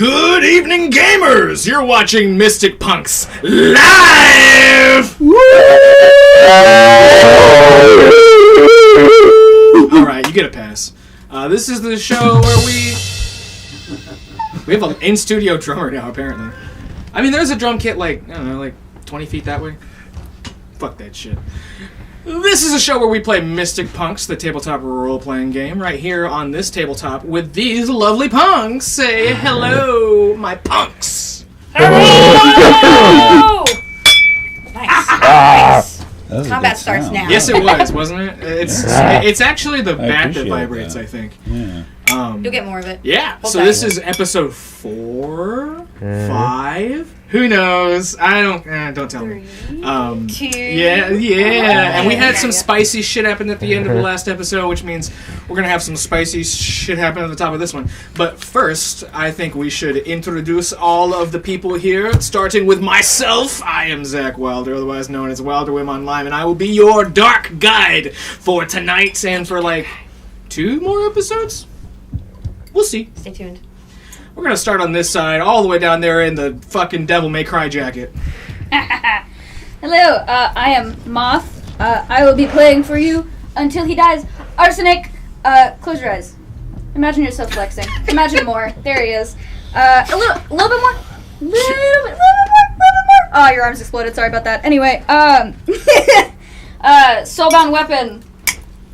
Good evening, gamers! You're watching Mystic Punks live! Alright, you get a pass. This is the show where we have an in-studio drummer now, apparently. I mean, there's a drum kit, like, I don't know, like 20 feet that way. Fuck that shit. This is a show where we play Mystic Punks, the tabletop role-playing game, right here on this tabletop with these lovely punks. Say hello, my punks. Hello! Nice. Combat starts now. Yes, it was, wasn't it? It's actually the bat that vibrates, I think. Yeah. You'll get more of it. Yeah. So this is episode 4, 5. Who knows? I don't. Don't tell me. 2. Yeah. And we had some spicy shit happen at the end of the last episode, which means we're gonna have some spicy shit happen at the top of this one. But first, I think we should introduce all of the people here, starting with myself. I am Zakk Wilder, otherwise known as Wilderwim Online, and I will be your dark guide for tonight and for like 2 more episodes. We'll see. Stay tuned. We're going to start on this side, all the way down there in the fucking Devil May Cry jacket. Hello, I am Moth. I will be playing for you until he dies. Arsenic, close your eyes. Imagine yourself flexing. Imagine more. There he is. A little bit more. Little bit more. Oh, your arms exploded. Sorry about that. Anyway, soulbound weapon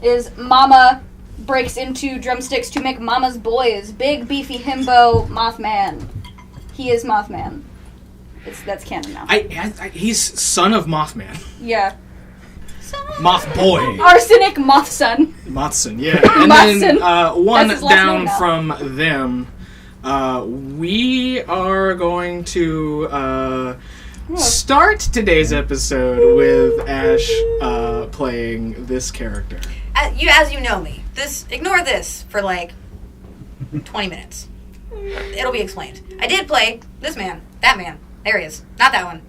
is Mama breaks into drumsticks to make Mama's boys. Big, beefy himbo Mothman. He is Mothman. That's canon now. He's son of Mothman. Yeah. Moth boy. Arsenic Mothson. Mothson, yeah. And then one down from them, we are going to start today's episode with Ashe playing this character. As you know me, ignore this for like 20 minutes. It'll be explained. I did play this man, that man. There he is. Not that one.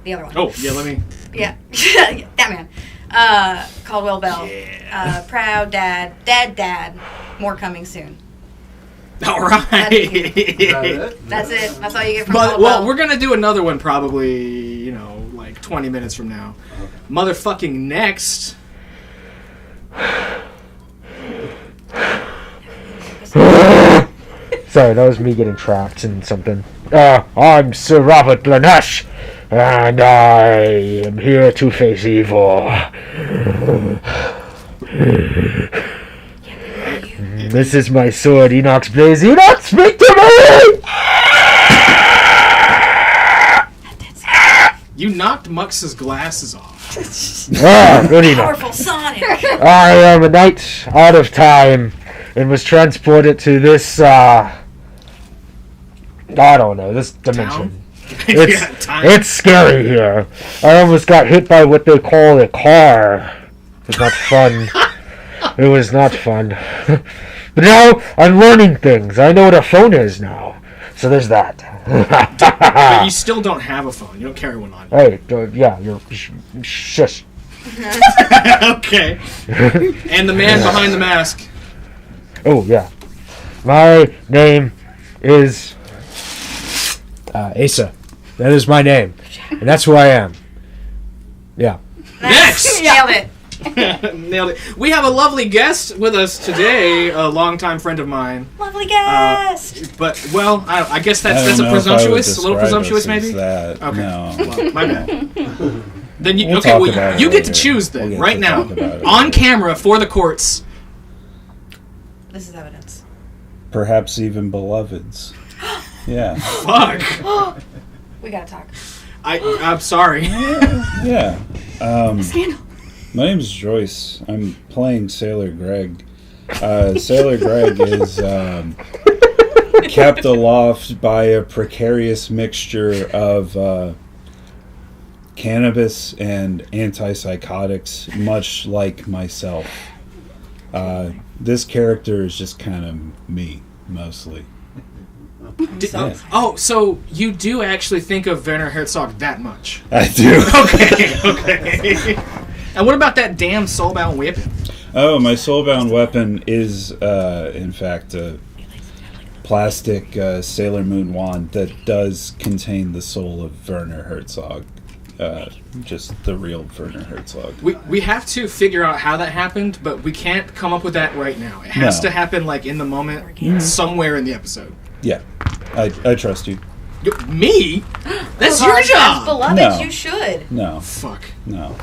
The other one. Oh, yeah, let me... Yeah. That man. Caldwell Bell. Yeah. Proud dad. Dead dad. More coming soon. All right. That's it. That's all you get from Caldwell. Well, we're going to do another one probably, like 20 minutes from now. Motherfucking next... Sorry, that was me getting trapped in something. I'm Sir Robert Lanesh, and I am here to face evil. This is my sword, Enoch's Blaze. Enoch, speak to me! You knocked Mux's glasses off. Good enough. Powerful Sonic. I am a knight out of time and was transported to this, I don't know, this dimension. It's scary here. I almost got hit by what they call a car. It was not fun. It was not fun. But now I'm learning things. I know what a phone is now. So there's that. But you still don't have a phone. You don't carry one on. Hey, yeah, you're shush. Okay. And the man behind the mask. Oh, yeah. My name is Asa. That is my name. And that's who I am. Yeah. Next! Nailed it. Nailed it. We have a lovely guest with us today, a longtime friend of mine. Lovely guest. But, well, I guess that's a little presumptuous maybe? That. Okay. No. Well, my bad. Then you We'll get to choose then, right now, on camera for the courts. This is evidence. Perhaps even beloveds. Yeah. Fuck. We gotta talk. I'm sorry. Yeah. Scandal. My name is Joyce. I'm playing Sailor Greg. Sailor Greg is kept aloft by a precarious mixture of cannabis and antipsychotics, much like myself. This character is just kind of me, mostly. So you do actually think of Werner Herzog that much? I do. Okay. And what about that damn soulbound weapon? Oh, my soulbound weapon is, in fact, a plastic Sailor Moon wand that does contain the soul of Werner Herzog. Just the real Werner Herzog. We have to figure out how that happened, but we can't come up with that right now. It has to happen like in the moment, somewhere in the episode. Yeah, I trust you. Me? That's For your our job! fans beloved, No. you should. No, Fuck. no.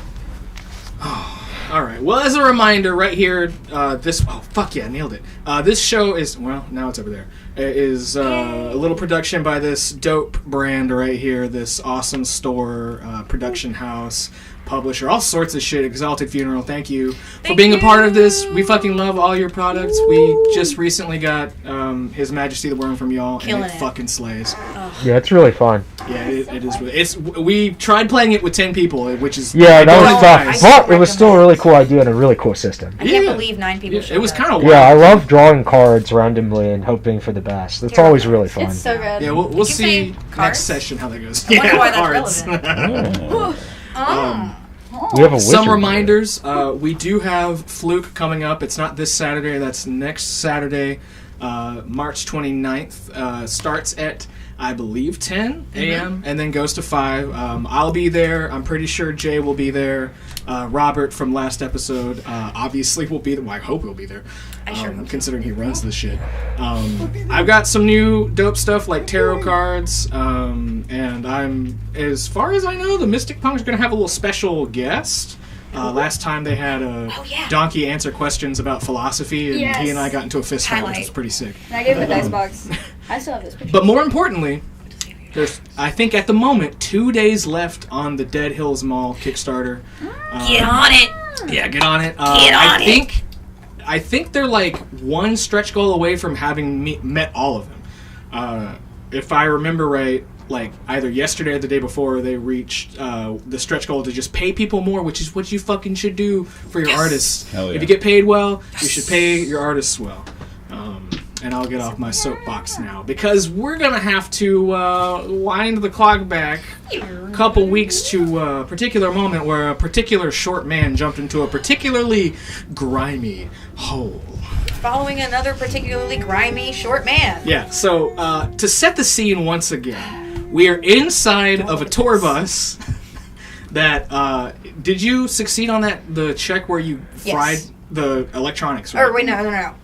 All right. Well, as a reminder, right here, this. Oh, fuck yeah, nailed it. This show is. Well, now it's over there. It is a little production by this dope brand right here. This awesome store, production house, publisher, all sorts of shit. Exalted Funeral. Thank you for being a part of this. We fucking love all your products. We just recently got His Majesty the Worm from y'all, Killing and it fucking slays. Yeah, it's really fun. Yeah, it is. It's. We tried playing it with 10 people, which is. Yeah, that was nice. tough. But it was still a really cool idea and a really cool system. I can't believe 9 people showed It was up. kind of wild. Yeah, I love drawing cards randomly and hoping for the best. It's always really fun. It's so good. Yeah, we'll you see say next cards? session how that goes. I wonder why cards. that's relevant. We have a Some wizard reminders. We do have Fluke coming up. It's not this Saturday. That's next Saturday, March 29th. Starts at, I believe, 10 a.m. and then goes to 5. I'll be there. I'm pretty sure Jay will be there. Robert from last episode obviously will be there. Well, I hope he'll be there. I sure hope so. Considering he runs this shit. I've got some new dope stuff like tarot cards, and I'm, as far as I know, the Mystic Punk's going to have a little special guest. Last time they had a donkey answer questions about philosophy, and Yes. he and I got into a fist fight, which Highlight. was pretty sick. And I gave him a dice box. I still have this picture. But more importantly, there's, I think at the moment, 2 days left on the Dead Hills Mall Kickstarter. Get on it. Yeah, get on it. Get on it. I think they're like one stretch goal away from having met all of them. If I remember right, like either yesterday or the day before, they reached the stretch goal to just pay people more, which is what you fucking should do for your artists. Hell yeah. If you get paid well, you should pay your artists well. And I'll get off my soapbox now, because we're going to have to wind the clock back a couple weeks to a particular moment where a particular short man jumped into a particularly grimy hole. Following another particularly grimy short man. Yeah, so to set the scene once again, we are inside of a tour bus that, did you succeed on that, the check where you fried the electronics, right? Or wait, no.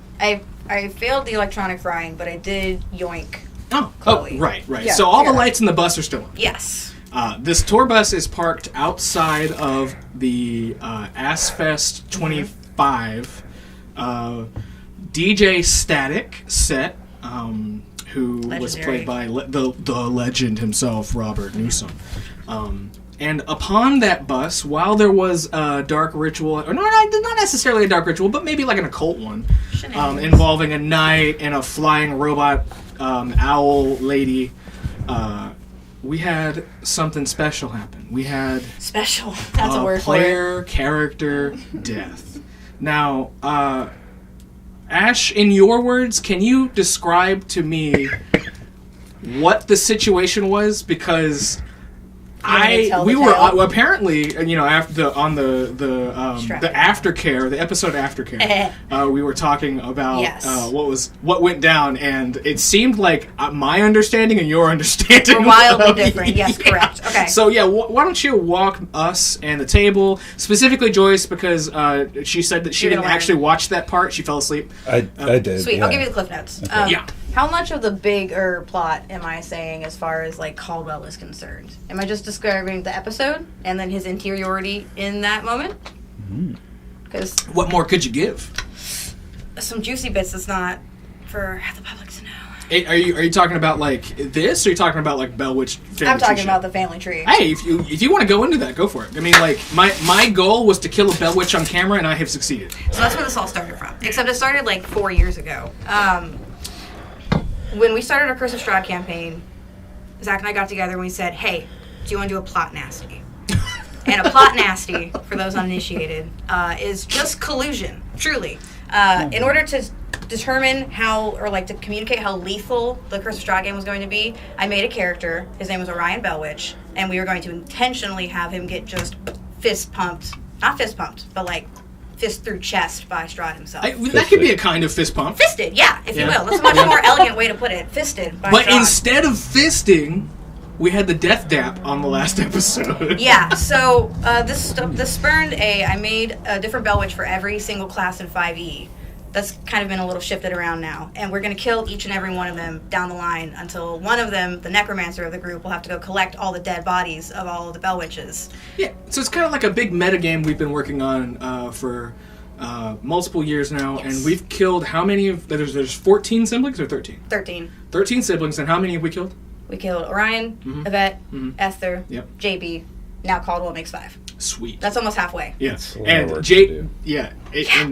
I failed the electronic frying, but I did yoink. Oh, Chloe. right. Yeah, So all the yeah. lights in the bus are still on. Yes. This tour bus is parked outside of the ASFest 25 DJ Static set, who was Legendary. played by the legend himself, Robert Newsom. And upon that bus, while there was a dark ritual, or not necessarily a dark ritual, but maybe like an occult one, involving a knight and a flying robot owl lady, we had something special happen. We had Special. That's a word for it. player character death. Now, Ashe, in your words, can you describe to me what the situation was? Because we were apparently, after the aftercare, the episode aftercare, we were talking about what went down, and it seemed like my understanding and your understanding We're wildly different. Yes, correct. Okay. So yeah, why don't you walk us and the table, specifically Joyce, because she said that she didn't actually watch that part. She fell asleep. I did. Sweet. yeah. I'll give you the cliff notes. Okay. Yeah. How much of the bigger plot am I saying as far as like Caldwell is concerned? Am I just describing the episode and then his interiority in that moment? Because What more could you give? some juicy bits that's not for the public to know. Are you talking about like this, or are you talking about like Bell Witch family I'm talking tree about shit? the family tree. Hey, if you want to go into that, go for it. I mean, like my goal was to kill a Bell Witch on camera, and I have succeeded. So that's where this all started from. Except it started like 4 years ago. When we started our Curse of Strahd campaign, Zakk and I got together and we said, hey, do you want to do a plot nasty? And a plot nasty, for those uninitiated, is just collusion, truly. In order to determine how, or like to communicate how lethal the Curse of Strahd game was going to be, I made a character. His name was Orion Bellwitch, and we were going to intentionally have him get just fist pumped. Not fist pumped, but like fist through chest by Strahd himself. That could be a kind of fist pump. Fisted, yeah, if you will. That's a much more elegant way to put it. Fisted by But Strahd. instead of fisting, we had the death dap on the last episode. Yeah, so this spurned I made a different Bell Witch for every single class in 5e. That's kind of been a little shifted around now. And we're going to kill each and every one of them down the line until one of them, the necromancer of the group, will have to go collect all the dead bodies of all of the Bell Witches. Yeah, so it's kind of like a big metagame we've been working on for multiple years now. Yes. And we've killed how many of... There's 14 siblings or 13? 13. 13 siblings, and how many have we killed? We killed Orion, Yvette, Esther, JB. Now Caldwell makes 5. Sweet. That's almost halfway. Yeah. a lot of And work to do.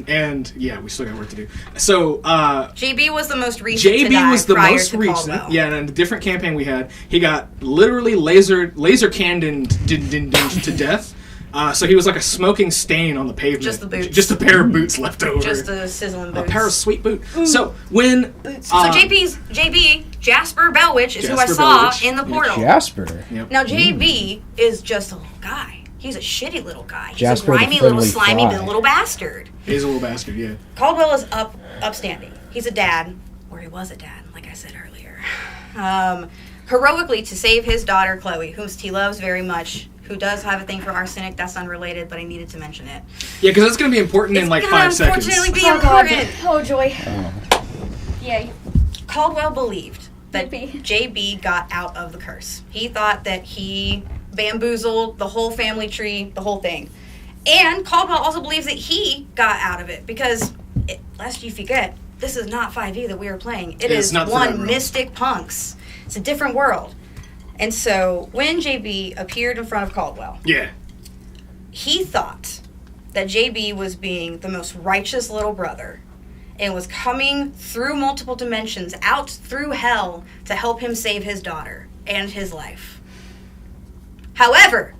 and we still got work to do. So JB was the most recent to die JB was the prior most to recent. Caldwell. Yeah, and in a different campaign we had, he got literally laser canned to death. So he was like a smoking stain on the pavement. Just the boots. Just a pair of boots left over. Just the sizzling boots. a pair of sweet boots. So when So JB, Jasper Bellwitch, is who I Jasper saw Bellwitch. in the portal. Jasper. Now JB is just a little guy. He's a shitty little guy. He's Jasper a the grimy little friendly slimy fly. little bastard. he's a little bastard, yeah. Caldwell is upstanding. He's a dad, or he was a dad, like I said earlier. Heroically to save his daughter Chloe, whom he loves very much, who does have a thing for arsenic. That's unrelated, but I needed to mention it. Yeah, because that's going to be important in like 5 seconds. Unfortunately, be Oh, God. important. Oh, joy. Yeah. Caldwell believed that JB. JB got out of the curse. He thought that he bamboozled the whole family tree, the whole thing. And Caldwell also believes that he got out of it because, lest you forget, this is not 5e that we are playing. It is not the Forgotten one Realm. Mystic Punks. It's a different world. And so when JB appeared in front of Caldwell, Yeah. he thought that JB was being the most righteous little brother and was coming through multiple dimensions out through hell to help him save his daughter and his life. However,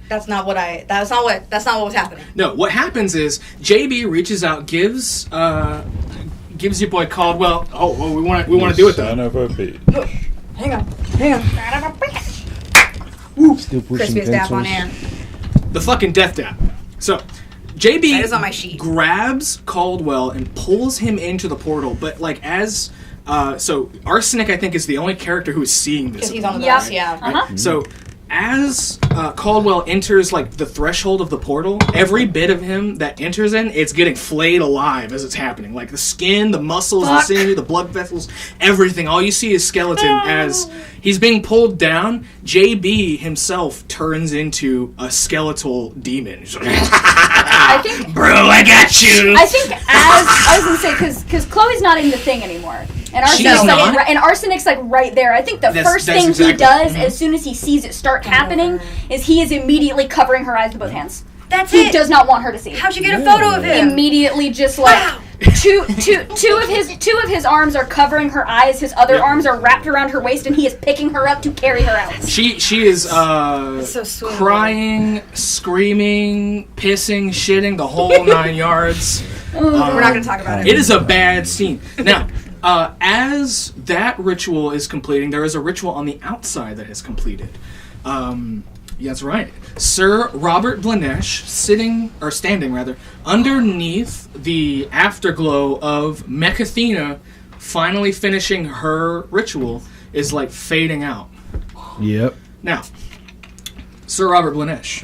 that's not what was happening. No, what happens is JB reaches out, gives your boy Caldwell. Oh, we want to do it though. Son of a bitch. Hang on. Still pushing Crispiest dap on pencils. air. The fucking death dap. So JB That is on my sheet. grabs Caldwell and pulls him into the portal, but like as so Arsenic I think is the only character who is seeing this. Because he's on the Yeah. bus, yeah. Uh-huh. So as Caldwell enters like the threshold of the portal, every bit of him that enters in, it's getting flayed alive as it's happening. Like the skin, the muscles, the sinew, the blood vessels, everything. All you see is skeleton. As he's being pulled down, JB himself turns into a skeletal demon. I think. Bro, I got you. I think I was gonna say because Chloe's not in the thing anymore, and She's Arsenic's not? and Arsenic's like right there. I think the That's first thing exactly- he does as soon as he sees it start happening is he is immediately covering her eyes with both hands. That's He it. does not want her to see. How'd you get a photo of him? Immediately, just like Wow. two of his arms are covering her eyes. His other Yep. arms are wrapped around her waist, and he is picking her up to carry her out. She is so sweet. crying, screaming, pissing, shitting, the whole 9 yards. We're not going to talk about it. It is a bad scene. Now, as that ritual is completing, there is a ritual on the outside that is completed. Yeah, that's right. Sir Robert Blanesh standing underneath the afterglow of Mechathena finally finishing her ritual is like fading out. Yep. Now, Sir Robert Blanesh,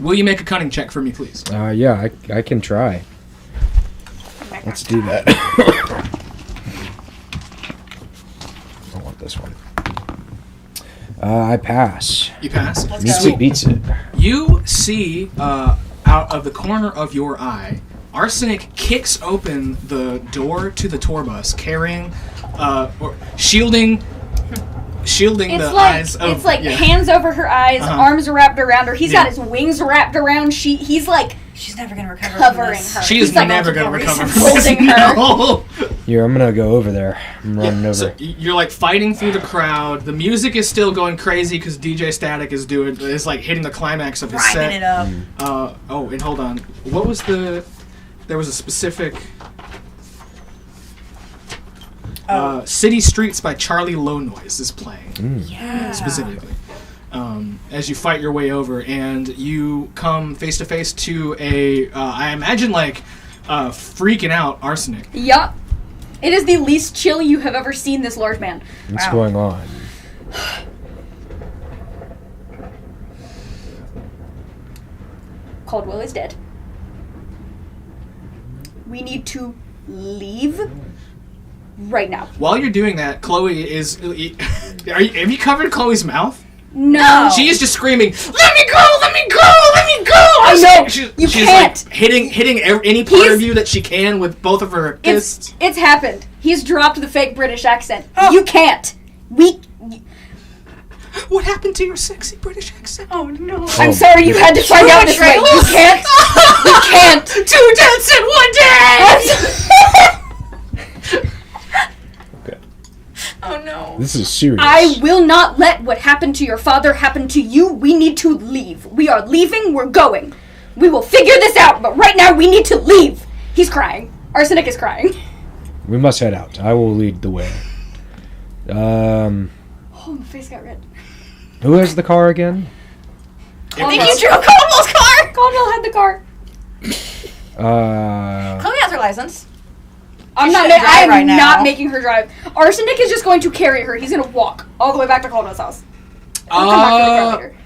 will you make a cunning check for me, please? Yeah, I can try. Let's do that. I want this one. I pass. You pass. Meets it, beats it. You see, out of the corner of your eye, Arsenic kicks open the door to the tour bus, carrying, or shielding the eyes of... It's like yeah. hands over her eyes, Uh-huh. arms wrapped around her. He's Yeah. got his wings wrapped around. He's like She's never going to recover from covering this. her. She is He's like never going to recover from holding this. her. No. Here, I'm gonna go over there. I'm running over. So you're like fighting through the crowd. The music is still going crazy because DJ Static is like hitting the climax of his Rhyming set. it up. Oh, and hold on. What was the... There was a specific... City Streets by Charlie Low Noise is playing. Yeah. Specifically. as you fight your way over, and you come face to face to a, I imagine like freaking out Arsenic. Yup. It is the least chill you have ever seen this large man. What's going on? Caldwell is dead. We need to leave right now. While you're doing that, Chloe is. Have you covered Chloe's mouth? No. She is just screaming, "Let me go! Let me go! Let me go!" I know. She's can't. like hitting any part of you that she can with both of her fists. It's happened. He's dropped the fake British accent. Oh. You can't. What happened to your sexy British accent? Oh no. I'm sorry you had to find out this way. You can't. You can't. 2 deaths in one day! Okay. Oh no. This is serious. I will not let what happened to your father happen to you. We need to leave. We are leaving. We're going. We will figure this out, but right now we need to leave. He's crying. Arsenic is crying. We must head out. I will lead the way. Oh, my face got red. Who has the car again? I think you drove Caldwell's car. Caldwell had the car. Chloe has her license. I'm not making her drive. Arsenic is just going to carry her. He's going to walk all the way back to Caldwell's house. We'll come back to the car later.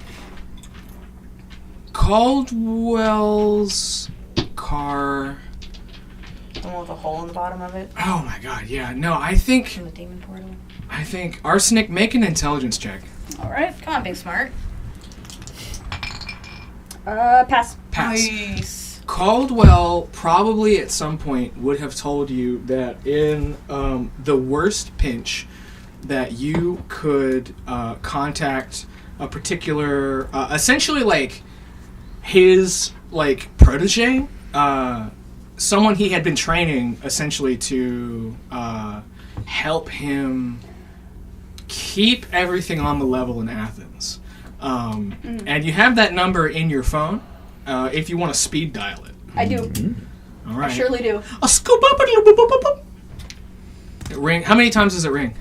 Caldwell's car. The one with a hole in the bottom of it. Oh my god, yeah. No, I think From the demon portal. Arsenic, make an intelligence check. Alright. Come on, big smart. Pass. Nice. Caldwell probably at some point would have told you that in the worst pinch that you could contact a particular, essentially like his like protege, someone he had been training essentially to help him keep everything on the level in Athens. And you have that number in your phone if you want to speed dial it. I do. All right. I surely do. A scoop up and boop, boop, boop, boop. It ring. How many times does it ring?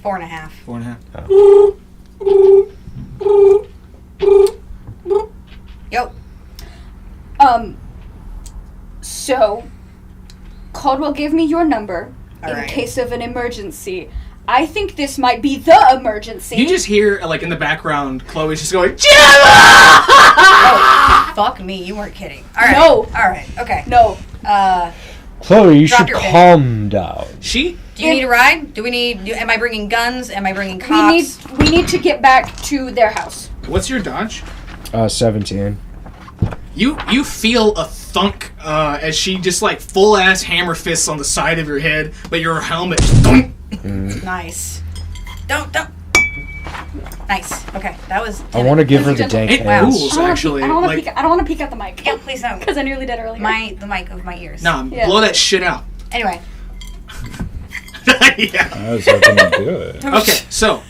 4.5. 4.5. Yo. So, Caldwell gave me your number in Alright. case of an emergency. I think this might be the emergency. You just hear, like, in the background, Chloe's just going, Oh, fuck me. You weren't kidding. All right. No. All right. Okay. No. Chloe, you Drop should your pin. calm down. Do you need a ride? Am I bringing guns? Am I bringing cops? We need to get back to their house. What's your dodge? 17. You feel a thunk as she just, like, full-ass hammer fists on the side of your head, but your helmet just thunk. Nice. Don't. Nice. Okay, that was. I want to give her the dank It hands. rules, actually. I don't Like, want to peek at the mic. Yeah, please don't. Because I nearly did earlier. The mic of my ears. nah, Yeah. blow that shit out. Anyway. Yeah. I was hoping to do it. Okay, so,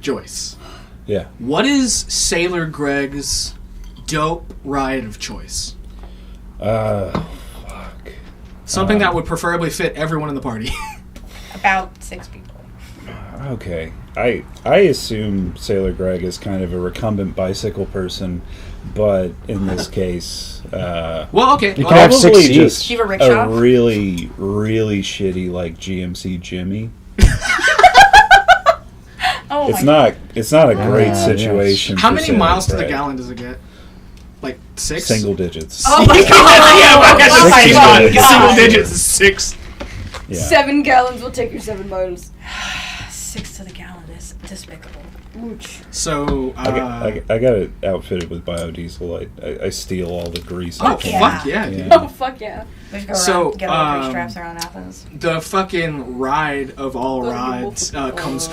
Joyce. Yeah. What is Sailor Greg's dope ride of choice? Fuck. Something that would preferably fit everyone in the party. About 6 people. Okay. I assume Sailor Greg is kind of a recumbent bicycle person, but in this case, Well, okay. You well, can have 6 probably seats. just Do you have a rickshaw? a really, really shitty like GMC Jimmy. Oh It's my not a great yes. situation. how for many Sailor miles to the Greg. gallon does it get? Like 6? Single digits. Oh my god! Yeah, but that's Oh the my same God. one. Single digits is 6. Yeah. 7 gallons will take you 7 miles. 6 to the gallon is despicable. Ouch. So, I got it outfitted with biodiesel. I steal all the grease. I oh, can. fuck yeah, dude. Yeah. Oh, fuck yeah. We should go So, around, get all the grease straps around Athens. The fucking ride of all rides comes.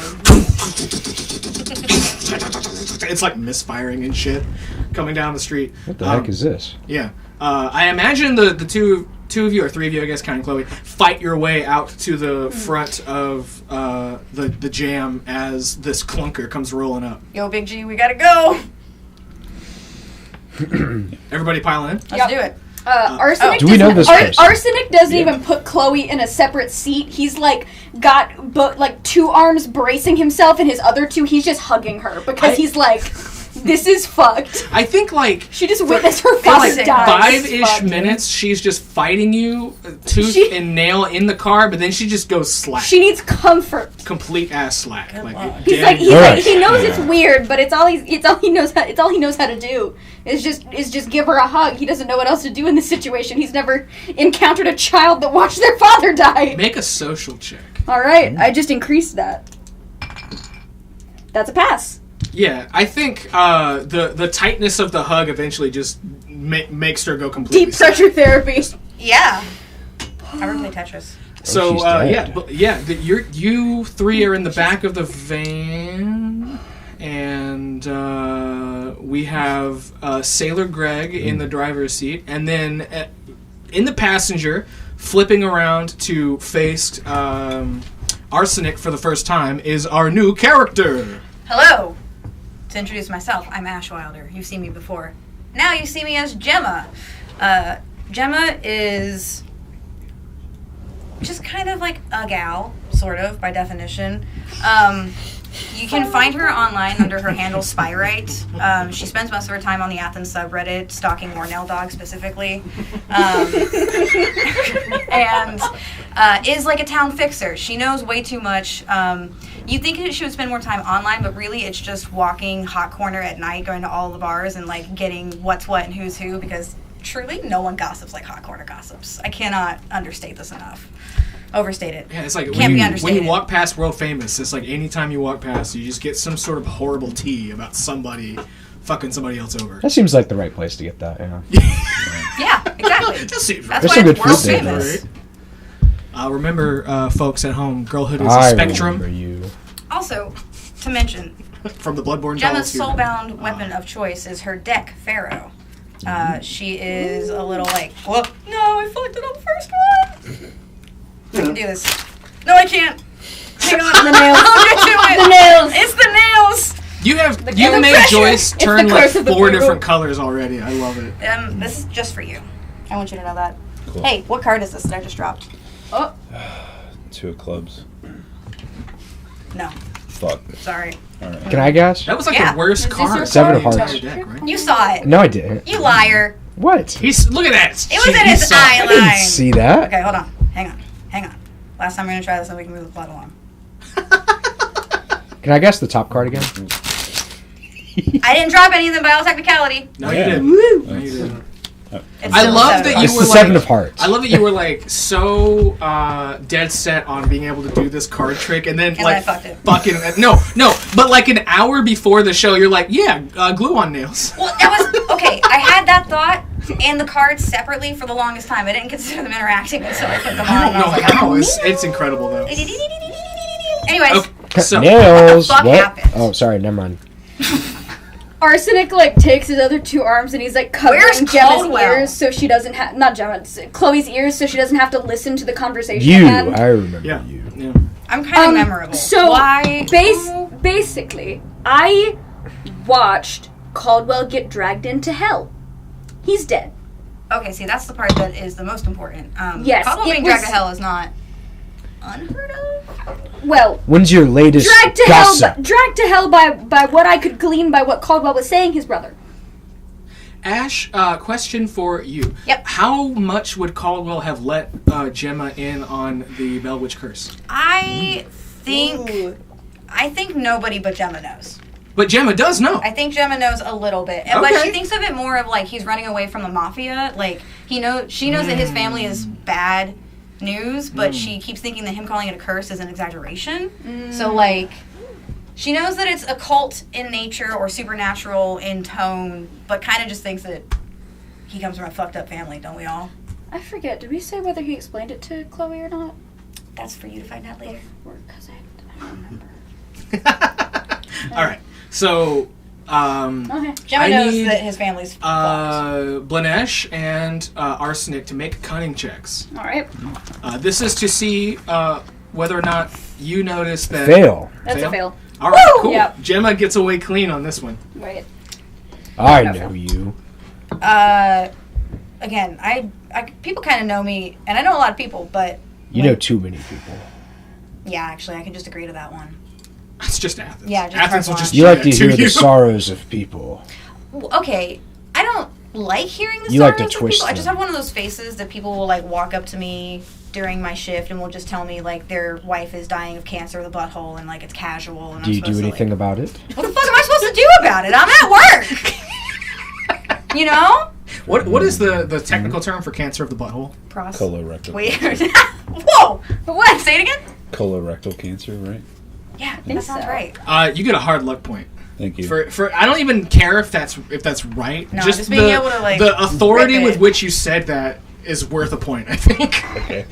It's like misfiring and shit coming down the street. What the heck is this? Yeah. I imagine the two of you, or 3 of you, I guess, counting Chloe, fight your way out to the front of the jam as this clunker comes rolling up. Yo, Big G, we gotta go. Everybody pile in. Let's do it. Arsenic. Do we know this person? Arsenic doesn't even put Chloe in a separate seat. He's like got two arms bracing himself, and his other two, he's just hugging her because he's like, this is fucked. I think like she just witnessed her father die. 5-ish minutes, she's just fighting you tooth and nail in the car, but then she just goes slack. She needs comfort. Complete ass slack. He knows it's weird, but it's all he knows how to do. Is just give her a hug. He doesn't know what else to do in this situation. He's never encountered a child that watched their father die. Make a social check. All right, I just increased that. That's a pass. Yeah, I think the tightness of the hug eventually just makes her go completely deep pressure therapy. Yeah. I ever play Tetris. So you three are in the back of the van, and we have Sailor Greg in the driver's seat, and then in the passenger, flipping around to face Arsenic for the first time, is our new character. Hello. To introduce myself, I'm Ashe Wilder. You've seen me before. Now you see me as Gemma. Gemma is just kind of like a gal, sort of, by definition. You can find her online under her handle Spyrite. She spends most of her time on the Athens subreddit, stalking Mornell Dog specifically. And is like a town fixer. She knows way too much. You'd think she would spend more time online, but really it's just walking hot corner at night, going to all the bars and like getting what's what and who's who, because truly no one gossips like hot corner gossips. I cannot understate this enough. Overstate it. Yeah, it's like Can't be understated. when you walk past World Famous, it's like anytime you walk past, you just get some sort of horrible tea about somebody fucking somebody else over. That seems like the right place to get that, yeah. Yeah, exactly. That seems That's There's why some good it's World food there, Famous. right. Remember, folks at home, girlhood is a I spectrum. remember you. Also, to mention, From the Bloodborne Gemma's dolls soulbound weapon of choice is her deck, Pharaoh. She is a little like, whoa, no, I fucked it on the first one. I can do this. No, I can't. Hang on. The nails. I'll get to it. The nails. It's the nails. You made pressure. Joyce It's turn the like curse of the 4 Pharaoh. different colors already. I love it. This is just for you. I want you to know that. Cool. Hey, what card is this that I just dropped? Oh, 2 of clubs. No, Fuck. sorry. All right. Can I guess? That was like Yeah. the worst Is this card. your 7 of in the hearts. entire deck, right? You saw it. No, I didn't. You liar. What? Look at that. It was in his saw it. eye I didn't line. see that. Okay, hold on. Hang on. Last time we're going to try this so we can move the plot along. Can I guess the top card again? I didn't drop any of them by all technicality. No, Yeah. you didn't. woo. No, you didn't. It's I still love seven. that you It's were the like 7 of hearts. I love that you were like so dead set on being able to do this card trick, and then And like I fucked it. fucking no, but like an hour before the show, you're like, yeah, glue on nails. Well, that was okay. I had that thought and the cards separately for the longest time. I didn't consider them interacting until I put them on. I don't and I know was like, how. It's incredible though. Anyways, Okay, so Nails. What the fuck happened? Oh, sorry. Never mind. Arsenic like takes his other 2 arms and he's like covering Where's Gemma's Caldwell? ears so she doesn't have not Gemma's Chloe's ears so she doesn't have to listen to the conversation You. again. I remember yeah, you. yeah. I'm kind of memorable. So Why? basically, I watched Caldwell get dragged into hell. He's dead. Okay, see, that's the part that is the most important. Yes, Caldwell it being dragged to was- hell is not unheard of. Well, When's your latest dragged to gossip? hell. Dragged to hell by what I could glean by what Caldwell was saying. His brother. Ash, question for you. Yep. How much would Caldwell have let Gemma in on the Bell Witch curse? I think nobody but Gemma knows. But Gemma does know. I think Gemma knows a little bit, but Okay. she thinks of it more of like he's running away from the mafia. Like she knows that his family is bad news, but she keeps thinking that him calling it a curse is an exaggeration. So like, she knows that it's occult in nature or supernatural in tone, but kind of just thinks that he comes from a fucked up family, don't we all? I forget. Did we say whether he explained it to Chloe or not? That's for you to find out later. Or because I don't remember. All right. So, Okay. Gemma I knows need, that his family's fucked. Blanesh and Arsenic to make cunning checks. All right. This is to see whether or not you notice that. Fail. That's a fail. All right, Woo! cool. Yep. Gemma gets away clean on this one. Right. I know you. again, I people kind of know me, and I know a lot of people, but You know too many people. yeah, actually, I can just agree to that one. It's just Athens. Yeah, just Athens will Park just You do like to that hear the you. sorrows of people. Well, okay, I don't like hearing the You like sorrows to of twist people. I just them. have one of those faces that people will like walk up to me during my shift and will just tell me like their wife is dying of cancer of the butthole and like it's casual. And Do you do anything about it? What the fuck am I supposed to do about it? I'm at work. You know? What is the technical term for cancer of the butthole? Colorectal. Wait. Whoa. What? Say it again. Colorectal cancer, right? Yeah, think that sounds so. right. You get a hard luck point. Thank you. For I don't even care if that's right. No, just being able to, like, the authority rip with it. which you said that is worth a point, I think. Okay.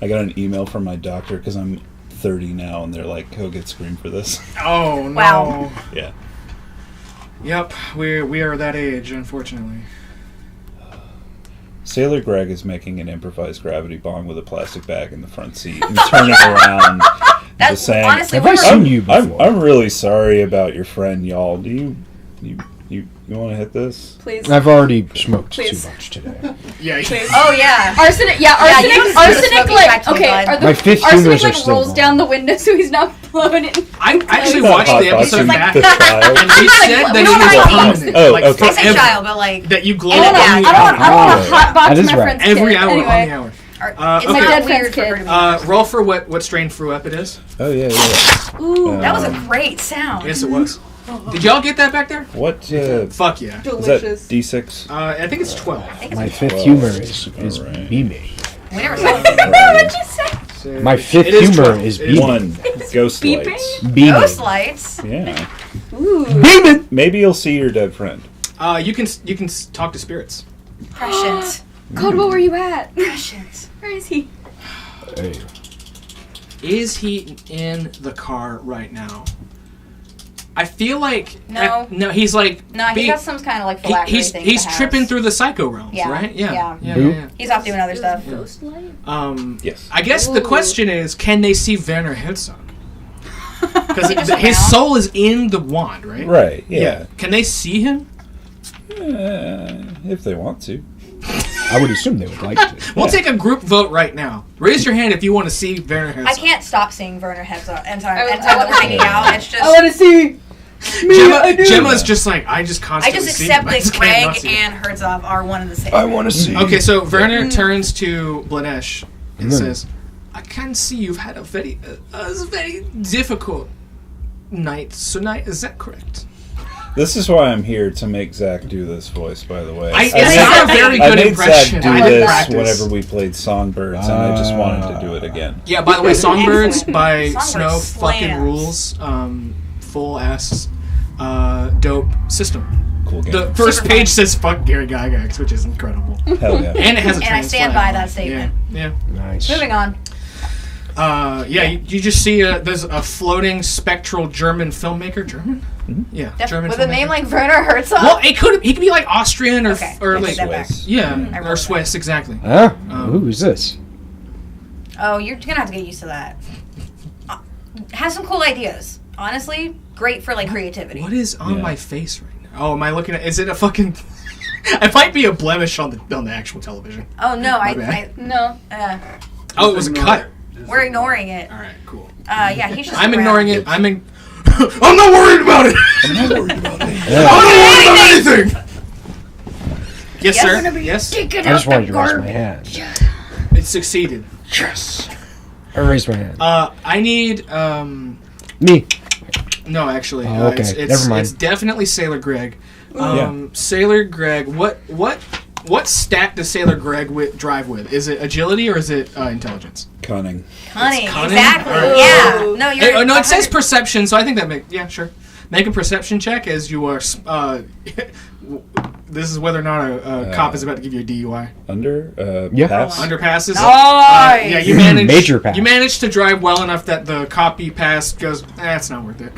I got an email from my doctor because I'm 30 now, and they're like, "Go get screened for this." Oh no. Wow. Yeah. Yep, we are that age, unfortunately. Sailor Greg is making an improvised gravity bomb with a plastic bag in the front seat and turning around. That's Just saying, honestly Have we I were- seen you before? I'm really sorry about your friend, y'all. Do you want to hit this? Please. I've already smoked Please. too much today. Yeah. Oh yeah. Arsenic, Yeah, arsenic, you just arsenic, smoking like, back to okay, blood. are the My fifth arsenic, fingers are like, still rolls gone. down the window so he's not blowing it. I actually Not watched the hot episode boxing back, the child. and he said that we it don't was like permanent. Oh, like okay. I say forever. child, but like That you glow In a on gas. the I don't want hour. to hot box That is my right. friend's Every kid. hour Anyway. on the hour. it's okay. like dead weird friend's for her kid. to be. Roll for what strain fruit up it is. Oh yeah. Ooh, That was a great sound. Yes, it was. Did y'all get that back there? What? Fuck yeah. Is that delicious. D6? I think it's 12. My fifth Well, humor is alright. beaming. We never saw it. What'd you say? So My fifth it is humor 12. is It is One. Ghost Beeping? lights. beaming. Ghost lights. Yeah. Ooh. Beaming. Maybe you'll see your dead friend. You can talk to spirits. Prescient. God, what were you at? Prescient. Where is he? Hey. Is he in the car right now? I feel like No. no. He's like No, he being- has some kind of like phylactery he's thing. he's at the tripping house. through the psycho realms, Yeah. right? Yeah. Who? He's off doing other stuff. Ghost light? Yes. I guess the Ooh. question is, can they see Werner Herzog? Because He just his around? soul is in the wand, right? Right. Yeah. Can they see him? If they want to. I would assume they would like to. We'll take a group vote right now. Raise your hand if you want to see Werner Herzog. I can't stop seeing Werner Herzog. And sorry, I anytime that we're hanging out, it's just. to see. Gemma's just like, I just I constantly just see accept him. I that just can't not Greg see him. and Herzog are one and the same. I want to see. Okay, so Werner turns to Blanesh and Mm. says, I can see you've had a very difficult night tonight. Is that correct? This is why I'm here to make Zakk do this voice, by the way. It's made- not a very I good made impression. Zakk do I didn't this practice. whenever we played Songbirds, and I just wanted to do it again. Yeah, by the way, Songbirds Excellent. by Songbirds Snow fucking slams. rules. Full ass dope system. Cool game. The first Super page fun. says fuck Gary Gygax, which is incredible. Hell yeah. And it has a And I trans stand flag by on that it. statement. Yeah. Nice. Moving on. You just see there's a floating spectral German filmmaker. German? Yeah, German With a filmmaker. name like Werner Herzog? Well, he could be like Austrian or Okay, or I like take that back. Swiss. yeah, I or wrote Swiss exactly. Huh? Who's this? Oh, you're gonna have to get used to that. Has some cool ideas. Honestly, great for like creativity. What is on Yeah. my face right now? Oh, am I looking at? Is it a fucking? It might be a blemish on the actual television. Oh no, My bad. No. Oh, it was a cut. We're ignoring it. All right, cool. Yeah, he's just. I'm around. ignoring it. I'm not worried about it. I'm not worried about it. I'm not worried about anything. Yes, Yes. sir. Yes, I just wanted to raise my hand. it succeeded. Yes. I raised my hand. I need Me. no, actually, Oh, okay. it's Never mind. It's definitely Sailor Greg. Yeah. Sailor Greg, what stat does Sailor Greg drive with? Is it agility or is it intelligence? Cunning. Cunning, cunning? exactly. Alright. Yeah. No, you're. No, it says 100 perception, so I think that sure. Make a perception check as you are. This is whether or not a cop is about to give you a DUI. Under? Yeah. Pass? Underpasses. Nice. Yeah, you managed. Major pass. You managed to drive well enough that the cop you passed goes, it's not worth it.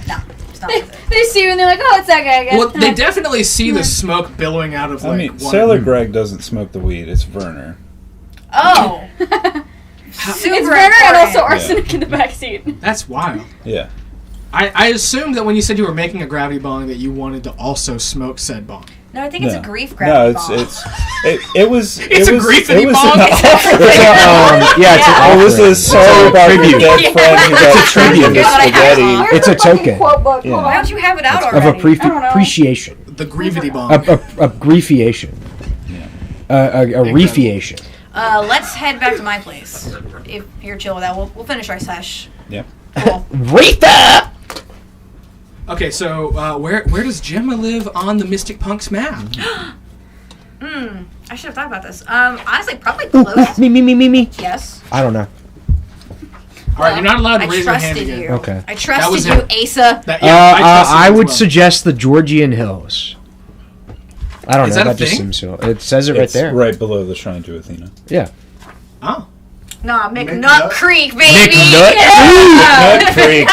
No, it's not They, worth it. they see you and they're like, oh, it's that guy again. Well, they definitely see the smoke billowing out of like. I mean, one Sailor Greg doesn't smoke the weed. It's Werner. Oh. It's Super Werner and also important. arsenic in the backseat. That's wild. Yeah. I assumed that when you said you were making a gravity bong that you wanted to also smoke said bong. No, I think it's a grief No, gravity it's bomb. it was It's a griefity it was bomb? it was a sorry about your tribute. dead friend who got It's a tribute. the spaghetti. It's a token Yeah. Why don't you have it out of already? appreciation. The grievity bomb. A griefiation. A refiation. Let's head back to my place. If you're chill with that, we'll finish our sesh. Yeah. Cool. Reefa! Okay, so where does Gemma live on the Mystic Punks map? I should have thought about this. Honestly, probably close. Me. Yes. I don't know. All right, you're not allowed to I raise your hand trusted again. you. Okay. I was trusted it. you, Asa. That- yeah, trusted I you as would well. suggest the Georgian Hills. I don't Is know. that a That just thing? seems so. It says it right It's there. right below the shrine to Athena. Yeah. Oh. Nah, McNut McNut. Creek, baby. Nut Creek.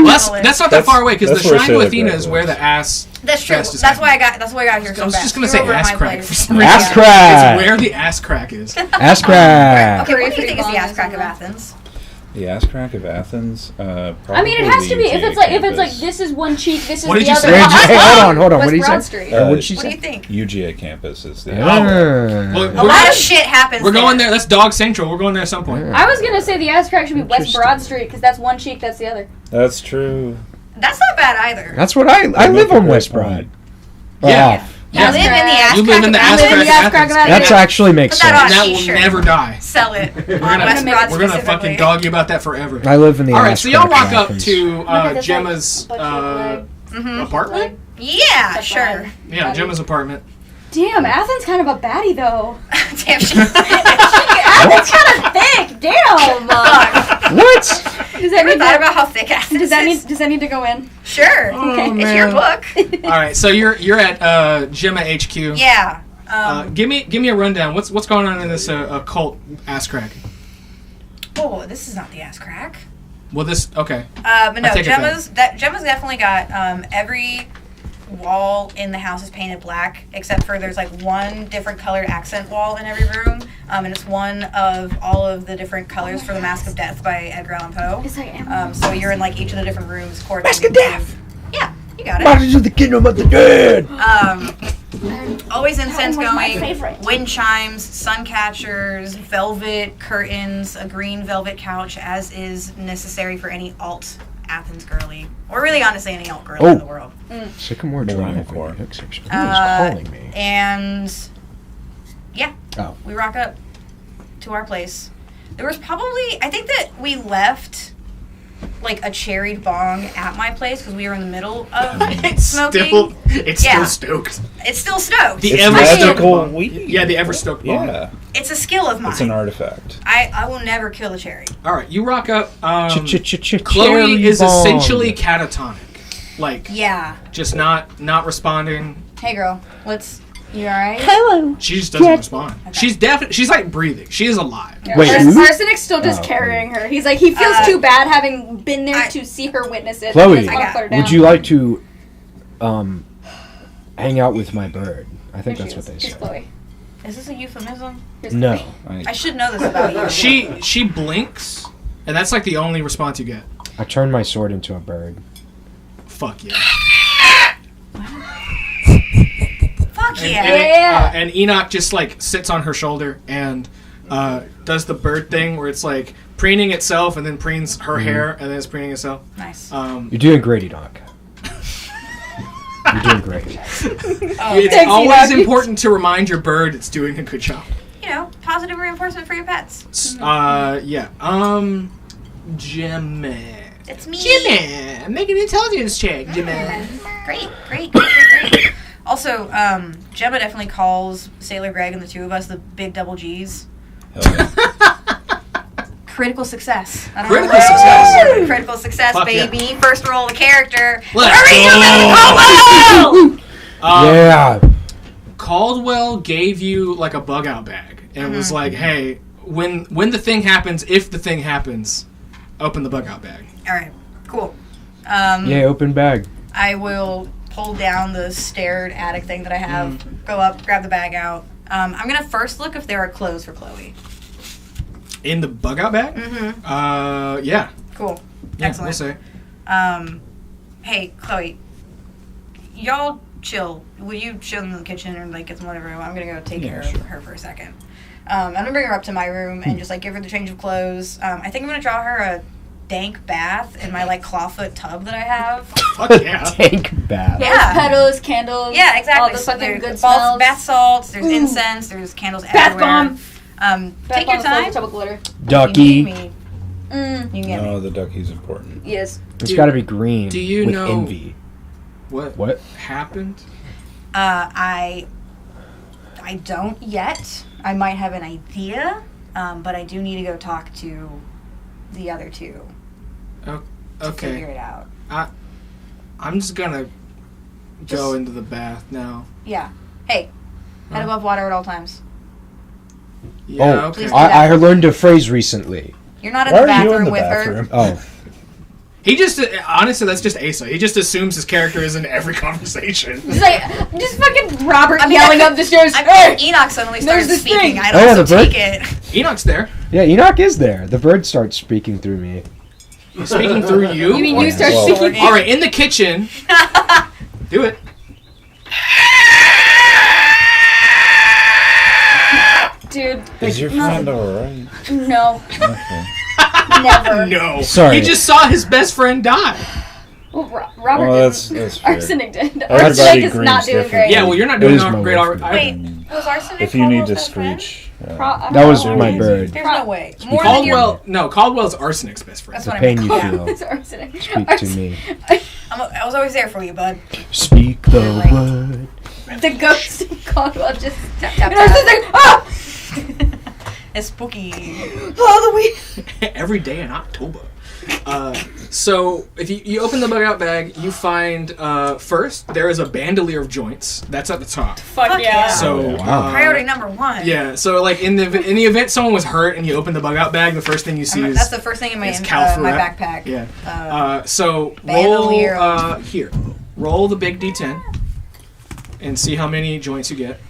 Well, that's not that That's- far away because the that's where Shrine to Shayla Athena Grove is where was. the ass. That's true. fest is That's why I happening. got here so I was fast. just gonna You're say over at ass my crack place. for some reason. Ass crack. It's where the ass crack is. Ass crack. Okay, what do you think is Pretty the ass bomb, crack of isn't it? Athens? The ass crack of Athens. I mean, it has to be. If it's like this is one cheek, this is What did the you other. say? Hey, hold on. What West did you Broad say? Street. What did she What do say? you think? UGA campus is the. Well, A lot of shit happens. We're going there. That's Dog Central. We're going there at some point. I was gonna say the ass crack should be West Interesting. Broad Street because that's one cheek, that's the other. That's true. That's not bad either. That's what I live make a on great West point. Broad. Yeah. You live in the ass You crack live in the of ass Athens. crack of ass crack of Athens. That actually makes Put that And sense. on. that will T-shirt. never die. Sell it on We're gonna, West Broad we're gonna specifically. fucking dog you about that forever. I live in the All right, ass so y'all crack walk of up Athens. to Look at this, Gemma's like, butt cheek apartment. Yeah, sure. Yeah, Gemma's apartment. Damn, Athens kind of a baddie though. Damn shit. Athens kind of thick. Damn. What? Does that Ever need thought to, about how thick Athens does that is? need does that need to go in? Sure. Oh, It's your book. All right, so you're at Gemma HQ. Yeah. Give me a rundown. What's going on in this occult ass crack? Oh, this is not the ass crack. Well, this okay. But no, I take it back. Gemma's definitely got every wall in the house is painted black, except for there's like one different colored accent wall in every room, and it's one of all of the different colors for the Mask of Death by Edgar Allan Poe. It's like So you're in like each of the different rooms. Mask of Death! Yeah, you got it. Marches of the Kingdom of the Dead! Always incense one was my going, favorite. wind chimes, sun catchers, velvet curtains, a green velvet couch, as is necessary for any alt Athens girly, or really honestly any alt girly in the world. Sycamore Millennial Drive. Core. Who's calling me? And yeah, Oh. we rock up to our place. There was probably, I think that we left like a cherried bong at my place because we were in the middle of smoking. It's Yeah. still stoked. It's still stoked. The It's ever stoked magical bomb. weed. Yeah, the ever stoked bomb. Yeah, It's a skill of mine. it's an artifact. I will never kill a cherry. All right, you rock up. Chloe Chloe is essentially catatonic, like Yeah. just not responding. Hey girl, you alright? Hello. She just doesn't respond. She's definitely she's like breathing. She is alive. Wait, who? Arsenic's still just carrying her. He's like, he feels too bad having been there to see her witness it. Chloe, He just wants to put her would down. you like to hang out with my bird? I think Here that's she what they is. Here's say. Chloe. Is this a euphemism? Here's No. Chloe. I should know this about you. She blinks, and that's like the only response you get. I turned my sword into a bird. Fuck yeah. Fuck And, yeah. and Enoch just like sits on her shoulder and does the bird thing where it's like preening itself and then preens her hair and then it's preening itself. Nice. You're doing great, Enoch. You're doing great. It's Thanks, always Enoch. important to remind your bird it's doing a good job. You know, positive reinforcement for your pets. Yeah. Gemma. It's me. Gemma, make an intelligence check, Gemma. Great. Also, Gemma definitely calls Sailor Greg and the two of us the big double G's. Hell yeah. Critical success. I don't Critical know. success. Critical success, Fuck yeah. baby. First roll of the character. Let's Hurry, Yeah. Caldwell gave you like a bug out bag and was like, "Hey, when the thing happens, if the thing happens, open the bug out bag." All right, cool. Yeah, open bag. I will pull down the stared attic thing that I have, go up, grab the bag out. I'm going to first look if there are clothes for Chloe. In the bug out bag? Yeah. Cool. Yeah, Excellent. we'll say. Hey, Chloe, y'all chill. will you show them the kitchen or like get them whatever? I'm gonna go take care sure. of her for a second. I'm gonna bring her up to my room and just like give her the change of clothes. I think I'm gonna draw her a dank bath in my like clawfoot tub that I have. Fuck yeah. Tank bath. Yeah. Petals, candles. Yeah, exactly. All the So fucking there's good balls- smells. bath salts. There's incense. There's candles Bath everywhere. bomb. Take your time. Double glitter. You Ducky. can get me. You can get Oh, me. the ducky's important. Yes. It's Do- got to be green. do you with know- envy? What happened? I don't yet. I might have an idea, but I do need to go talk to the other two to figure Okay. it out. I'm just gonna go into the bath now. Yeah. Hey, head Huh? above water at all times. Yeah, Oh, okay. Please do I learned a phrase recently. You're not in Why the are you bathroom in the with bathroom? Oh, He just, honestly, that's just Asa. He just assumes his character is in every conversation. Just like, just fucking Robert I mean, yelling I- up the stairs. I Hey! mean, Enoch suddenly There's started this speaking. thing. I'd Oh, also the bird? take it. Enoch's there. yeah, Enoch is there. The bird starts speaking through me. He's speaking through you. You mean you start Whoa. speaking? All right, in the kitchen. Do it. Dude, Is your friend alright? no. Okay. Never. No. Sorry. He just saw his best friend die. Well, Robert Well, didn't. that's fair. Arsenic did. Everybody Arsenic is grieves not doing different. great. Yeah, well, you're not It doing is my great worst. already. Wait, was arsenic If you need to Caldwell's best friend? screech. That was my bird. There's no way. More than your... Caldwell, no, Caldwell's Arsenic's best friend. That's The what I pain meant. you Yeah. feel. It's arsenic. Speak to me. I was always there for you, bud. Speak the Like- word. The ghost of Caldwell just. Tap, tap, And Arsenic tap. like, ah! It's spooky. Halloween. Every day in October. So if you open the bug out bag, you find first there is a bandolier of joints. That's at the top. Fuck yeah. So Wow. Priority number one. yeah. So like in the event someone was hurt and you open the bug out bag, the first thing you see is That's the first thing in my, it's my Calfret. backpack. Yeah. So bandolier. roll here. Roll the big D10 and see how many joints you get.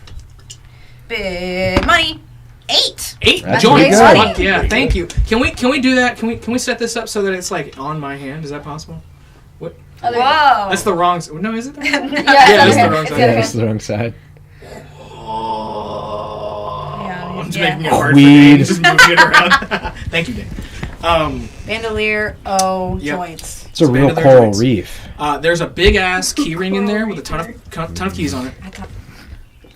Big money. 8. 8 That's joints. pretty good. Fuck yeah, thank you. Can we do that? Can we set this up so that it's like on my hand? Is that possible? What? Other- Whoa. That's the wrong. No, is it? Yeah, Yeah, it's that's the other wrong hand. side. It's the other Yeah, hand. that's the wrong side. Yeah, I'm just yeah. making it hard Weed. for Dane, just moving it around. Thank you, Dane. Bandolier. Yep. Joints. It's a real bandolier coral joints. reef. There's a big ass key ring in there with a ton of keys on it.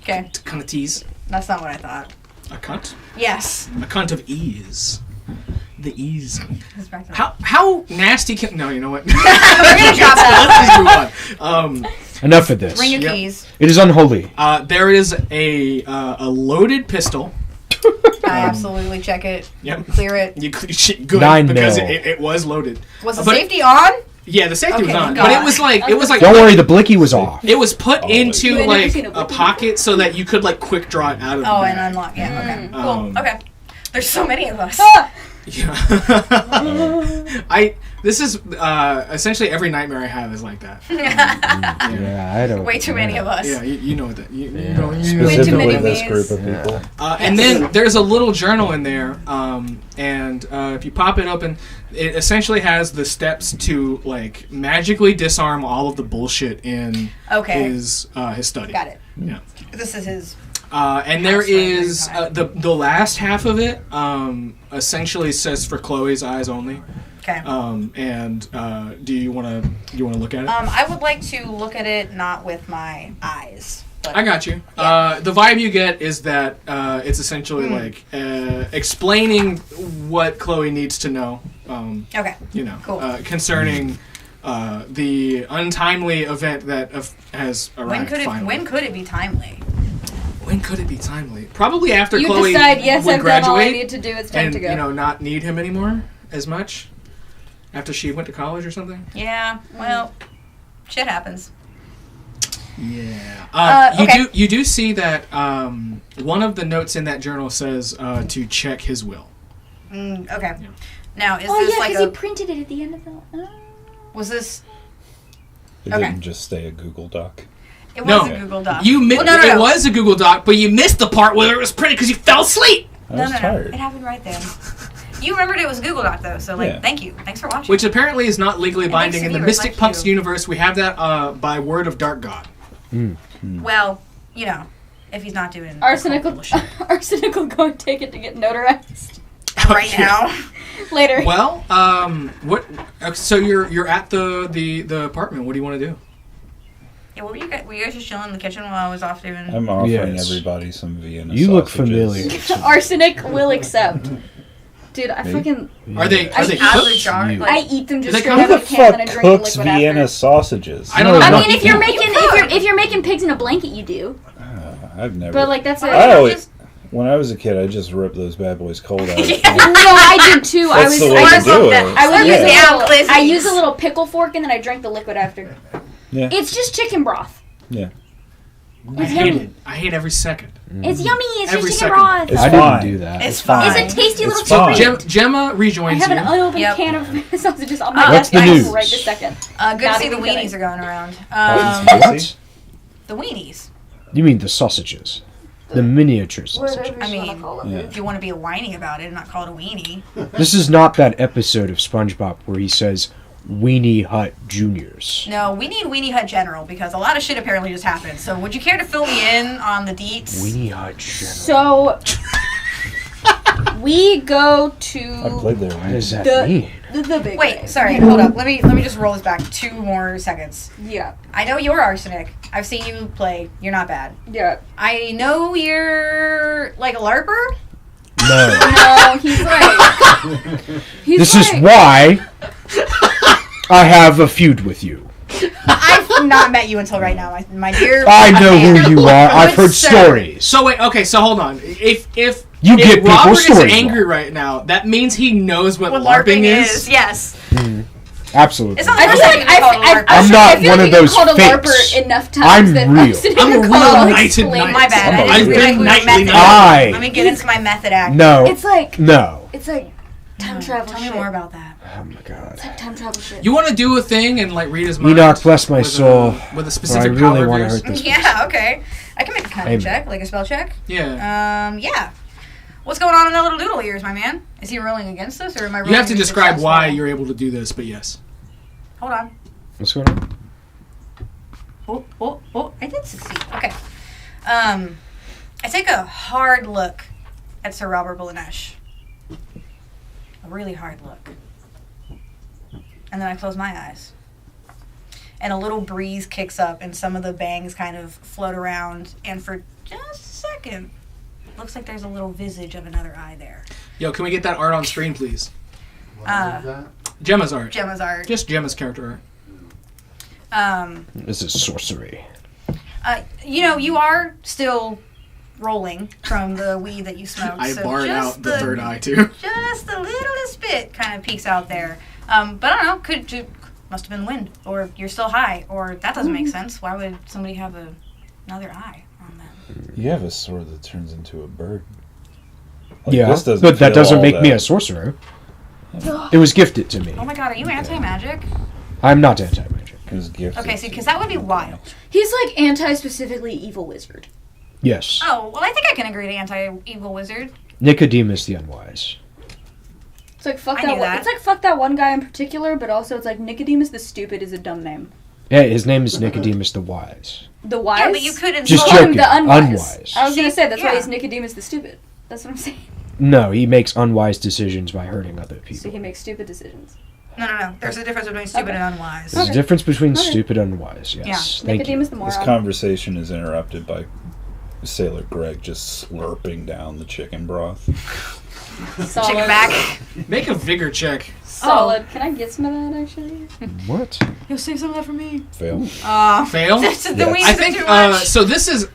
Okay, Kind of tease. that's not what I thought. A cunt. Yes. A cunt of ease. The ease. Let's back to that. How nasty can? No, you know what? We're gonna drop that. Let's just move on. Enough of this. Ring of Yep. keys. It is unholy. There is a loaded pistol. I absolutely check it. Yep. Clear it. You good 9 because mil. it was loaded. Was the But- safety on? Yeah, the safety was Okay, on, God. but it was like Don't worry, the blicky was off. it was put into You had never like seen a a blicky pocket so that you could like quick draw it out of the Oh, bag. and unlock. Yeah. Okay. Cool. Um, Okay. There's so many of us. Yeah. This is essentially every nightmare I have is like that. Yeah, I don't. Way too many of us. Yeah, you know that. You Yeah. know. Way too Specifically many this me's. group of people. And then there's a little journal in there, and if you pop it open, it essentially has the steps to like magically disarm all of the bullshit in Okay. his study. Got it. Yeah. This is his. And there Password every is time. the last half of it essentially says for Chloe's eyes only. Okay. And do you want to look at it? I would like to look at it not with my eyes. But I got you. Yeah. The vibe you get is that it's essentially like explaining what Chloe needs to know. Okay. Cool. Concerning the untimely event that has arrived. When could it be timely? When could it be timely? Probably after You Chloe decide, yes, would I've done all I graduate need to do. It's time and to go. not need him anymore as much after she went to college or something. Yeah. Well, shit happens. Yeah. Okay. You do see that one of the notes in that journal says to check his will. Okay. Yeah. Now, is Oh this yeah, like because a? he printed it at the end of the. Was this? It Okay. didn't just stay a Google Doc. It No. was a Google Doc. Well, no. It was a Google Doc, but you missed the part where it was printed because you fell asleep. I was tired. It happened right then. You remembered it was a Google Doc though, so like, Yeah. thank you. Thanks for watching. Which apparently is not legally And binding thanks in to the viewers Mystic like Punks you. universe. We have that by word of Dark God. Well, you know, if he's not doing Arsenic will, bullshit Arsenic will go and take it to get notarized right now. later. Well, what? So you're at the apartment. What do you want to do? Yeah, what were you guys just chilling in the kitchen while I was off doing? I'm offering Yes. everybody some Vienna You look sausages. familiar. Arsenic will accept. Dude, I Me? fucking... Are they Out of the cooked? jar, You. like, I eat them just They straight come- out Who of the the can and then I fuck drink the cooks liquid Vienna after. sausages? I don't know. I No. mean, if you're making pigs in a blanket, you do. I've never. But like that's it. Oh, when I was a kid, I just ripped those bad boys cold out. No, I did too. I That's was. the way I to was do it. I would use Yeah. a little. I use a little pickle fork and then I drank the liquid after. Yeah. It's just chicken broth. Yeah. I It's hate yummy. it. I hate every second. It's yummy. It's Every just chicken second. broth. It's I fine. didn't do that. It's fine. It's a tasty It's little fine. treat. Gemma I rejoins have you. an unopened Yep. can of sausages on my What's desk the news? right this second. Good to Not see the even weenies kidding. are going around. Spicy? The weenies. You mean the sausages? The miniature sausages. I mean, Yeah. if you want to be a whiny about it and not call it a weenie. This is not that episode of SpongeBob where he says Weenie Hut Juniors. No, we need Weenie Hut General because a lot of shit apparently just happened. So would you care to fill me in on the deets? Weenie Hut General. So we go I to played there. What does that the- mean? the big Wait, way. sorry, hold up. Let me just roll this back 2 more seconds. Yeah, I know you're Arsenic. I've seen you play. You're not bad. yeah. I know you're like a LARPer. No. No, he's like. He's This like, is why I have a feud with you. I've not met you until right now, my dear. I know man. who you are. I've Good heard sir. stories. So wait, okay, so hold on. If You get people's Robert is stories angry wrong. right now, that means he knows what What LARPing is? Yes. Absolutely. It's not I the feel first like time you called a LARPer. I'm not I feel one like of you've those called a fakes. LARPer enough times I'm that real. Arsenic I'm a will real call knighted explain knight. My bad. I I've didn't been realize we were nightly method knight. acting. I- Let me get into my method act. No. It's like No. it's like time travel. Tell me shit. more about that. Oh my god. It's like time travel shit. You want to do a thing and like read his mind? Enoch, bless my with soul. with a But I specific really power of want to yours? hurt this. Yeah, okay. I can make a cunning Amen. check, like a spell check. Yeah. Yeah. What's going on in the little doodle ears, my man? Is he rolling against us, or am I rolling You have to describe successful? why you're able to do this, but yes. Hold on. What's going on? Oh, I did succeed. Okay. I take a hard look at Sir Robert Bolanesh. A really hard look. And then I close my eyes. And a little breeze kicks up and some of the bangs kind of float around, and for just a second, looks like there's a little visage of another eye there. Yo, can we get that art on screen, please? What is that? Gemma's art. Gemma's art. Just Gemma's character art. This is sorcery. You know, you are still rolling from the weed that you smoked. I so barred just out the third eye, too. Just the littlest bit kind of peeks out there. But I don't know, must have been the wind, or you're still high, or that doesn't make sense. Why would somebody have another eye on them? You have a sword that turns into a bird. Like, Yeah, this doesn't but that feel doesn't all make me that- a sorcerer. It was gifted to me. Oh my god, are you anti-magic? I'm not anti-magic. It was gifted. Okay, see, because that would be wild. He's like anti-specifically evil wizard. Yes. Oh, well, I think I can agree to anti-evil wizard. Nicodemus the Unwise. It's like fuck I that. knew One, that. it's like fuck that one guy in particular, but also it's like Nicodemus the Stupid is a dumb name. Yeah, his name is Nicodemus the Wise. The wise. Yeah, but you could Just call him joking. the unwise. Unwise. I was gonna say that's why Yeah. he's Nicodemus the Stupid. That's what I'm saying. No, he makes unwise decisions by hurting other So people. he makes stupid decisions. No. There's a difference between stupid and unwise. There's a difference between stupid and unwise. Yes. Yeah. Thank you. Nicodemus the This moron. conversation is interrupted by Sailor Greg just slurping down the chicken broth. Solid. Chicken back. Make a vigor check. Solid. Can I get some of that actually? What? You'll save some of that for me. Fail. Fail? The Yes. weeds I are think, too much. so this is...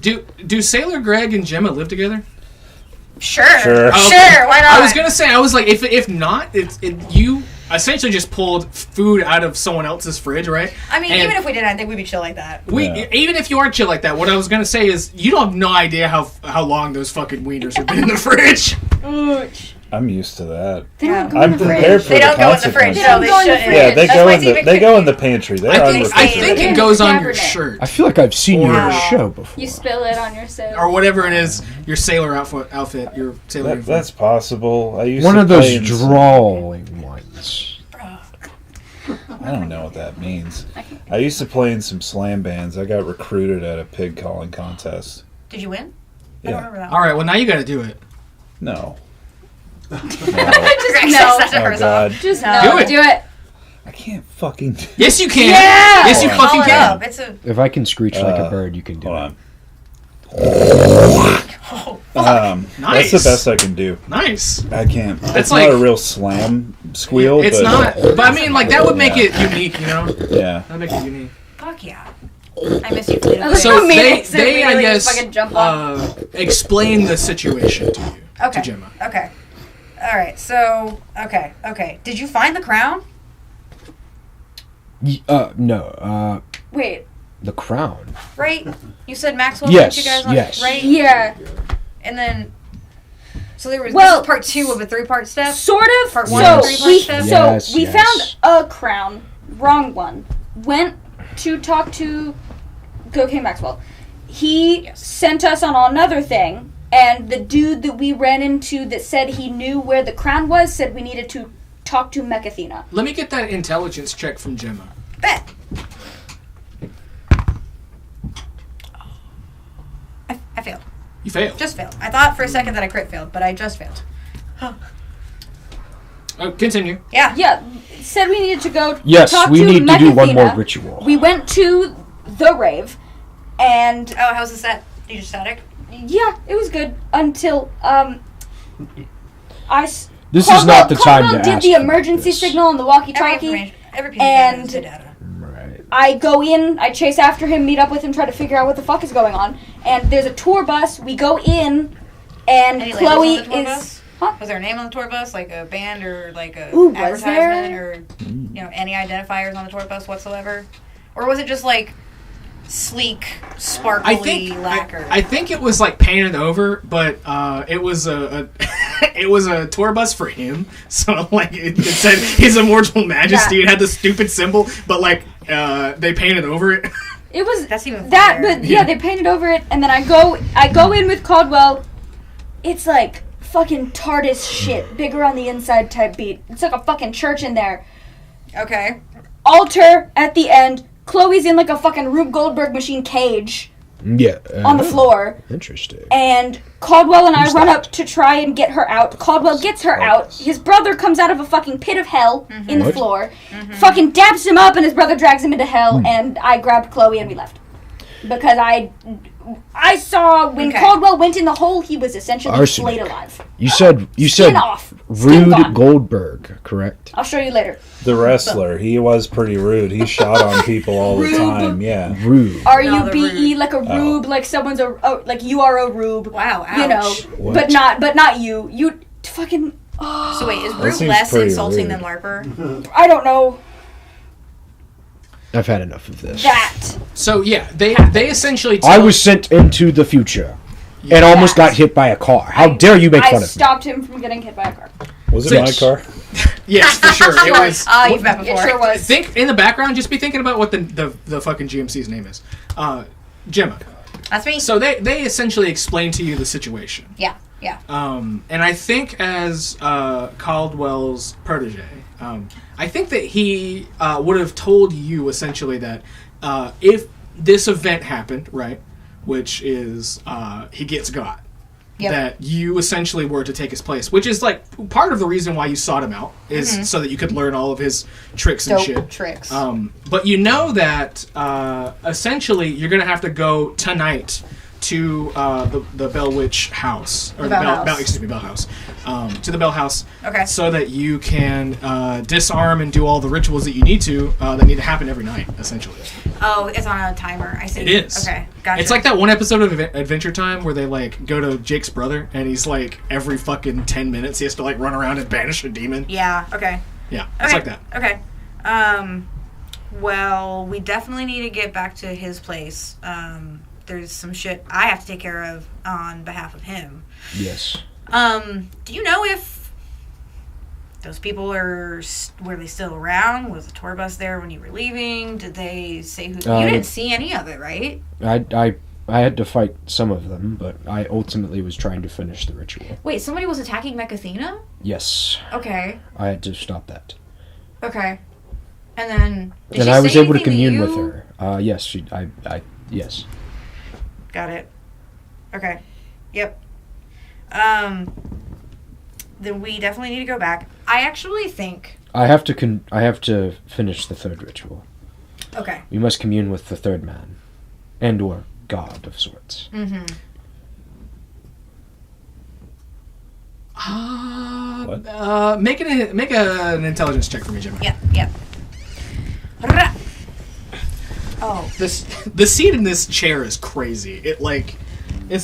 Do Sailor Greg and Gemma live together? Sure. Sure. Oh, Sure, why not? I was gonna say, I was like, if not, you essentially just pulled food out of someone else's fridge, right? I mean, And even if we did, I think we'd be chill like that. Yeah. even if you are chill like that, what I was gonna say is you don't have no idea how long those fucking wieners have been in the fridge. Ouch. I'm used to that. They don't go I'm in the prepared fridge. for They the don't go in the fridge. consequences. No, they Go in the shouldn't. fridge. Yeah, they That's go why in it's the even they go in the confusing. pantry. They're I think unrefrigerated. it goes on your Cabernet. shirt I feel like I've seen you on a Or- show before. You spill it on your soap. or whatever it is, your sailor outfit, your sailor. That, uniform. that's possible. I used One to of those play in- drawing ones. I don't know what that means. I used to play in some slam bands. I got recruited at a pig calling contest. Did you win? I Yeah. don't remember that. All right, well, now you got to do it. No. Just no. Oh, God. Just No. no. Do it. Do it. I can't fucking do Yes, you can. Yeah! Yes, you Hold on. fucking Call it can. up. It's a. If I can screech like a bird, you can do Hold it. on. Oh, Nice. That's the best I can do. Nice. I can't. That's It's like- not a real slam squeal. It's but, not, but I mean, like, that would make Yeah. it unique, you know? Yeah. That'd make it unique. fuck yeah. I miss you, Toledo. I was So I mean, they, it's a they I really guess, fucking jump on. explain the situation to you, Okay. to Gemma. Okay. All right. So, okay. Did you find the crown? No. Wait. The crown. Right? You said Maxwell Yes, sent you guys on yes. right? Yeah. And then, so there was Well, this is part 2 of a 3-part step. Sort of. Part So one, Yes. three, we part Yes, we yes. found a crown. Wrong one. Went to talk to Cocaine Maxwell. He Yes. sent us on another thing, and the dude that we ran into that said he knew where the crown was said we needed to talk to Mechathena. Let me get that intelligence check from Gemma. Bet. I failed. You failed. Just failed. I thought for a second that I crit failed, but I just failed. Oh, continue. Yeah. Yeah, said we needed to go Yes, talk we to need to do one more Mechathena. ritual. We went to the rave, and Oh, how's the set? You just static? yeah, it was good until This is not the time Caldwell to did ask the for emergency this. signal on the walkie-talkie. Every piece and- of data is data. Right. I go in, I chase after him, meet up with him, try to figure out what the fuck is going on. And there's a tour bus. We go in, and Any Chloe labels on the tour is. bus? Huh? Was there a name on the tour bus, like a band or like a Ooh, was advertisement, there? or any identifiers on the tour bus whatsoever, or was it just like sleek, sparkly lacquer? I think it was like painted over, but it was a it was a tour bus for him. So like it said His Immortal Majesty. Yeah. It had the stupid symbol, but like they painted over it. It was That's even that, funnier. but yeah, they painted over it, and then I go in with Caldwell. It's like fucking TARDIS shit, bigger on the inside type beat. It's like a fucking church in there. Okay. Altar at the end. Chloe's in like a fucking Rube Goldberg machine cage Yeah. on the floor. Interesting. And Caldwell and I Who's run that? up to try and get her out. Caldwell gets her out. His brother comes out of a fucking pit of hell in the What? floor. Fucking dabs him up, and his brother drags him into hell. And I grabbed Chloe and we left because I saw when Okay. Caldwell went in the hole, he was essentially Arsenic. flayed alive. You said Skin off. Skin Rude gone. Goldberg, correct? I'll show you later. The wrestler, he was pretty rude. He shot on people all the time. Yeah. Rude. R-U-B-E, rude. like a rube, like someone's like you are a rube. Wow. Ouch. You know, What? but not you. You fucking. So wait, is That Rube seems less pretty insulting rude. than Larper? I don't know I've had enough of this. that. So yeah, they essentially. I tell- was sent into the future and almost got hit by a car. How dare you make I fun of me? stopped him from getting hit by a car. Was it So- my car? Yes, for sure. It was. You've met before. It sure was. Think in the background. Just be thinking about what the fucking GMC's name is. Gemma. That's me. So they essentially explain to you the situation. Yeah. And I think as Caldwell's protege, I think that he would have told you essentially that if this event happened, right, which is he gets got, Yep. that you essentially were to take his place, which is like part of the reason why you sought him out is so that you could learn all of his tricks and Dope shit. tricks. But you know that essentially you're gonna have to go tonight to the Bell Witch house, or The Bell House. Bell House, to the Bell House, Okay. so that you can disarm and do all the rituals that you need to that need to happen every night, essentially. Oh, it's on a timer. I see. It is. Okay, gotcha. It's like that one episode of Adventure Time where they like go to Jake's brother and he's like every fucking 10 minutes he has to like run around and banish a demon. Yeah. Okay. Yeah, it's Okay. like that. Okay. Well, we definitely need to get back to his place. There's some shit I have to take care of on behalf of him. Yes. Do you know if those people were they still around? Was the tour bus there when you were leaving? Did they say who? You didn't see any of it, right? I had to fight some of them, but I ultimately was trying to finish the ritual. Wait, somebody was attacking Mechathena? Yes. Okay. I had to stop that. Okay. And then did And she I was say able to anything commune you? with her. Yes, yes. Got it. Okay. Yep. Then we definitely need to go back. I actually think. I have to finish the third ritual. Okay. We must commune with the third man, and or god of sorts. Mm-hmm. Make an intelligence check for me, Jimmy. Yep. Oh. The seat in this chair is crazy. It's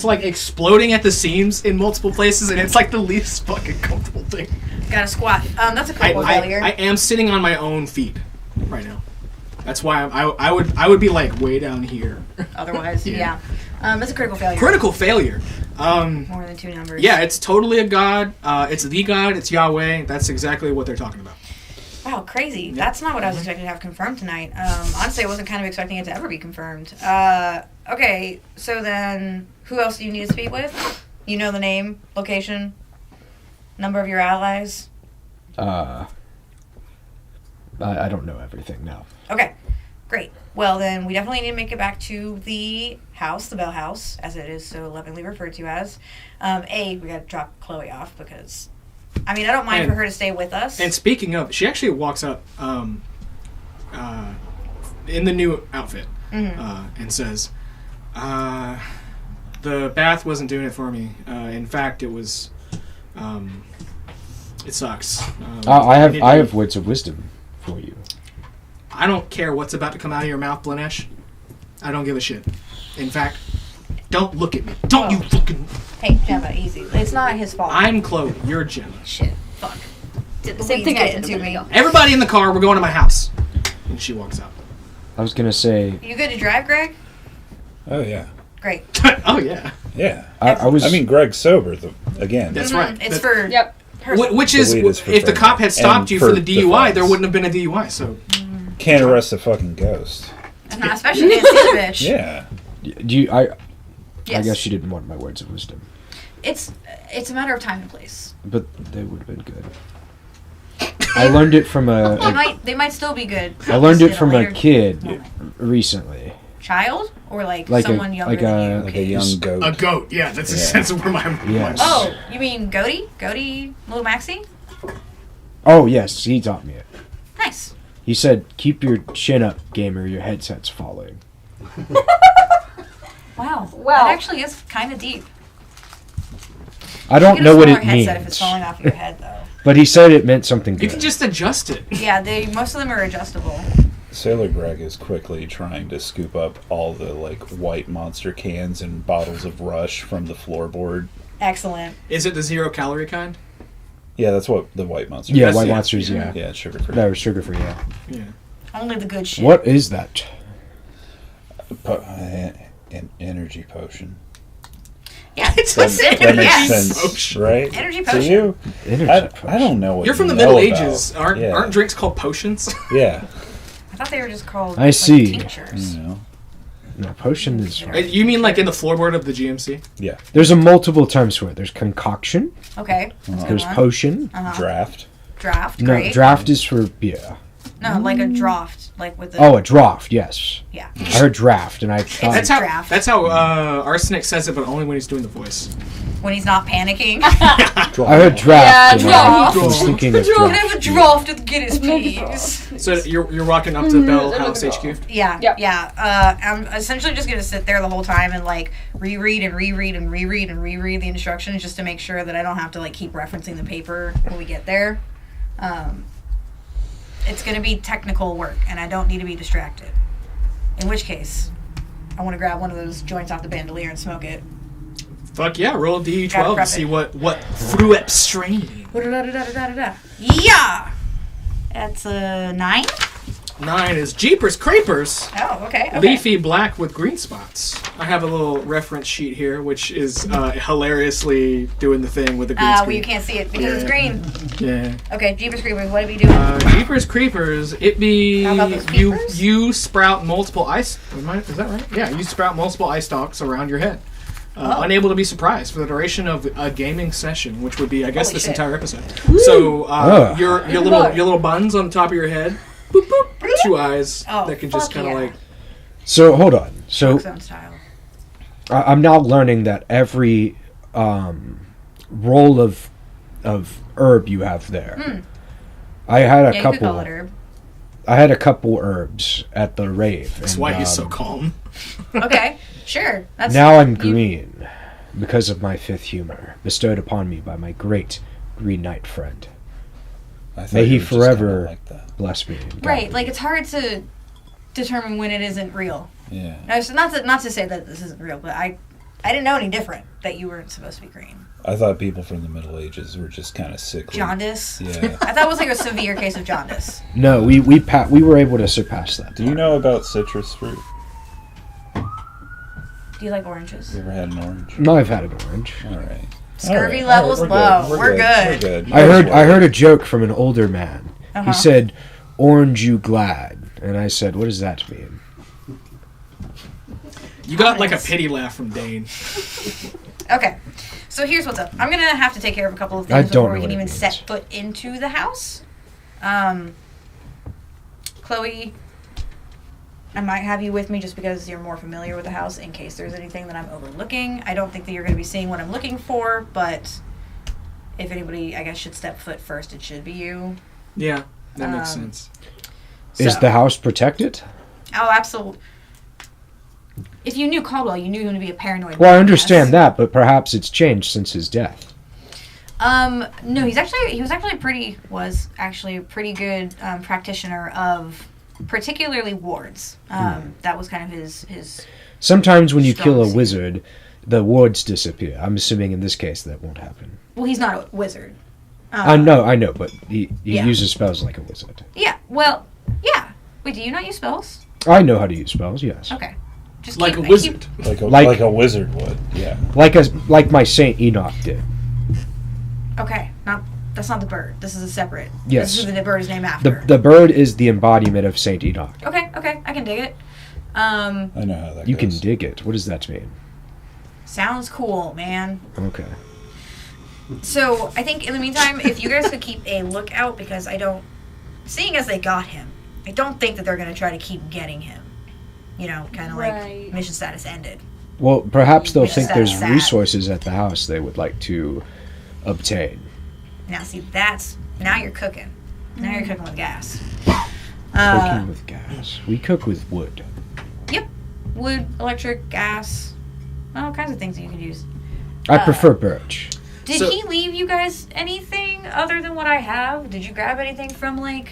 like exploding at the seams in multiple places, and it's like the least fucking comfortable thing. Got a squat. That's a critical failure. I am sitting on my own feet right now. That's why I would be like way down here. Otherwise, yeah. That's a critical failure. Critical failure. More than 2 numbers. Yeah, it's totally a god. It's the god. It's Yahweh. That's exactly what they're talking about. Wow, crazy. That's not what I was expecting to have confirmed tonight. Honestly, I wasn't kind of expecting it to ever be confirmed. Okay, so then who else do you need to speak with? You know the name, location, number of your allies? I don't know everything now. Okay, great. Well, then we definitely need to make it back to the house, the Bell House, as it is so lovingly referred to as. We got to drop Chloe off because, I don't mind for her to stay with us. And speaking of, she actually walks up in the new outfit and says, the bath wasn't doing it for me. In fact, it was, it sucks. I have words of wisdom for you. I don't care what's about to come out of your mouth, Blanesh. I don't give a shit. In fact, don't look at me. Don't you fucking... Hey, Gemma, easy. It's not his fault. I'm Chloe. You're Gemma. Shit. Fuck. Did the same thing I did to me. Everybody in the car, we're going to my house. And she walks out. I was gonna say. You good to drive, Greg? Oh, yeah. Great. Oh, yeah. Yeah. I was. Greg's sober, again. That's right. It's for... Yep. Which is, if the cop had stopped you for the DUI, there wouldn't have been a DUI, so... Can't arrest a fucking ghost. Not especially Nancy the bitch. Yeah. I Yes. guess she didn't want my words of wisdom. It's a matter of time and place. But they would have been good. I learned it from They might still be good. I learned it from a later kid moment. recently. Child? Or like a someone younger than you? Like a young goat. A goat, yeah, that's a sense of where my Yes. Oh, you mean Goaty? Goaty Little Maxie? Oh yes, he taught me it. Nice. He said, "Keep your chin up, gamer. Your headset's falling." Wow. Well- That actually is kind of deep. I don't know what it Headset if it's means, falling off your head, though. but he said it meant something good. You can just adjust it. Yeah, most of them are adjustable. Sailor Greg is quickly trying to scoop up all the white Monster cans and bottles of Rush from the floorboard. Excellent. Is it the 0-calorie kind? Yeah, that's what the white Monster. Yeah, is. white monsters. Yeah, Yeah, it's sugar free. that was sugar free. Yeah. Yeah. Only the good shit. What is that? An energy potion. Yeah, it's That makes yes. sense, right? Energy To potion. you? Energy I potion. don't know what You're from the you Middle know Ages. about. Aren't drinks called potions? Yeah. I thought they were just called I see. tinctures. You know. No, potion is. You mean like in the floorboard of the GMC? Yeah. There's a multiple terms for it. There's concoction. Okay. That's a good There's one. potion. Draft. Draft. No, Great. draft is for beer. No, like a draft, like with the. Oh, a draft. Yes. Yeah. I heard draft, and I thought. That's how Arsenic says it, but only when he's doing the voice. When he's not panicking. I heard draft. Yeah, and I draft. was thinking of Can I draft. have a draft of Guinness, please? So you're walking up to Bell House HQ? Yeah, Yep. yeah. I'm essentially just going to sit there the whole time and, reread the instructions just to make sure that I don't have to, keep referencing the paper when we get there. It's going to be technical work, and I don't need to be distracted. In which case, I want to grab one of those joints off the bandolier and smoke it. Fuck yeah, roll a Gotta D12 prep to see it. what Fruep strain. Yeah! That's a 9? 9 is Jeepers Creepers. Oh, okay. Leafy black with green spots. I have a little reference sheet here, which is hilariously doing the thing with the green Well, screen. you can't see it because it's green. Yeah. Okay, Jeepers Creepers, what are we doing? Jeepers Creepers, it be How about those peepers? you sprout multiple ice. Is that right? Yeah, you sprout multiple ice stalks around your head. Unable to be surprised for the duration of a gaming session, which would be, I guess, Holy this shit. entire episode. So your little buns on the top of your head, boop boop, 2 eyes Oh, that can just fuck kind of yeah. like. So hold on. So Zone style. I'm now learning that every roll of herb you have there. I had a Yeah, you could couple. call it herb. I had a couple herbs at the rave. That's and, why he's so calm. Okay, sure. That's Now I'm green because of my 5th humor bestowed upon me by my great Green Knight friend. I thought May he you were just kinda forever like that. bless me. and guide Right, me. like it's hard to determine when it isn't real. Yeah. No, so not to say that this isn't real, but I didn't know any different that you weren't supposed to be green. I thought people from the Middle Ages were just kind of sickly. Jaundice. Yeah. I thought it was like a severe case of jaundice. No, we were able to surpass that. Do you know about citrus fruit? Do you like oranges? You ever had an orange? No, I've had an orange. All right. Scurvy All right. levels We're low. good. We're good. We're good. I heard a joke from an older man. Uh-huh. He said, "Orange you glad," and I said, "What does that mean?" You got like a pity laugh from Dain. Okay, so here's what's up. I'm gonna have to take care of a couple of I things don't before we know can what it even means. set foot into the house. Chloe, I might have you with me just because you're more familiar with the house in case there's anything that I'm overlooking. I don't think that you're going to be seeing what I'm looking for, but if anybody, I guess, should step foot first, it should be you. Yeah, that makes sense. Is So- the house protected? Oh, absolutely. If you knew Caldwell, you knew him to be a paranoid. Well, I man, understand yes. that, but perhaps it's changed since his death. No, he was actually a pretty good practitioner of particularly wards. That was kind of his. Sometimes when you kill a Strong wizard, the wards disappear. I'm assuming in this case that won't happen. Well, he's not a wizard. I know, but he yeah. uses spells like a wizard. Yeah. Well, yeah. Wait, do you not use spells? I know how to use spells, yes. Okay. Just Like keep- a wizard. Like a wizard would. Yeah. Like my Saint Enoch did. Okay. That's not the bird. This is a separate. Yes. This is the bird is named after. The bird is the embodiment of Saint Enoch. Okay. I can dig it. I know how that You can goes. dig it. What does that mean? Sounds cool, man. Okay. So I think in the meantime, if you guys could keep a lookout, because seeing as they got him, I don't think that they're going to try to keep getting him. You know, kind of Right. like mission status ended. Well, perhaps they'll Which think is there's sad. resources at the house they would like to obtain. Now, see, now you're cooking. Now you're cooking with gas. Cooking with gas. We cook with wood. Yep. Wood, electric, gas, all kinds of things that you can use. I prefer birch. Did So- he leave you guys anything other than what I have? Did you grab anything from, like...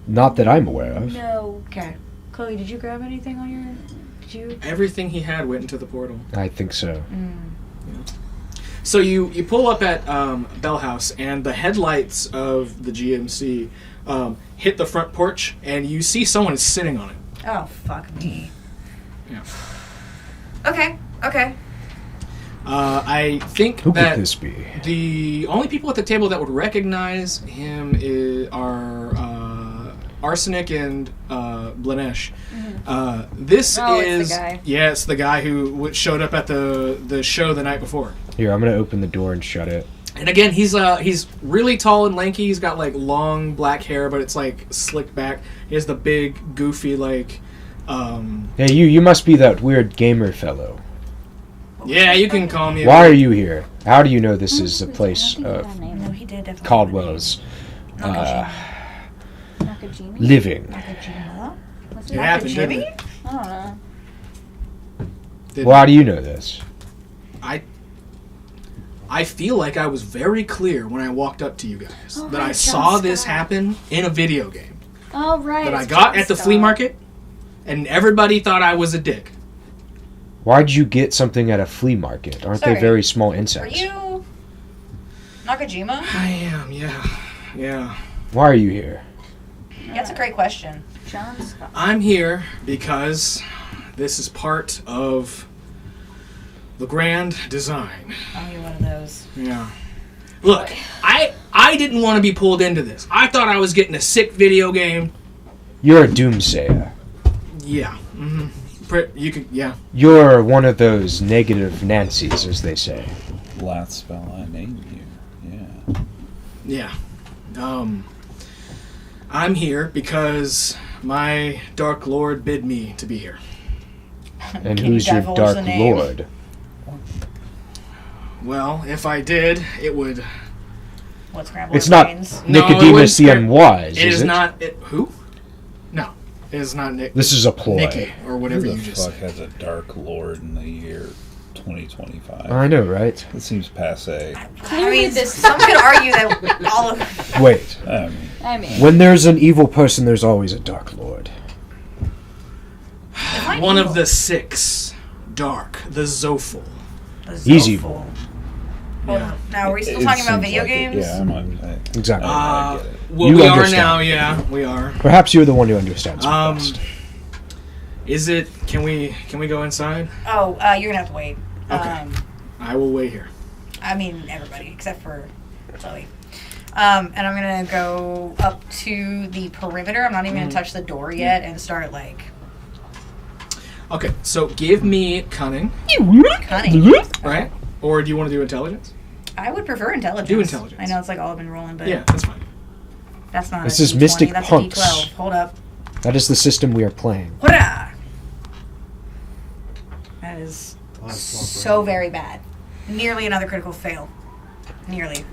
Not that I'm aware of. No. Okay. Chloe, did you grab anything on your... Did you... Everything he had went into the portal. I think so. So you pull up at Bell House, and the headlights of the GMC hit the front porch, and you see someone is sitting on it. Oh, fuck me. Yeah. Okay. I think Who that could this be? the only people at the table that would recognize him are Arsenic and Blanesh. This Oh, it's is the guy. Yeah, it's the guy who showed up at the show the night before. Here, I'm going to open the door and shut it. And again, he's really tall and lanky. He's got like long black hair, but it's like slicked back. He has the big, goofy like. Hey, you must be that weird gamer fellow. Yeah, you can call me. Why are you here? How do you know this is a place of No, he did definitely. Caldwell's Nakajimi? living? Nakajima? What's It happened, didn't Jimmy? it? I don't know. Did- Well, how do you know this? I feel like I was very clear when I walked up to you guys Oh, that I right, saw John this Scott. happen in a video game Oh, right. that I it's got John at the Scott. flea market, and everybody thought I was a dick. Why'd you get something at a flea market? Aren't they Sorry. very small Are insects? you Nakajima? I am, yeah. Why are you here? That's a great question. John Scott. I'm here because this is part of the grand design. Oh, you're one of those. Yeah. Look, I didn't want to be pulled into this. I thought I was getting a sick video game. You're a doomsayer. Yeah. Mm-hmm. You can, yeah. You're one of those negative Nancys, as they say. Last spell I named you. Yeah. Yeah. I'm here because my Dark Lord bid me to be here. And Can you who's your divulge Dark the name? Lord? Well, if I did, it would... What's scrambled It's not brains? No, it Nicodemus the wouldn't- Unwise, It is is it? not... Who? No. It is not Nick. This is a ploy. Nikki, or whatever Who you the just fuck said. has a Dark Lord in the year 2025? I know, right? It seems passe. I mean, some could argue that all of... Wait. I mean, When there's an evil person, there's always a Dark Lord. Define One evil. of the 6. Dark. The Zophil. He's evil. Hold on. Now, are we still talking about seems video like it. games? Yeah, I'm on. Exactly. I get it. Well, You we are understand. now, yeah. We are. Perhaps you're the one who understands me best. Is it... Can we go inside? Oh, you're gonna have to wait. Okay. I will wait here. I mean, everybody except for Chloe. And I'm gonna go up to the perimeter. I'm not even gonna touch the door yet and start like Okay, so give me cunning, cunning. right? Or do you want to do intelligence? I would prefer intelligence. Do intelligence. I know it's like all I've been rolling, but Yeah, that's fine. that's not. This a is D20, Mystic that's Punks. a D12. Hold up. That is the system we are playing. Hurrah! That is so very bad. Nearly another critical fail. Nearly.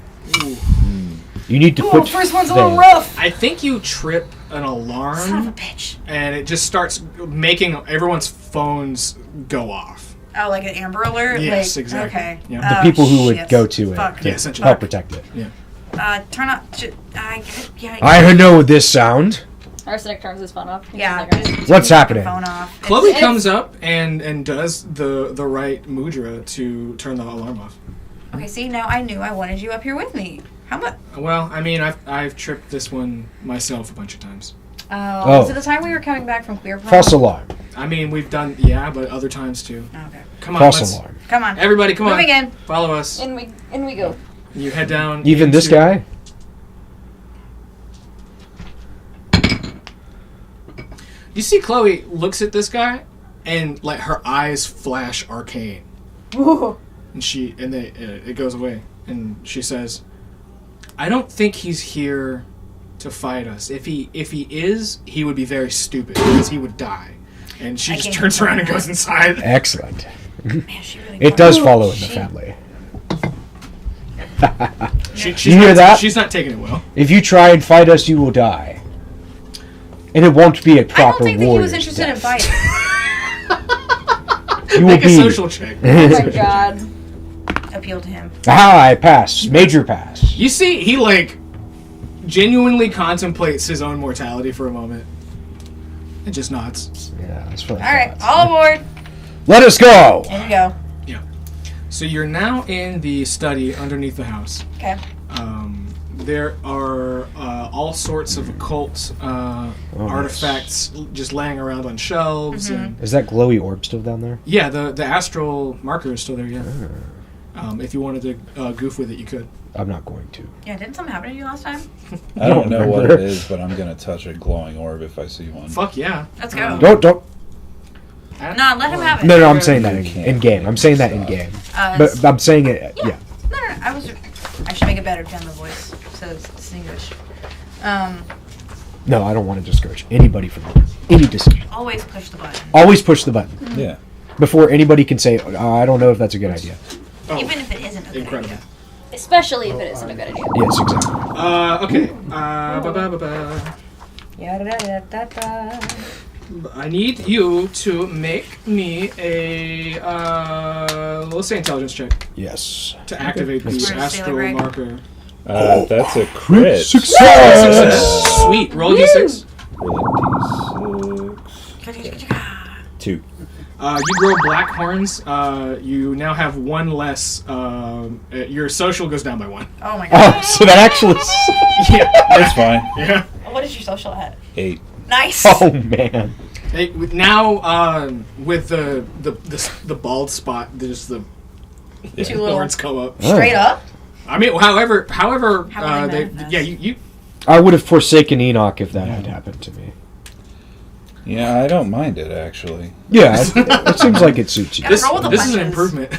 You need to Ooh, put... first one's a little there. rough. I think you trip an Son of a alarm, bitch. and it just starts making everyone's phones go off. Oh, like an Amber Alert? Yes, like, exactly. Okay. Yeah. The Oh, people who would shit. go to it Fuck. to Yeah, essentially. help protect it. Yeah. Turn on. Yeah. I know this sound. Arsenic turns his phone off. He Yeah. turns his What's happening? Phone off. Chloe It's- comes up and does the right mudra to turn the alarm off. Okay, see, now I knew I wanted you up here with me. How much? Well, I mean, I've tripped this one myself a bunch of times. Oh, was Oh. it the time we were coming back from Queer Prom? False alarm. I mean, we've done but other times too. Okay. Come on, False let's, alarm. Come on. everybody, come Moving on, in. follow us. In we go. You head down. Even this into- guy? You see, Chloe looks at this guy, and like her eyes flash arcane, Ooh. and it goes away, and she says, "I don't think he's here to fight us. If he is, he would be very stupid because he would die." And she I just can't turns confirm around and that. goes inside. Excellent. Man, she really It does Ooh, follow in the she- family. She's You hear not, that? She's not taking it well. If you try and fight us, you will die. And it won't be a I don't proper think that he warrior's was interested in death. fighting. You will Make a be... social check. Oh my god. Appeal to him. Ah, I pass. Major pass. You see, he like genuinely contemplates his own mortality for a moment. It just nods. Yeah, that's what I All right, thought. all aboard. Let us go! Here we go. So you're now in the study underneath the house. Okay. There are all sorts of occult artifacts just laying around on shelves, and Is that glowy orb still down there? yeah, the astral marker is still there. Yeah. If you wanted to goof with it, you could. I'm not going to. Yeah, didn't something happen to you last time? I don't know what remember. it is, but I'm gonna touch a glowing orb if I see one. Fuck yeah. Let's go. Don't. No, let him have it. No, I'm saying that You in can't game. I'm saying that in stop. game. It's- But I'm saying it, yeah. No. I should make a better general voice so it's English. No, I don't want to discourage anybody from any decision. Always push the button. Always push the button Yeah. before anybody can say, I don't know if that's a good idea. Oh, Even if it isn't a good incredible. idea. Especially if it isn't a good idea. Yes, exactly. Okay. Ba-ba-ba-ba. Yada-da-da-da-da. I need you to make me a let's say intelligence check Yes. to activate the Let's see. astral Greg. marker. That's a crit. Success! Sweet. Roll a d6. Roll a d6. 2. You grow black horns. You now have one less. Your social goes down by 1. Oh my god. Oh, so that actually... Yeah. That's fine. Yeah. What is your social at? 8. Nice. Oh, man. Now, with the bald spot, there's the Yeah. Two little- horns come up. Straight up? I mean, however, How would they they manifest? yeah, you I would have forsaken Enoch if that had happened to me. Yeah, I don't mind it actually. Yeah, it seems like it suits you. Gotta this roll with the this is an punches. improvement.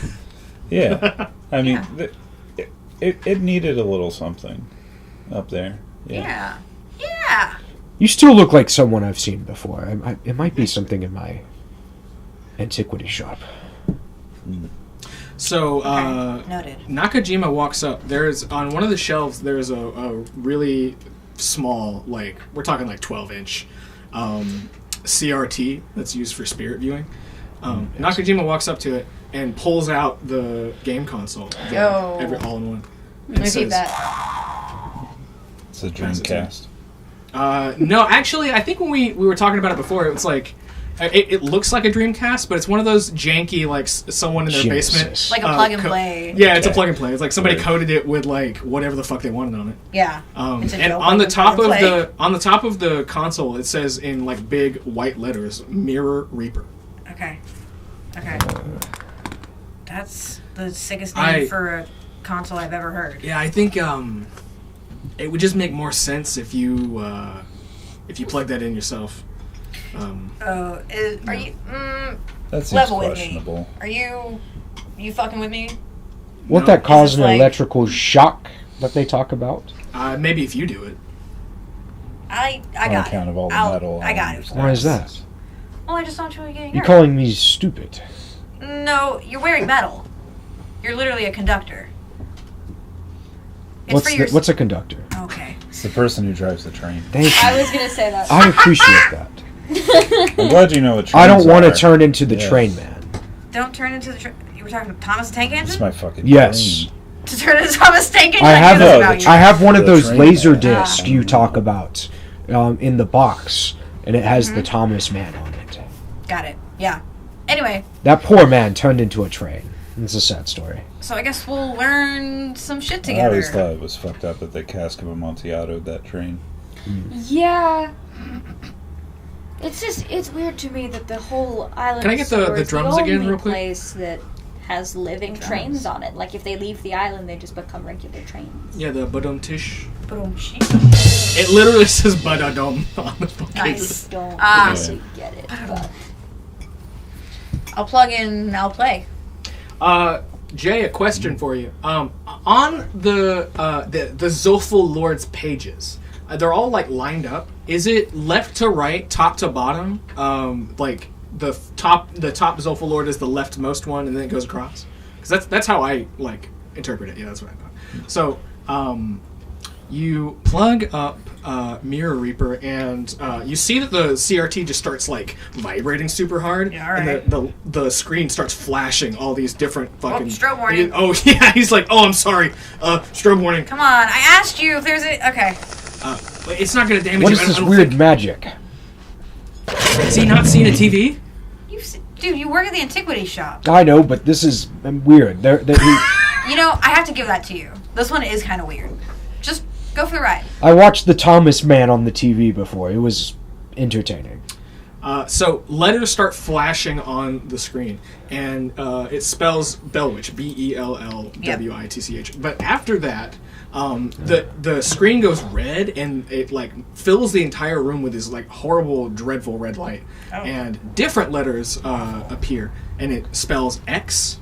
Yeah. I mean, Yeah. it needed a little something up there. Yeah. Yeah. You still look like someone I've seen before. It might be something in my antiquity shop. So, Noted. Nakajima walks up. There's on one of the shelves. There's a really small, like we're talking like 12-inch CRT that's used for spirit viewing. Nakajima walks up to it and pulls out the game console. Yo. All in one. Let me see that. It's a Dreamcast. No, actually, I think when we were talking about it before, it was like it looks like a Dreamcast, but it's one of those janky, like someone in their basement, like a plug and play. Yeah, it's a plug and play. It's like somebody coded it with like whatever the fuck they wanted on it. Yeah. And on the top of the console, it says in like big white letters, "Mirror Reaper." Okay. That's the sickest name for a console I've ever heard. Yeah, I think it would just make more sense if you plug that in yourself. Are you That seems level with questionable. me? Are you fucking with me? Won't No. that cause Is an it like- electrical shock that they talk about? Maybe if you do it. I On got account it. of all the metal. I got it. Why is that? Well, I just don't want you getting You hurt. calling me stupid? No, you're wearing metal. You're literally a conductor. It's for your... What's a conductor? Okay. It's the person who drives the train. Thank I you. was gonna say that. I appreciate that. I'm glad you know what trains I don't want to are. turn into the Yeah. train man. Don't turn into the... You were talking about Thomas Tank It's Engine? my fucking Yes. brain. To turn into Thomas Tank Engine? I have knew this a- about you. I have one of The those train laser man. discs you talk about in the box, and it has the Thomas Man on it. Got it. Yeah. Anyway, That poor man turned into a train. It's a sad story. so I guess we'll learn some shit I together. always thought it was fucked up that they cask of Amontillato'd that train. Yeah. It's weird to me that the whole island. Can I get the is drums the again only real quick? place that has living trains on it. Like if they leave the island, they just become regular trains. Yeah, the Badum Tish. Boom, shit. It literally says Badadom on the fucking. Nice. Don't Ah. really get it. But I'll plug in, I'll play. Jay, a question for you. On the Zoful Lord's pages, they're all like lined up. Is it left to right, top to bottom? Like the top Zoful Lord is the leftmost one, and then it goes across. Because that's how I like interpret it. Yeah, that's what I thought. So you plug up Mirror Reaper, and you see that the CRT just starts like vibrating super hard, Yeah, all right. and the screen starts flashing all these different fucking. strobe warning. Oh yeah, he's like, oh, I'm sorry, strobe warning. Come on, I asked you if there's a... Okay. It's not gonna damage What you. is I this don't weird think- magic? Has he not seen a TV? Dude, you work at the antiquity shop. I know, but this is weird. You know, I have to give that to you. This one is kind of weird. Just go for the ride. I watched the Thomas Man on the TV before. It was entertaining. So letters start flashing on the screen, and it spells Bellwitch, Bellwitch. But after that, the screen goes red, and it like fills the entire room with this like horrible, dreadful red light, and different letters appear, and it spells XARNEL.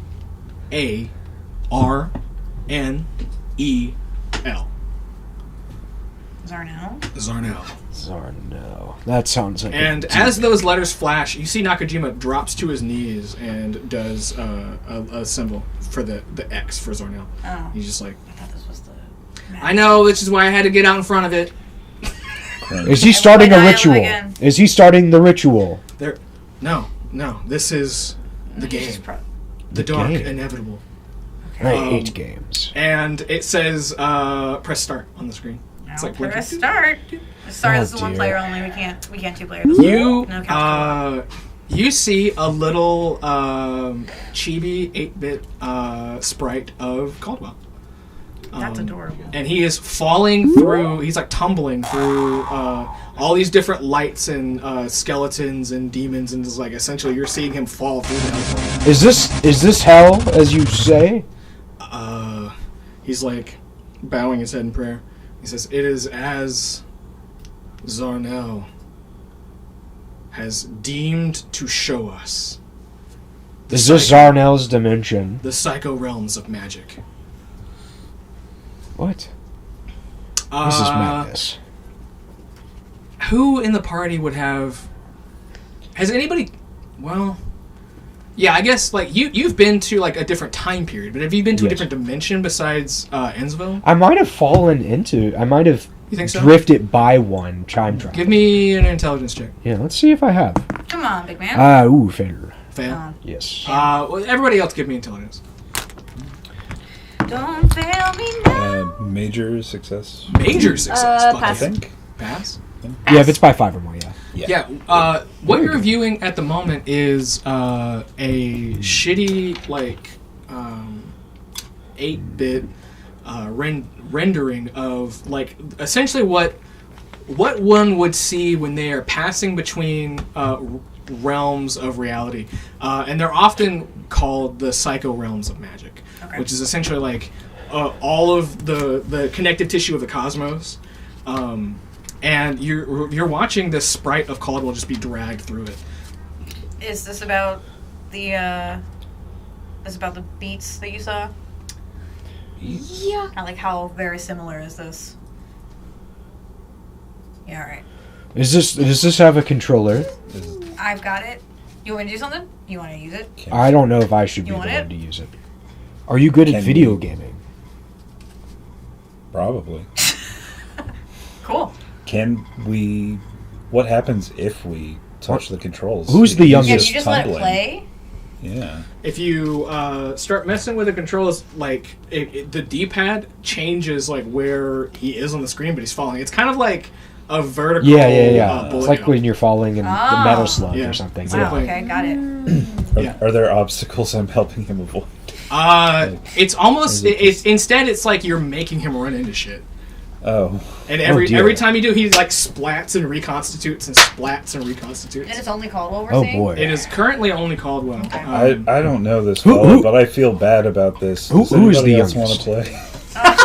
Zarnell? Zarnel. Zarno. That sounds like And as those letters flash, you see Nakajima drops to his knees and does a symbol for the X for Zarnel. Oh. He's just like, I thought this was the... I know, which is why I had to get out in front of it. Is he starting a Dial ritual? again. Is he starting the ritual? No, this is the game. The dark, game. inevitable. I hate games. And it says, press start on the screen. It's like, press start. Sorry, Oh, this is one dear. player only. We can't two player. This You, no couch you see a little chibi 8-bit sprite of Caldwell. That's adorable. And he is falling through, he's like tumbling through all these different lights and skeletons and demons, and just like essentially you're seeing him fall through them. Is this hell, as you say? He's like bowing his head in prayer. He says, "It is as Zarnel has deemed to show us Is this Zarnel's dimension? the psycho realms of magic." What? This is madness. who in the party would have? Has anybody? Well, yeah, I guess like you've been to like a different time period, but have you been to a different dimension besides Ennsville? I might have fallen into. I might have. You think so? Drifted by one time travel. Give me an intelligence check. Yeah, let's see if I have. Come on, big man. Failure. Fail. Yes. Well, everybody else, give me intelligence. Don't fail me now. Major success. Major success. I pass. think. Pass. Yeah, if it's by 5 or more, yeah. Yeah. What you're viewing at the moment is a shitty like 8-bit rendering of like essentially what one would see when they are passing between realms of reality, and they're often called the psycho realms of magic, which is essentially like all of the connective tissue of the cosmos. And you're watching this sprite of Caldwell just be dragged through it. Is this about the beats that you saw? Yeah. Like how very similar is this? Yeah, all right. Does this have a controller? I've got it. You want me to do something? You want to use it? I don't know if I should be You the want one it? to use it. Are you good at Can video you- gaming? Probably. Cool. Can we? What happens if we touch the controls? Who's the He's youngest? Yeah, just you just let it tumbling. play? Yeah. If you start messing with the controls, like the D-pad changes like where he is on the screen, but he's falling. It's kind of like a vertical. Yeah. bullet It's like hell. when you're falling in the Oh. metal slug Yeah. or something. Wow, Yeah. okay, got it. Yeah. Are there obstacles I'm helping him avoid? It's almost. Instead, it's like you're making him run into shit. Oh. And dear. every time you do, he like splats and reconstitutes and splats and reconstitutes. And it's only Caldwell we're Oh seeing? boy. It is currently only Caldwell. Okay. I don't know this Who- fellow, but I feel bad about this. Who- Does who is anybody the else want youngest? to play?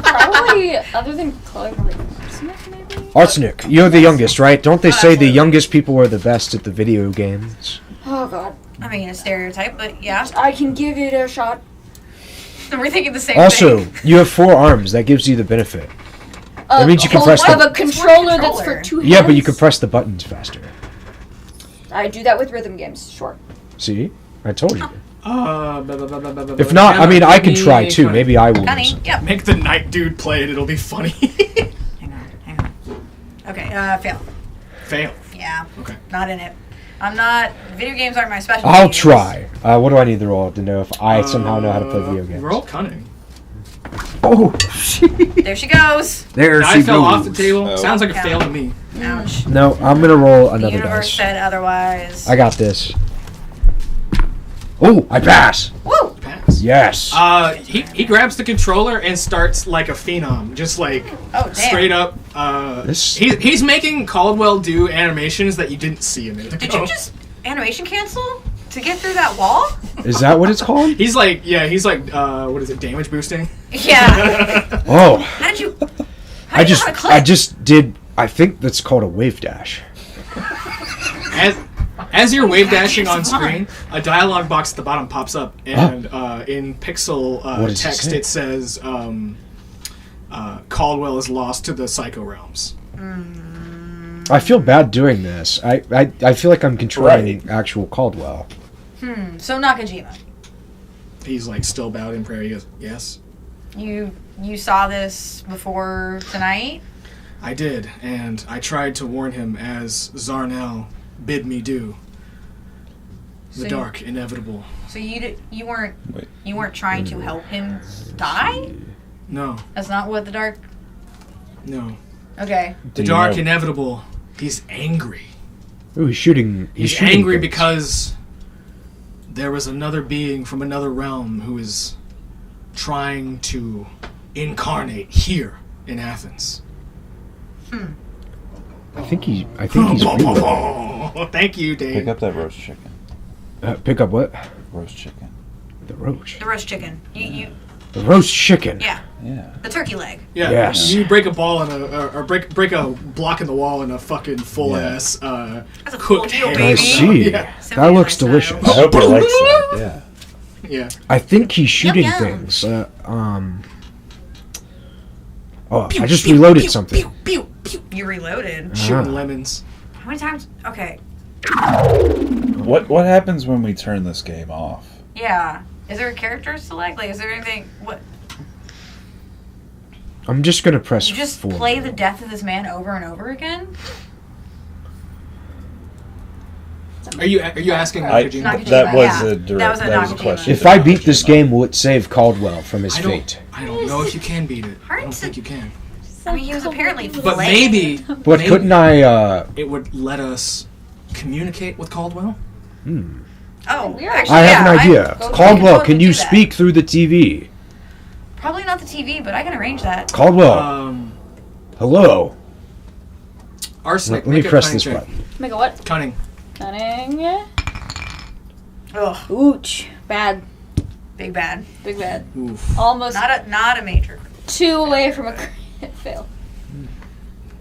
Probably, other than Chloe, probably Arsenic, maybe? Arsenic, you're the youngest, right? Don't they say the youngest people are the best at the video games? Oh, God. I mean, a stereotype, but yeah. I can give it a shot. We're thinking the same Also, thing. you have 4 arms. That gives you the benefit. That means you can Hold press one the- of a controller that's for 2 hands. Yeah, but you can press the buttons faster. I do that with rhythm games, sure. See? I told you. If If not, I mean, I can try too. Maybe I will. Gunny, listen. yep. Make the night dude play it. It'll be funny. Hang on. Okay, fail. Fail. Yeah. Okay. Not in it. I'm not. Video games aren't my specialty. I'll try. What do I need to roll to know if I somehow know how to play video games? Roll cunning. Oh, There she goes. there I she fell goes. off the table. Oh. Sounds like a Yeah. fail to me. Ouch. No, I'm gonna roll The another universe dice. said otherwise. I got this. Oh, I pass. Woo! Pass. Yes. He grabs the controller and starts like a phenom, just like Oh, damn. straight up. This- He's making Caldwell do animations that you didn't see a minute ago. Did you just animation cancel to get through that wall? Is that what it's called? He's like, what is it? Damage boosting. Yeah. Oh, How did you? How I did you know how to click? just did. I think that's called a wave dash. As you're wave dashing on screen, a dialogue box at the bottom pops up, and in pixel What does it text say? it says, "Caldwell is lost to the psycho realms." I feel bad doing this. I feel like I'm controlling Right. actual Caldwell. So Nakajima, He's like still bowed in prayer. He goes, "Yes, you saw this before tonight? I did, and I tried to warn him as Zarnell bid me do. The So you- dark, inevitable. So you Wait. weren't trying to help him die? No, That's not what the dark. no. Okay. The Do you dark, know- inevitable. He's angry. Ooh, he's shooting. He's shooting angry things. because there was another being from another realm who is trying to incarnate here in Athens. I think he's real. Oh, thank you, Dave. Pick up that roast chicken. Pick up what? Roast chicken. The roach. The roast chicken. You The roast chicken. yeah. Yeah. The turkey leg. Yeah, Yes. you break a ball in or break a block in the wall in a fucking full Yeah. ass That's a cooked full deal, ham. I baby. see. Yeah. That looks Semi-lifestyle. delicious. I hope he likes that. Yeah. Yeah. I think he's shooting yum. things. Oh, I just reloaded something. Pew, pew, pew. You reloaded. Shooting lemons. How many times? Okay. What happens when we turn this game off? Yeah. Is there a character select? Like, is there anything? What? I'm just gonna press You just 4. play the death of this man over and over again? Are you asking Nakajima, that was yeah. a That was a that was a Nakajima. question. If I beat this game, will it save Caldwell from his fate? I don't know if you can beat it. I don't Hard think to- you can. I mean, he was apparently But flayed. maybe But couldn't I? it would let us communicate with Caldwell. Oh, Weird. actually, I have yeah, an idea. I Caldwell, totally can you do that. speak through the TV? Probably not the TV, but I can arrange that. Caldwell, hello. Arsenic. Let me make a press cunning this check. button. Make a what? Cunning. Cunning. Ugh, Ooch. Bad. big bad. Big bad. Oof. Almost Not a major. 2 away from a crit fail.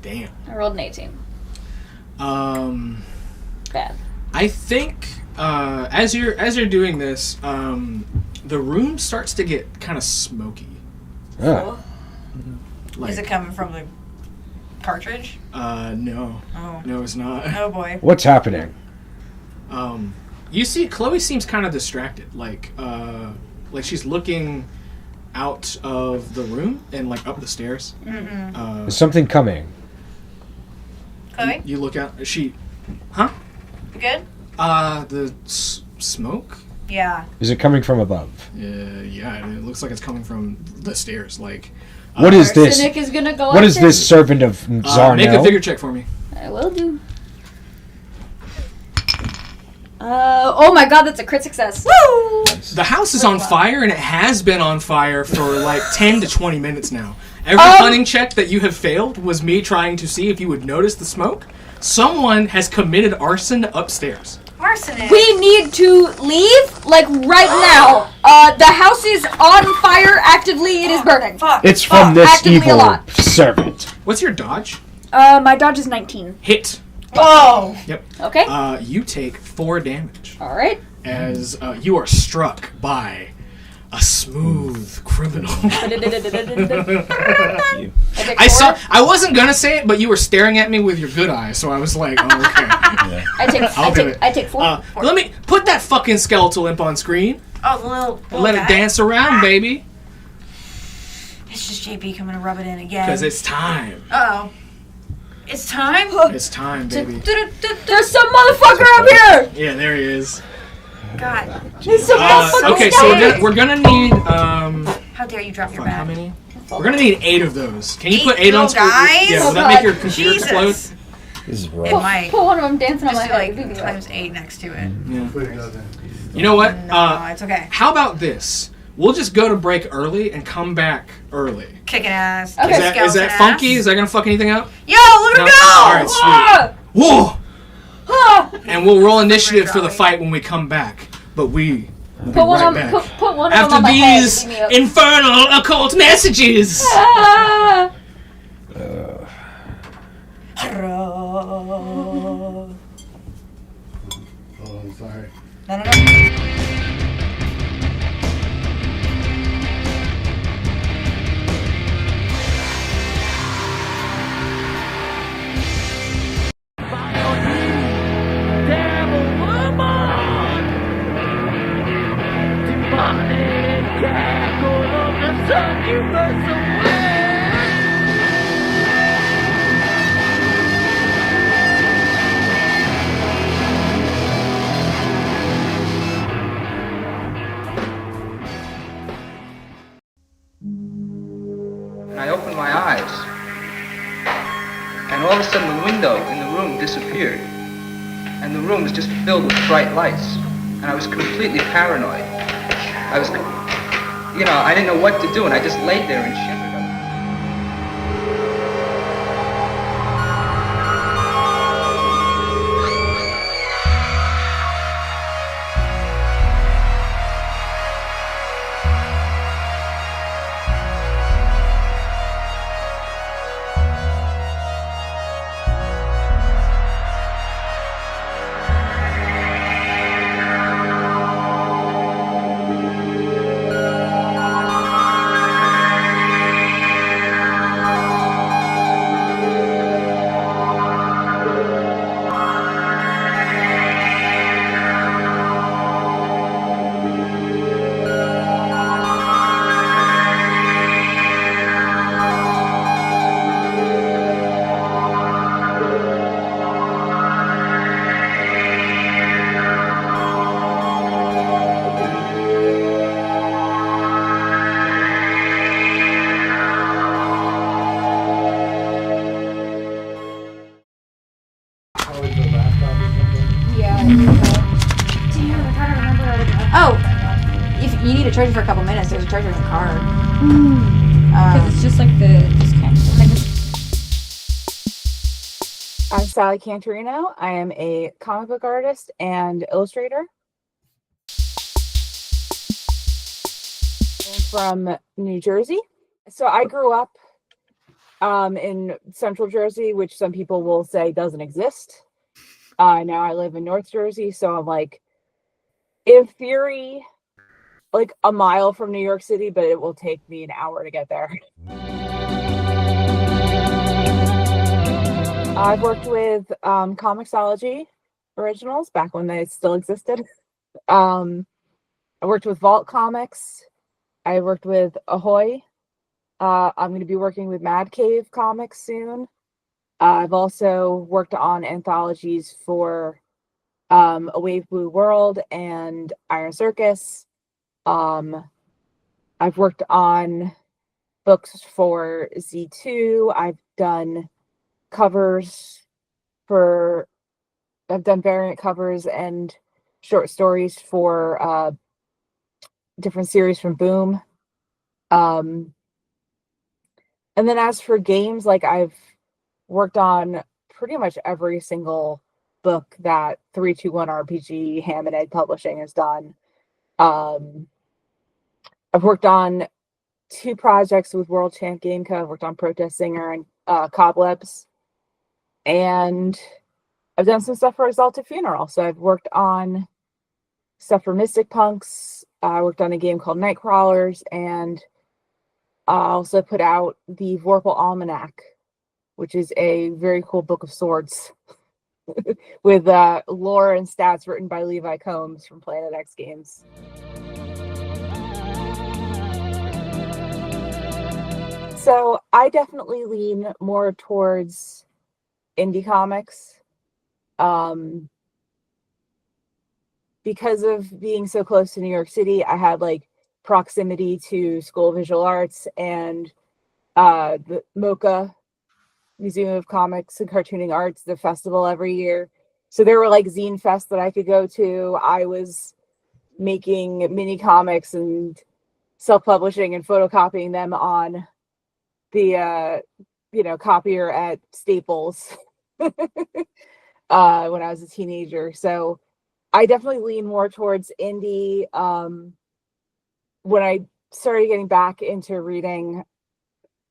Damn. I rolled an 18. Bad. I think as you're doing this, the room starts to get kind of smoky. Ah. Like, Is it coming from the cartridge? no, Oh. no, it's not. Oh boy. What's happening? You see, Chloe seems kind of distracted, like she's looking out of the room and like up the stairs. Is something coming? Chloe, You look out. you good? The smoke. Yeah. Is it coming from above? Yeah, it looks like it's coming from the stairs. Like, What is this? Arsenic is gonna go What up is there. this servant of Zarnel? make a figure check for me. I will do. Oh my god, that's a crit success. Woo! The house is on fire, and it has been on fire for like 10 to 20 minutes now. Every hunting check that you have failed was me trying to see if you would notice the smoke. Someone has committed arson upstairs. Arsenic. We need to leave, like, right now. The house is on fire actively. It is burning. Fuck. It's from this actively a evil lot. servant. What's your dodge? My dodge is 19. Hit. Whoa. Yep. Okay. You take 4 damage Alright. as you are struck by a smooth criminal. I wasn't gonna say it, but you were staring at me with your good eye, so I was like, oh, okay. Yeah. I take 4. Let me put that fucking skeletal imp on screen Oh, the little and let guy. it dance around, baby. It's just JP coming to rub it in again. Because it's time. Uh-oh. It's time? It's time, baby. There's some motherfucker up here! Yeah, there he is. God. There's some motherfucker Okay, so we're gonna need How dare you drop your fuck, how bag? many? We're gonna need 8 of those. Can you 8 put 8 on little guys? Yeah, will Oh, that make God. your computer explode? Jesus. This is It rough. might. Put one of them dancing on my Just do head. like It'd be times 8 next to it. Yeah. You know what? No, it's okay. How about this? We'll just go to break early and come back early. Kicking ass. Okay. Is that skeleton funky? ass. Is that gonna fuck anything up? Yo, look at No? him go! Alright, sweet. Ah! Whoa! Ah! And we'll roll initiative for the Dropping. fight when we come back. But we will be Put one right on, back. put one of them After on my head. these and beat me up. infernal occult messages! Ah! Oh, I'm sorry. No. And I opened my eyes. And all of a sudden the window in the room disappeared. And the room was just filled with bright lights. And I was completely paranoid. I didn't know what to do, and I just laid there and shivered. charging for a couple minutes. There's a charger in the car. Because it's just like the disconnect. I'm Sally Cantorino. I am a comic book artist and illustrator. I'm from New Jersey. So I grew up in Central Jersey, which some people will say doesn't exist. Now I live in North Jersey, so I'm like, in theory, like a mile from New York City, but it will take me an hour to get there. I've worked with Comixology originals back when they still existed. I worked with Vault Comics. I worked with Ahoy. I'm going to be working with Mad Cave Comics soon. I've also worked on anthologies for A Wave Blue World and Iron Circus. I've worked on books for Z2. I've done covers for, I've done variant covers and short stories for different series from Boom. And then as for games, like I've worked on pretty much every single book that 321 RPG Ham and Ed Publishing has done. I've worked on 2 projects with World Champ Game Co. I've worked on Protest Singer and Cobwebs. And I've done some stuff for Exalted Funeral. So I've worked on stuff for Mystic Punks. I worked on a game called Nightcrawlers, and I also put out the Vorpal Almanac, which is a very cool book of swords with lore and stats written by Levi Combs from Planet X Games. So I definitely lean more towards indie comics. Because of being so close to New York City, I had like proximity to School of Visual Arts and the MoCA, Museum of Comics and Cartooning Arts, the festival every year. So there were like zine fests that I could go to. I was making mini comics and self-publishing and photocopying them on the copier at Staples when I was a teenager. So I definitely lean more towards indie. When I started getting back into reading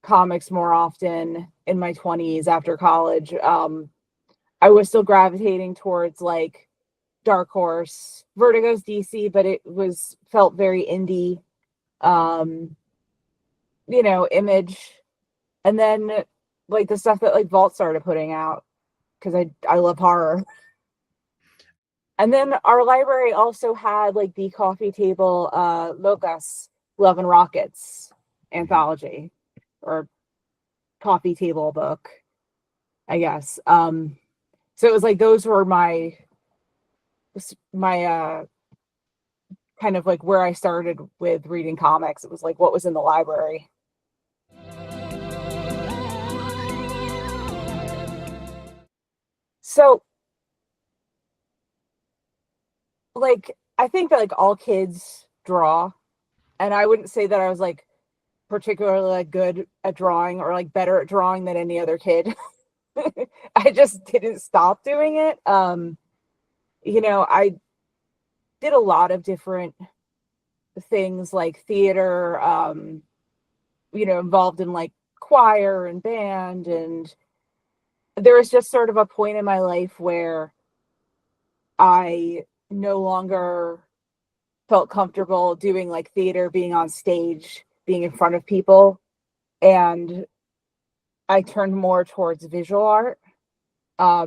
comics more often in my 20s after college, I was still gravitating towards like Dark Horse. Vertigo's DC, but it felt very indie. Image. And then like the stuff that like Vault started putting out, because I love horror. And then our library also had like the coffee table Locus Love and Rockets anthology or coffee table book, I guess. So it was like those were my kind of like where I started with reading comics. It was like what was in the library. So like I think that like all kids draw, and I wouldn't say that I was like particularly like good at drawing or like better at drawing than any other kid. I just didn't stop doing it. I did a lot of different things like theater, involved in like choir and band, and there was just sort of a point in my life where I no longer felt comfortable doing like theater, being on stage, being in front of people, and I turned more towards visual art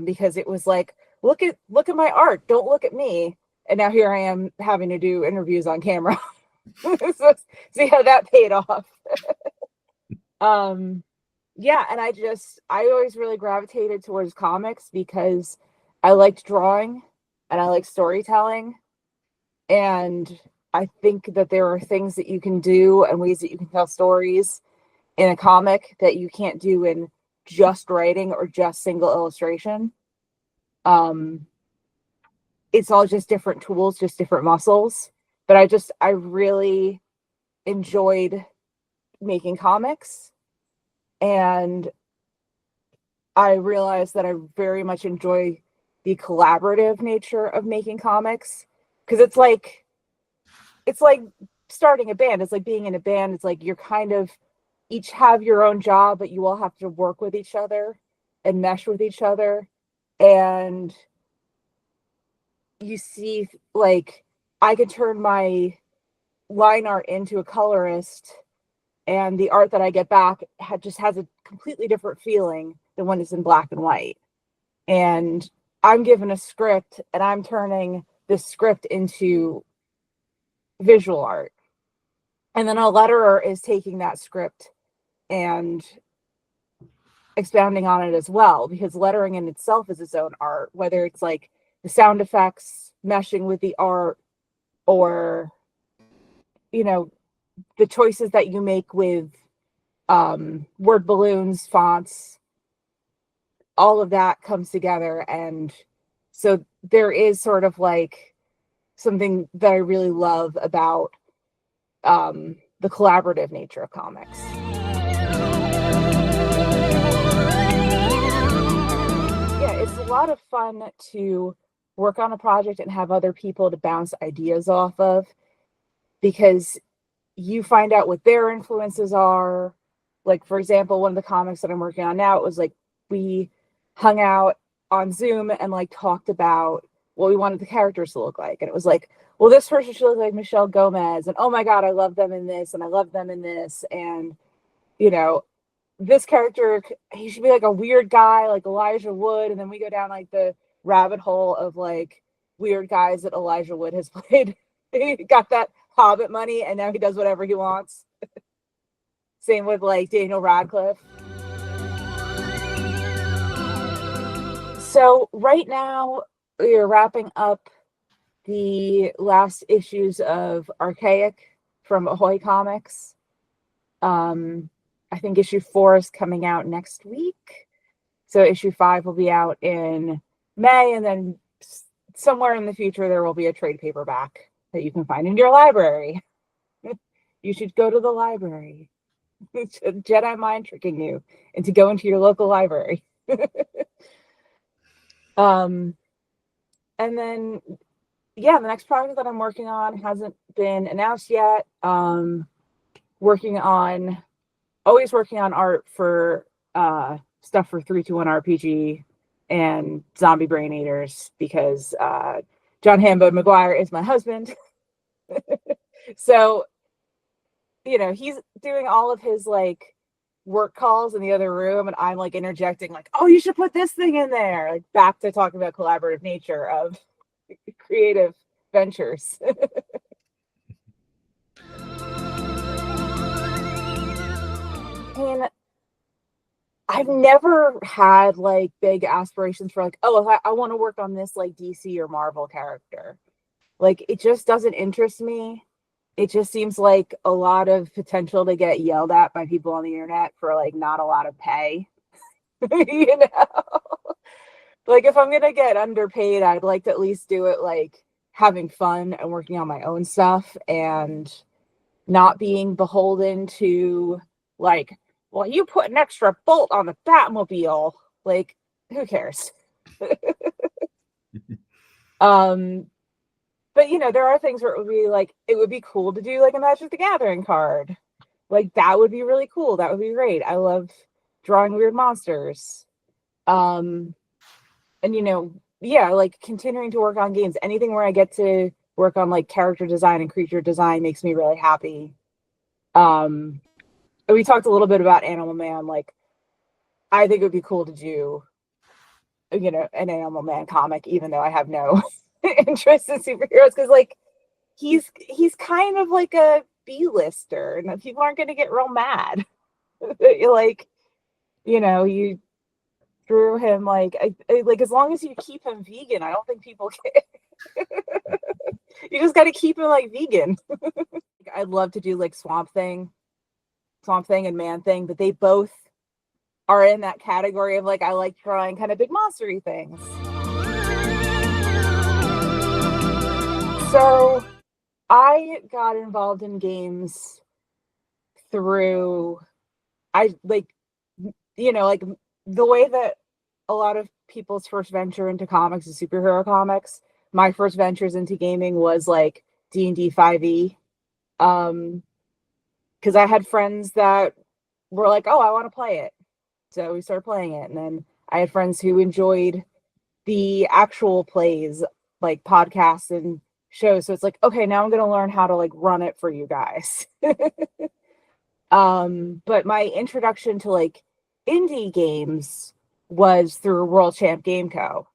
because it was like, look at my art, don't look at me. And now here I am having to do interviews on camera. So see how that paid off. Yeah, and I always really gravitated towards comics because I liked drawing and I like storytelling. And I think that there are things that you can do and ways that you can tell stories in a comic that you can't do in just writing or just single illustration. It's all just different tools, just different muscles. But I really enjoyed making comics, and I realized that I very much enjoy the collaborative nature of making comics, because it's like starting a band. It's like being in a band. It's like you're kind of each have your own job, but you all have to work with each other and mesh with each other. And you see, like, I could turn my line art into a colorist, and the art that I get back just has a completely different feeling than when it's in black and white. And I'm given a script, and I'm turning this script into visual art. And then a letterer is taking that script and expounding on it as well, because lettering in itself is its own art, whether it's like the sound effects meshing with the art, or, you know, the choices that you make with word balloons, fonts, all of that comes together. And so there is sort of like something that I really love about the collaborative nature of comics. Yeah, it's a lot of fun to work on a project and have other people to bounce ideas off of, because you find out what their influences are. Like, for example, one of the comics that I'm working on now, it was like we hung out on Zoom and like talked about what we wanted the characters to look like. And it was like, well, this person should look like Michelle Gomez, and oh my God, I love them in this, and I love them in this. And, you know, this character, he should be like a weird guy, like Elijah Wood. And then we go down like the rabbit hole of like weird guys that Elijah Wood has played. He got that Hobbit money, and now he does whatever he wants. Same with like Daniel Radcliffe. So right now we are wrapping up the last issues of Archaic from Ahoy Comics. I think issue 4 is coming out next week. So issue 5 will be out in May, and then somewhere in the future there will be a trade paperback that you can find in your library. You should go to the library. It's a Jedi mind tricking you into going to your local library. And then, yeah, the next project that I'm working on hasn't been announced yet. Always working on art for stuff for 321 RPG and Zombie Brain Eaters, because John Hambo McGuire is my husband. So, you know, he's doing all of his like work calls in the other room, and I'm like interjecting like, oh, you should put this thing in there, like back to talking about collaborative nature of creative ventures. And I've never had like big aspirations for like, oh, I want to work on this like DC or Marvel character. Like, it just doesn't interest me. It just seems like a lot of potential to get yelled at by people on the internet for like not a lot of pay. You know, like if I'm gonna get underpaid, I'd like to at least do it like having fun and working on my own stuff, and not being beholden to like, well, you put an extra bolt on the Batmobile. Like, who cares? But, you know, there are things where it would be like, it would be cool to do like a Magic the Gathering card. Like, that would be really cool. That would be great. I love drawing weird monsters. And, you know, yeah, like continuing to work on games. Anything where I get to work on like character design and creature design makes me really happy. We talked a little bit about Animal Man. Like, I think it would be cool to do, you know, an Animal Man comic, even though I have no interest in superheroes, because like he's kind of like a B-lister, and people aren't going to get real mad. Like, you know, you drew him like like as long as you keep him vegan, I don't think people care. You just got to keep him like vegan. I'd love to do like Swamp Thing and Man Thing, but they both are in that category of like, I like drawing kind of big monstery things. So I got involved in games through, I like, like the way that a lot of people's first venture into comics is superhero comics. My first ventures into gaming was like D&D 5e. Because I had friends that were like, oh, I want to play it. So we started playing it. And then I had friends who enjoyed the actual plays, like podcasts and shows. So it's like, okay, now I'm going to learn how to like run it for you guys. But my introduction to like indie games was through World Champ Game Co.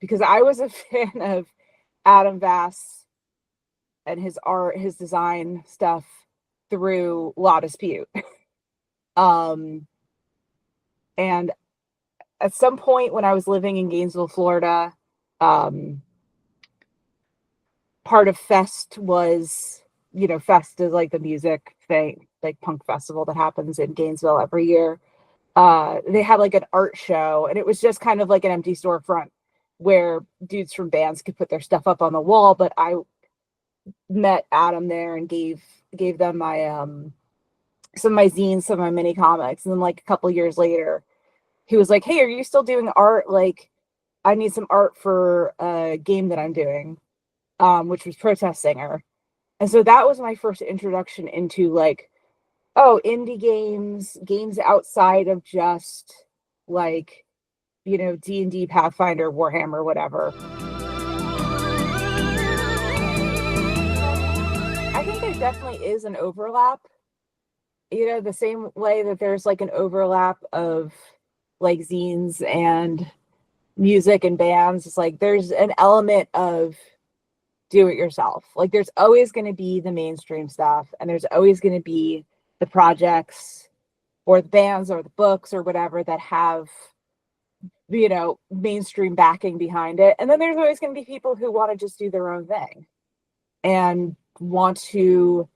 Because I was a fan of Adam Vass and his art, his design stuff through Law Dispute. And at some point when I was living in Gainesville, Florida, part of Fest was, Fest is like the music thing, like punk festival that happens in Gainesville every year. They had like an art show, and it was just kind of like an empty storefront where dudes from bands could put their stuff up on the wall. But I met Adam there and gave them my some of my zines, some of my mini comics. And then like a couple years later, he was like, hey, are you still doing art? Like, I need some art for a game that I'm doing, which was Protest Singer. And so that was my first introduction into like, oh, indie games outside of just like, D&D, Pathfinder, Warhammer, whatever. I think there definitely is an overlap. The same way that there's like an overlap of like zines and music and bands. It's like there's an element of do it yourself. Like there's always going to be the mainstream stuff, and there's always going to be the projects or the bands or the books or whatever that have, mainstream backing behind it. And then there's always going to be people who want to just do their own thing and want to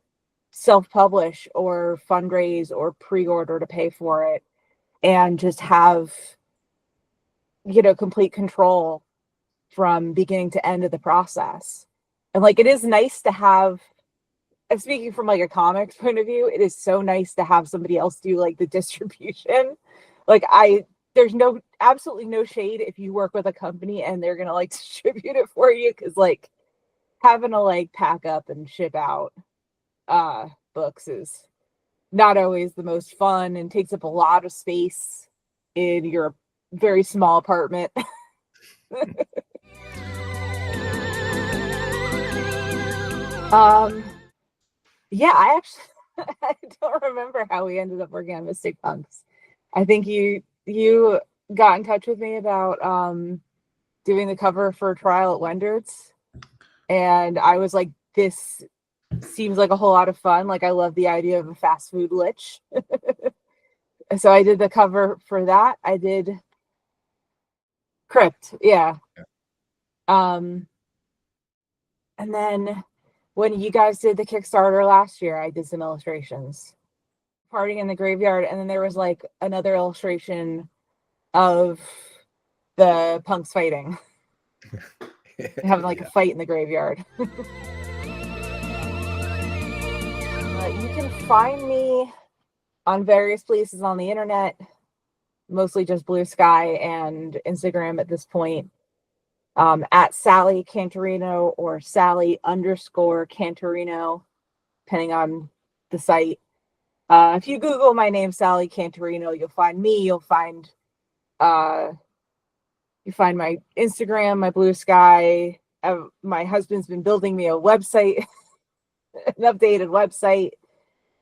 self-publish or fundraise or pre-order to pay for it and just have, complete control from beginning to end of the process. And like, it is nice to have, and speaking from like a comics point of view, it is so nice to have somebody else do like the distribution. Like there's absolutely no shade if you work with a company and they're going to like distribute it for you. Cause like having to like pack up and ship out books is not always the most fun and takes up a lot of space in your very small apartment. Yeah, I don't remember how we ended up working on Mystic Punks. I think you got in touch with me about doing the cover for Trial at Wendard's, and I was like, this seems like a whole lot of fun. Like, I love the idea of a fast food lich. So I did the cover for that. I did Crypt, yeah. And then when you guys did the Kickstarter last year, I did some illustrations. Partying in the Graveyard, and then there was like another illustration of the punks fighting. Having like a fight in the graveyard. You can find me on various places on the internet, mostly just Blue Sky and Instagram at this point, at Sally Cantorino or Sally_Cantorino, depending on the site. If you Google my name, Sally Cantorino, you'll find me. You'll find my Instagram, my Blue Sky. My husband's been building me a website, an updated website.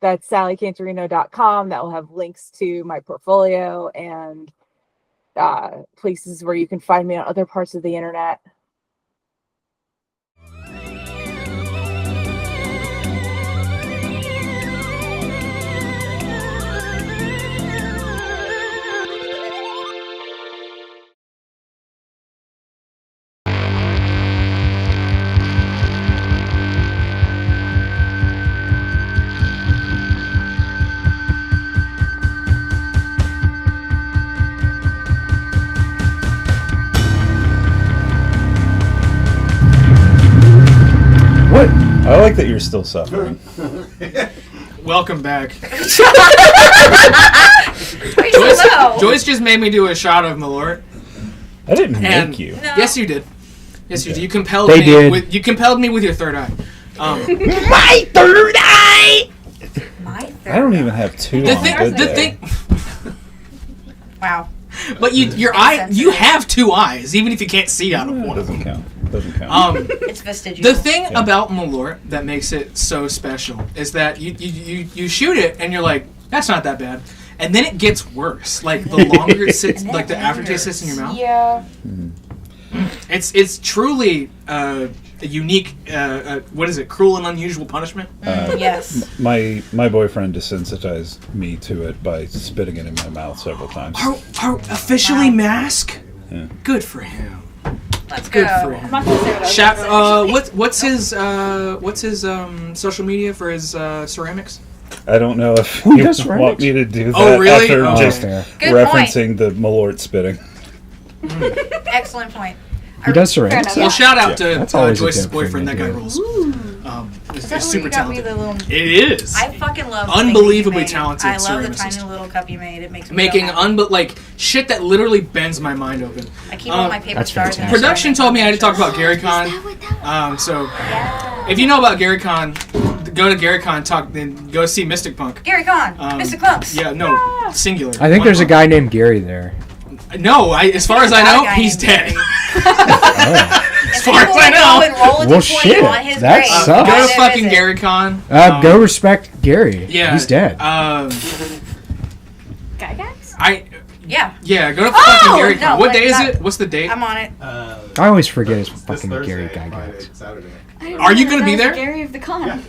That's sallycantorino.com. That will have links to my portfolio and places where you can find me on other parts of the internet. I like that you're still suffering. Welcome back. Why are you so low? Joyce just made me do a shot of Malort. I didn't And make you. No. yes, you did. Yes, you did. You compelled They me. did. You compelled me with your third eye. My third eye! My third. I don't even have two The on. thing. did The they? thing. Wow. But your Makes eye. sense. You have two eyes, even if you can't see out of Yeah, it one of doesn't them. count. Doesn't count. It's vestigial. The thing Yeah. about Malort that makes it so special is that you shoot it and you're like, that's not that bad, and then it gets worse. Like the longer it sits, And then like the it aftertaste sits in your mouth. Yeah. It's truly a unique. What is it? Cruel and unusual punishment. Yes. My boyfriend desensitized me to it by spitting it in my mouth several times. Are officially mask? Yeah. Good for him. Let's Good go. for I'm him. not gonna say what I was Shout, gonna say. what's his social media for his ceramics? I don't know if Who you does want ceramics? me to do that Oh, really? after Oh. just fair. Good referencing the Malort spitting. Excellent point. He does ceramics. enough. Well, shout out to That's always a Joyce's good thing boyfriend. to That guy do. rules. It's Is that super you got me talented. the little? It is. I fucking love Unbelievably the thing you made. talented I love the ceramicist. tiny little cup you made. It makes me Making so happy. like shit that literally bends my mind open. I keep all my paper That's stars. in fantastic. there. Production told me I had to talk about GaryCon. So if you know about GaryCon, go to GaryCon. Then go see Mystic Punk. Gary Con, Mr. Punks. Yeah, no, singular. I think One there's a punk. guy named Gary there. No, as far as I There's know, a guy he's named dead. Gary. Oh. As far as I know. Well, shit, On his that grave. sucks. Go to There fucking is it. GaryCon. Go respect Gary. Yeah, He's dead. I Yeah, go to fucking GaryCon. no, What like day is not- it? What's the date? I'm on it. I always forget his fucking Gary guy Friday, guys. Saturday. Are you gonna be there? Gary of the Con.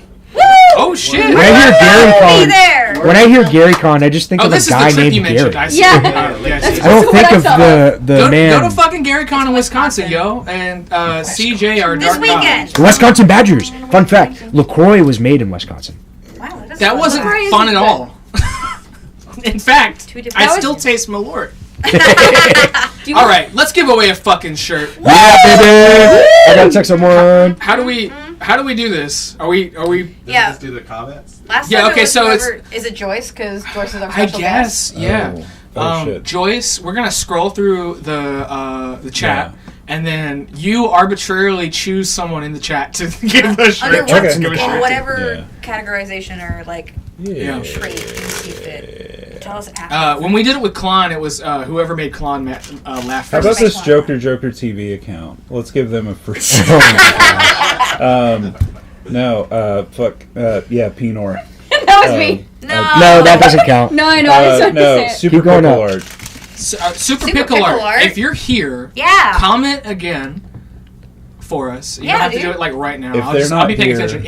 Oh shit! When I hear Gary Be Con, there. when I hear Gary Con, I just think Oh, of a this is guy the trip you named mentioned. Gary. I see. Yeah. Yes. I don't That's think what I of thought the man. Go to fucking GaryCon in Wisconsin, yo, and CJ our This dark weekend. The Wisconsin Badgers. Fun fact: LaCroix was made in Wisconsin. Wow, that's That fun. wasn't Crazy. fun at all. In fact, Two different- I That still was- taste Malort. Do you All want- right, let's give away a fucking shirt. Yeah, baby. I gotta text someone. How do we do this? Are we? Yeah. Let's do the comments. Last Yeah, time okay, it was so it's- whoever- is it Joyce? Because Joyce is our I special guess, yeah. Oh, shit. Joyce, we're gonna scroll through the chat, Yeah. and then you arbitrarily choose someone in the chat to give the shirt. Under to what, give a shirt to. whatever Yeah. categorization or like Yeah. trait you see fit. Tell us after. When we did it with Klon, it was whoever made Klon laugh How first. about this Make Joker TV account? Let's give them a free. Yeah, Pinor. That was me. no, No, that doesn't count. No, I know. I just No, want to say it. Super Keep going Pickle up. Art. Super Super Pickle Pickle Art. Art. If you're here, Yeah. comment again for us. You Yeah, don't have to dude. do it like right now. If I'll they're I'll be not paying here- attention.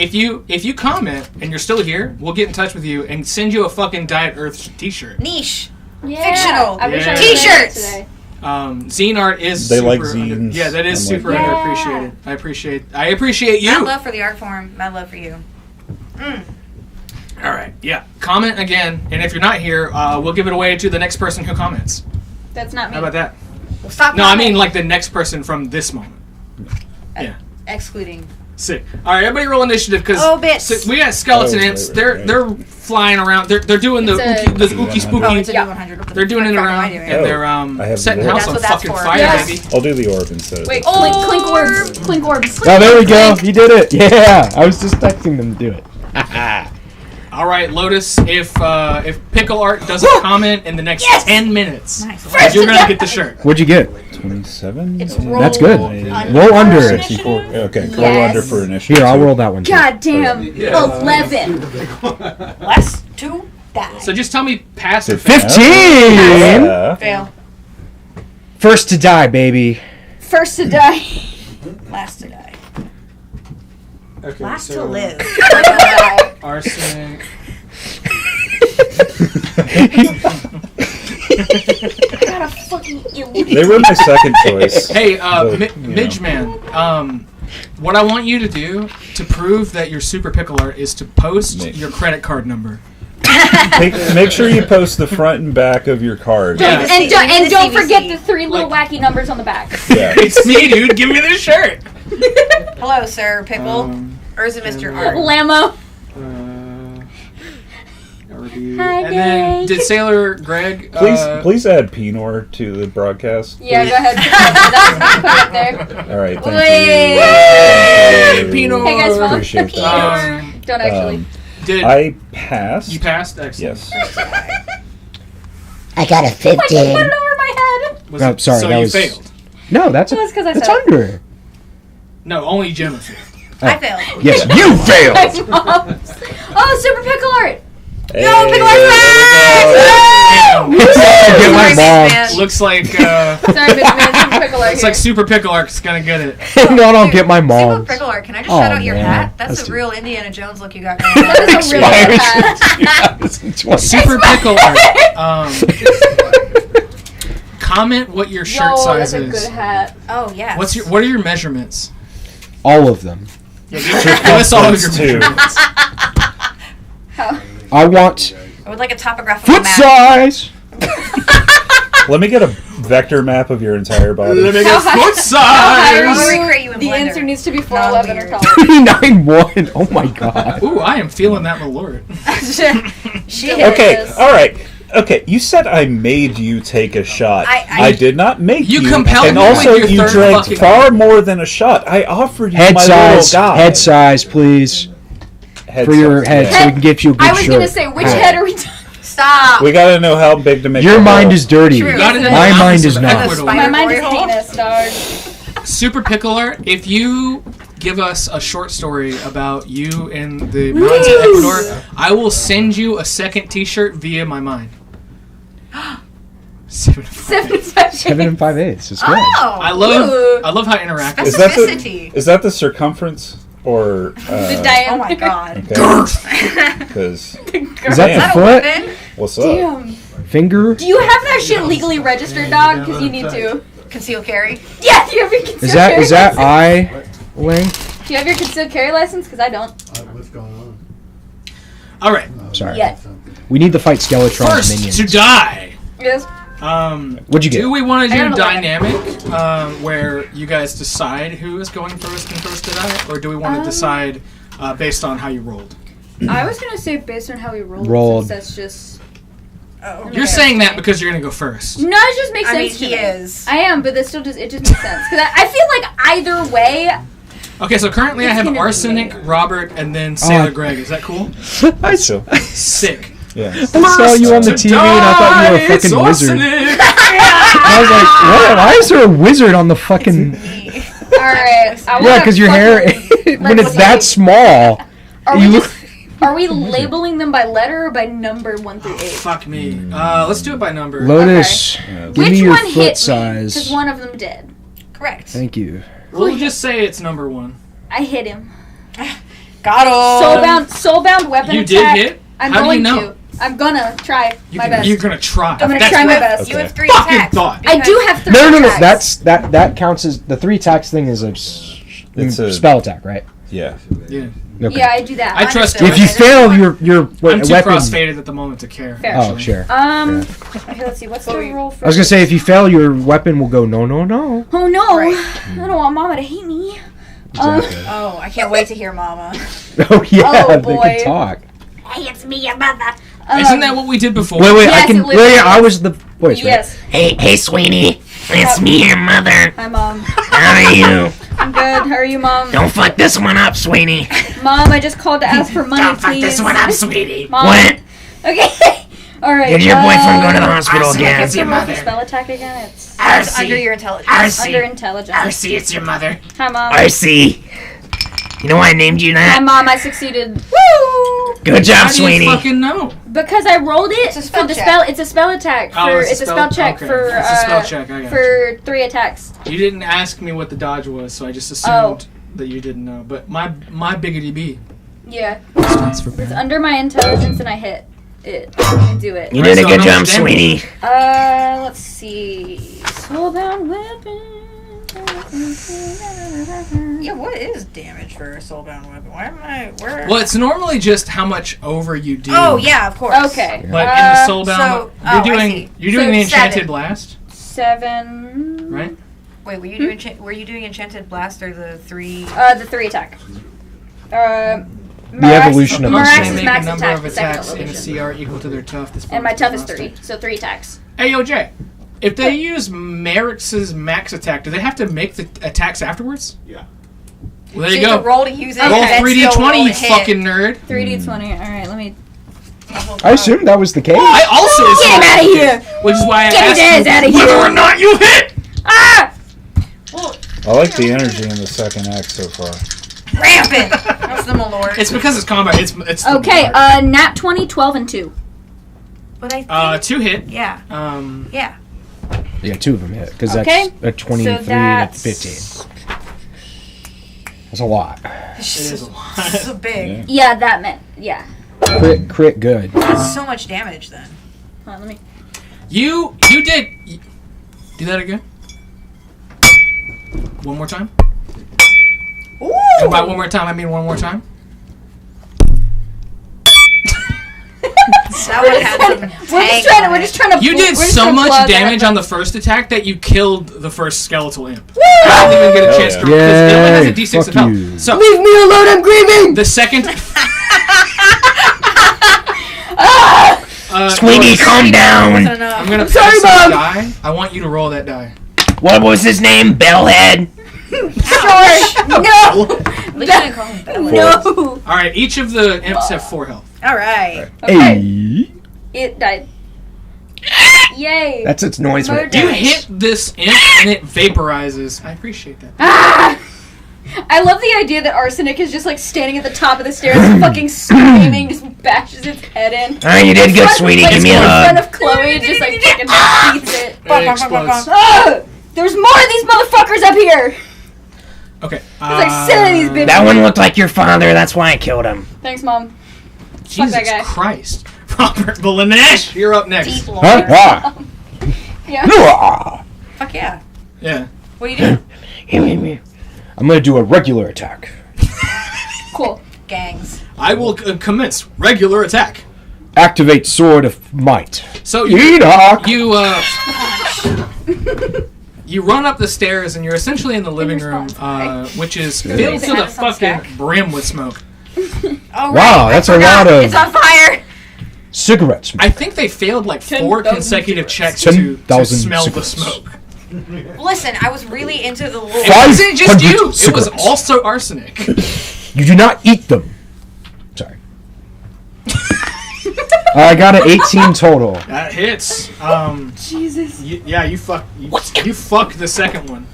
If you comment and you're still here, we'll get in touch with you and send you a fucking Diet Earth t-shirt. Niche. Yeah. Fictional. I wish I Yeah. was there T-shirts. today. Zine art is They super like under- zines. yeah, that is I'm like, super yeah. underappreciated. I appreciate Mad you. love for the art form. Mad love for you. All right, yeah. Comment again, and if you're not here, we'll give it away to the next person who comments. That's not me. How about that? Well, stop. No, I commenting. mean like the next person from this moment. Yeah. Excluding. Sick. All right, everybody roll initiative because Oh, bits. we got skeleton Oh, right, imps. right. They're flying around. They're doing the It's a- ookie, the ookie spooky. Oh, it's a Yeah. 100. What the They're doing it fuck am I around, doing? and Oh, they're I have setting the house orb. on That's what fucking that's fire, for. Yes. baby. I'll do the orb instead. Wait, clink orbs. Clink orbs. Oh, there we go. He did it. Yeah, I was just texting them to do it. All right, Lotus. If Pickle Art doesn't comment in the next 10 minutes, Nice. you're gonna get the shirt. What'd you get? 27? It's That's good. under Roll under. 64. Okay, roll Yes. under for initiative. Here, I'll roll that one. Too. God damn. 11. Less to die. So just tell me pass or fail. 15. Yeah. Fail. First to die, baby. First to die. Last to die. Okay, Last to so live. arsenic. I got a fucking elite. They were my second choice. Hey, But, Midge Man. What I want you to do to prove that you're super Pickle Art is to post Me. your credit card number. Make sure you post the front and back of your card. Yeah. And don't forget the CVC. 3 little wacky numbers on the back. Yeah. It's me, dude. Give me this shirt. Hello, Sir Pickle. Or is it Mr. Art? Lamo. Darby. Hi, And then, Jay. did Sailor Greg... Please add Pinor to the broadcast. Yeah, please. go ahead. That's put up there. All right, thank Wait. you. Hey, Pinor. Hey guys, follow Appreciate Pinor. that. Don't actually. Did I passed. you passed? Excellent. Yes. I got a I just put 15. it over my head. Was Oh, it- sorry, so that you was- failed. No, that's It was 'cause I that's said it. under. No, only Gemma failed. I failed. Yes, you failed. Oh, Super Pickle Art. Hey, Pickle there we go. Get my Sorry, mom. man. Looks like Sorry, big man. Super Pickle Art. it's here. like Super Pickle Arc's gonna get it. No, don't get my Super mom. Pickle Art, can I just Oh, shout out your man. hat? That's That's a too- real Indiana Jones look you got going on. That is a really good hat. Super Pickle Art. Comment what your shirt Yo, size that's a is. good hat. Oh, yeah. What are your measurements? All of them. Give us all of your Too. measurements. I want I would like a topographical foot map. size. Let me get a vector map of your entire body. Let me How get high- foot I'm gonna size. recreate you in The Blender. answer needs to be 4'11" or Non-weird. taller. 391. Oh my god. Ooh, I am feeling that Malort. Shit. Okay, Yes. all right. Okay, you said I made you take a shot. I- did not make you. You compelled and me with also your you third drank fucking- far more than a shot. I offered you Head my size. little guy. Head size, please. Head For your size, head, yeah. so we can get you a good I was shirt. gonna say, which Yeah. head are we talking? Stop. We gotta know how big to make. Your the mind hole. is dirty. True. Got it in My the mind office is of not. Ecuador. My mind is Glory hole? heinous, dog. Super Pickle Art, if you give us a short story about you in the mountains of Ecuador, I will send you a second t-shirt via my mind. 75. 7 5/8. It's good. Oh. I love how interactive. Is that Specificity. is that the circumference or? The diameter. Oh my god. Because Is that Damn. the Is foot? that a weapon? what's up? Damn. Finger? Do you have that shit legally registered, dog? Because you need to. Conceal carry. Yeah, do you have your concealed Is that carry license? eye length? Do you have your concealed carry license? Because I don't. What's going on? All right. Sorry. Yet. We need to fight Skeletron First minions. to die. Yes. What'd you get? Do we want to I do got an 11. dynamic, where you guys decide who is going first and first to die, or do we want to decide based on how you rolled? I was gonna say based on how we rolled. Rolled. Since that's just. Oh. You're saying that because you're gonna go first. No, it just makes I mean, sense to he me. is. I am, but that still just makes sense. Because I feel like either way. Okay, so currently I It's have gonna be Arsenic, me. Robert, and then Sailor Greg. Is that cool? I So, Sick. yeah. saw you on the TV and I thought you were a It's fucking wizard. Arsenic. I was like, what? Why is there a wizard on the fucking... Alright. Yeah, because your hair, when it's that small, Are we, you... are we labeling them by letter or by number 1 through 8? Fuck me. Let's do it by number. Lotus, give Which me your one foot hit me? size. Because one of them did. Correct. Thank you. We'll just say it's number 1. I hit him. Got him. Soulbound weapon You attack. did hit? I'm How do going you know? to. I'm gonna try my best. You're gonna try. I'm gonna That's try my what best. You have 3 fucking attacks. thought. I do have 3 No. attacks. That counts as... The 3 attacks thing is a spell attack, right? Yeah. Yeah. Okay. Yeah, I do that. I trust you. If you fail your I'm too weapon... crossfaded at the moment to care. Fair. Oh, sure. Okay, let's see. What's the roll for? I was gonna say, if you fail, your weapon will go no. Oh no! Right. I don't want Mama to hate me. Exactly. Oh, I can't wait to hear Mama. Oh yeah, Oh, they boy. can talk. Hey, it's me, your mother. Isn't that what we did before? Wait, Yes, I can. it literally Wait, I is. was the voice. Right? Yes. Hey, Sweeney. It's me, your mother. Hi, Mom. How are you? I'm good. How are you, Mom? Don't fuck this one up, Sweeney. Mom, I just called to ask for money, Don't fuck please. this one up, sweetie. Mom. What? Okay. All right. Did your boyfriend go to the hospital What's again? the roll for spell attack again? It's It's under your intelligence. under intelligence. RC, it's your mother. Hi, Mom. RC. You know why I named you Hi, that? Mom. I succeeded. Woo! Good job, How do you Sweeney. fucking know? Because I rolled it It's a spell for the check. spell. It's a spell attack. Oh, For, it's a it's a spell check okay. for It's a spell check, I got for 3 attacks. You didn't ask me what the dodge was, so I just assumed that you didn't know. But my biggity bee. Yeah. Stands for It's bear. under my intelligence, and I hit it. I do it. You did a So good how job, much damage? Sweeney. Let's see. Soulbound weapon. Yeah, what is damage for a soulbound weapon? Why am I? Where? Well, it's normally just how much over you do. Oh yeah, of course. Okay. But in the soulbound, so- you're oh, I doing see. you're doing So the enchanted 7. blast, 7. right? Wait, were you doing? Were you doing enchanted blast or the 3? The 3 attack. evolution of Marx the is They make max a number attack, of the second attacks in a evolution. CR equal to their tough. And my tough is 3, so 3 attacks. Hey, yo, Jay. If they use Marix's max attack, do they have to make the attacks afterwards? Yeah. Well, there So you you go. have to roll to use it. Roll and then still 3d20, roll you to hit. fucking nerd. 3d20. Alright, let me. I assumed that was the case. I also Get him assumed out of you here! did, which is why I Get his ass asked outta you whether here! or not you hit. Ah! Well, I like the energy in the second act so far. rampant. That's the Meloro. It's because it's combat. It's Okay, nat 20, 12, and 2. But I think, 2 hit. yeah. Yeah. Yeah, 2 of them hit because Okay, that's a 23 so that's that's- 15. That's a lot. It's It is just a lot. so big. Yeah, that meant. Yeah. Crit good. That's so much damage then. Hold on, let me. You did. Do that again. One more time. Ooh! And by one more time, I mean one more time. That one had some We're just trying to. You did we're just so trying to much plug damage that on the first attack that you killed the first skeletal imp. I didn't even get a Hell chance yeah. to because it only has a Yay, d6 of fuck health. you. So Leave me alone, I'm grieving! the second. Sweetie, calm down. wasn't enough. I'm gonna sorry, pass this Mom. die. I want you to roll that die. What was his name? Bellhead? Sure! No! At least you didn't call him Bella. No! All right, each of the imps have 4 health. All right. Okay, Hey, it died. Yay! that's its noise Murder. right You there. hit this imp and it vaporizes. I appreciate that. Ah! I love the idea that Arsenic is just like standing at the top of the stairs, fucking screaming, just bashes its head in. Alright, you did good, sweetie. Like, Give me a in front hug. of Chloe, just like fucking beats it. It explodes. Ugh! There's more of these motherfuckers up here! Okay. There's like 7 of these bitches. That one looked like your father. That's why I killed him. Thanks, Mom. Jesus that guy. Christ. Robert Balanesh, you're up next. Deep lore. Huh? Ah. Yeah. Ah. Fuck yeah. Yeah. What do you do? I'm gonna do a regular attack. Cool. Gangs. I will commence regular attack. Activate Sword of Might. So Enoch! you run up the stairs and you're essentially in the living room, which is filled to the fucking brim with smoke. Oh, Wow, right. that's I a forgot. lot of- It's on fire. Cigarette smoke. I think they failed like 4 10,000 consecutive checks 10,000 to smell the cigarettes. smoke. Listen, I was really into the lore. It wasn't just you. It was cigarettes. also arsenic. You do not eat them. Sorry. I got an 18 total. That hits. Jesus. You fuck the second one.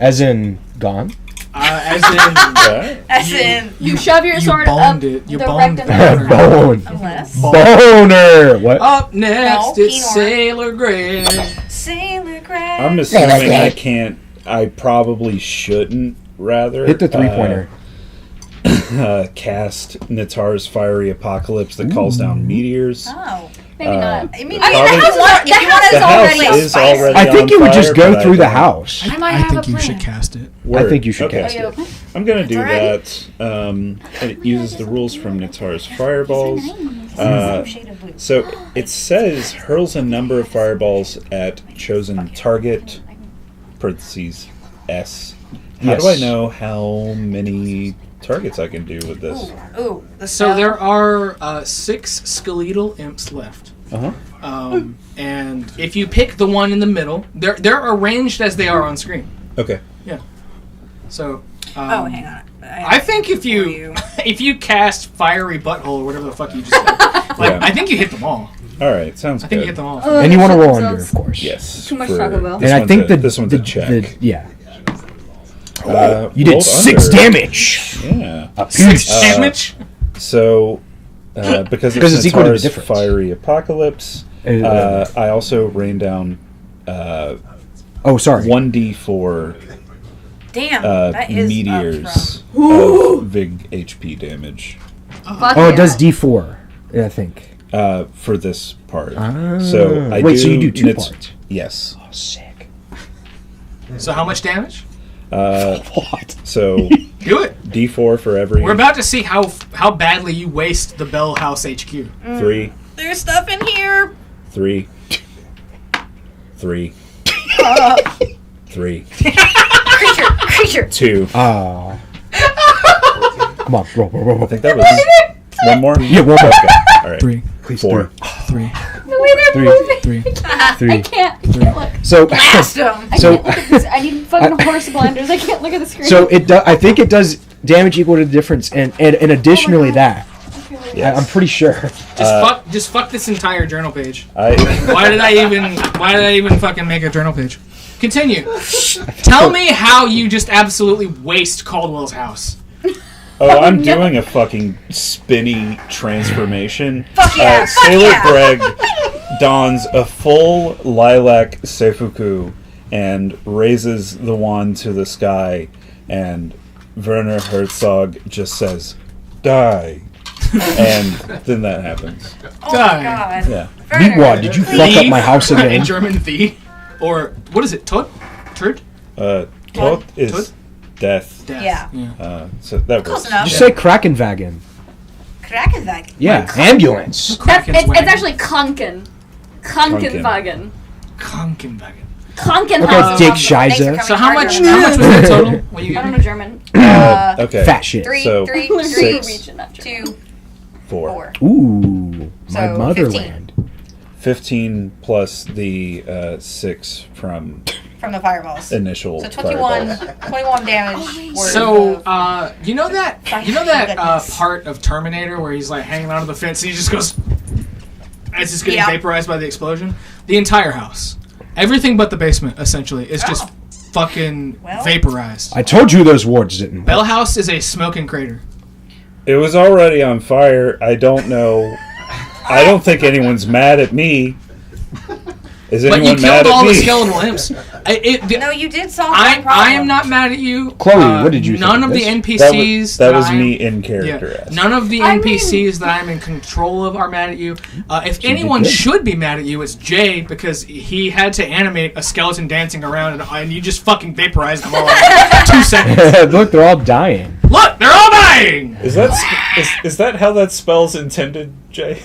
As in, gone? As in, As in, You shove your you sword up boned it. You the boned rectum. the Bone. unless Boner! What? Up next, No, it's Pinor. Sailor Greg. Sailor Greg. I'm assuming I can't. I probably shouldn't. Rather Hit the 3-pointer. Cast Nitar's fiery apocalypse that calls down meteors. Oh. Maybe not. I mean, Probably- if you want The to house already is already I think on you would just fire, go but through the don't- house. I might have a plan. cast it. Word. I think you should Okay. cast it. I'm gonna do Alright. that. It uses the rules from Nitar's fireballs. Some shade of blue. So it says hurls a number of fireballs at chosen target. Parentheses S. How do I Yes. know how many targets I can do with this? Ooh, the So spell. there are 6 skeletal imps left. Uh huh. And if you pick the one in the middle, they're arranged as they are on screen. Okay. So. Oh, hang on. I think if you cast fiery butthole or whatever the fuck you just said, Yeah. I think you hit them all. All right. Sounds I think good. you hit them all. And you want to roll under, of course. Yes. Too much for- Taco Bell. this And I one's think this one's a check. yeah. Rolled You did 6 under. damage. Yeah. A 6 piece. damage. So, because Because it's equal to the Nitar's difference. fiery apocalypse, I also rain down Oh, sorry. 1d4 Damn, that is meteors of Vig HP damage Fuck Oh, yeah. it does D4, I think. for this part. Ah. So I Wait, do so you do 2 Nits- parts? Yes. Oh, sick. So how much damage? What? So Do it. d4 for every We're about to see how badly you waste the Bell House HQ. 3, There's stuff in here. 3, 3, 3, Creature. 2. Ah. Come on, roll. I think that was one more. Yeah, one more. Okay. All right. 3, Please, 4. 3, The way they're moving. 3. I 3. can't look. So, Blast him. I So- can't look at this. I need fucking horse blinders. I can't look at the screen. so I think it does damage equal to the difference, and additionally that. Yes. I'm pretty sure. Just fuck this entire journal page. I Why did I even fucking make a journal page? Continue. Tell me how you just absolutely waste Caldwell's house. I'm doing a fucking spinny transformation. Fuck yeah, fuck Sailor yeah. Greg dons a full lilac seifuku and raises the wand to the sky, and Werner Herzog just says, "Die." And then that happens. Oh Die. my god. Yeah. Meatwad, did you fuck up my house In again? German, the, or what is it? Tod? Turd? Tod is Tod? death. Death. Yeah. So that Close works. enough. Did you say Krakenwagen? Krakenwagen. Yeah, ambulance. Kraken's It's wagon. actually Kranken. Krankenwagen. Krankenwagen. Krankenhaus. Okay, Dick Thanks for Scheiße. coming So how to our much German. was the total? What you I don't give know German. Okay. Fat shit. Three, So, three, Literally six. region, not German. 2, 4. 4. Ooh, my So, motherland. 15 plus the 6 from From the fireballs. initial So 21 damage. worth So, of- you know that Goodness. part of Terminator where he's like hanging onto the fence and he just goes, it's just getting Yeah. vaporized by the explosion? The entire house. Everything but the basement, essentially, is just fucking Well. vaporized. I told you those wards didn't work. Bell House is a smoking crater. It was already on fire. I don't know. I don't think anyone's mad at me. Is But you anyone mad killed all at the me? skeletal imps. No, you did solve one problem. I am not mad at you. Chloe, what did you None think of of the this? NPCs That was I'm- me in character. Yeah. as. None of the I NPCs that I'm in control of are mad at you. If did anyone good. should be mad at you, it's Jay, because he had to animate a skeleton dancing around and you just fucking vaporized them all in 2 seconds. Look, they're all dying. Look, they're all dying! Is that how that spell's intended, Jay?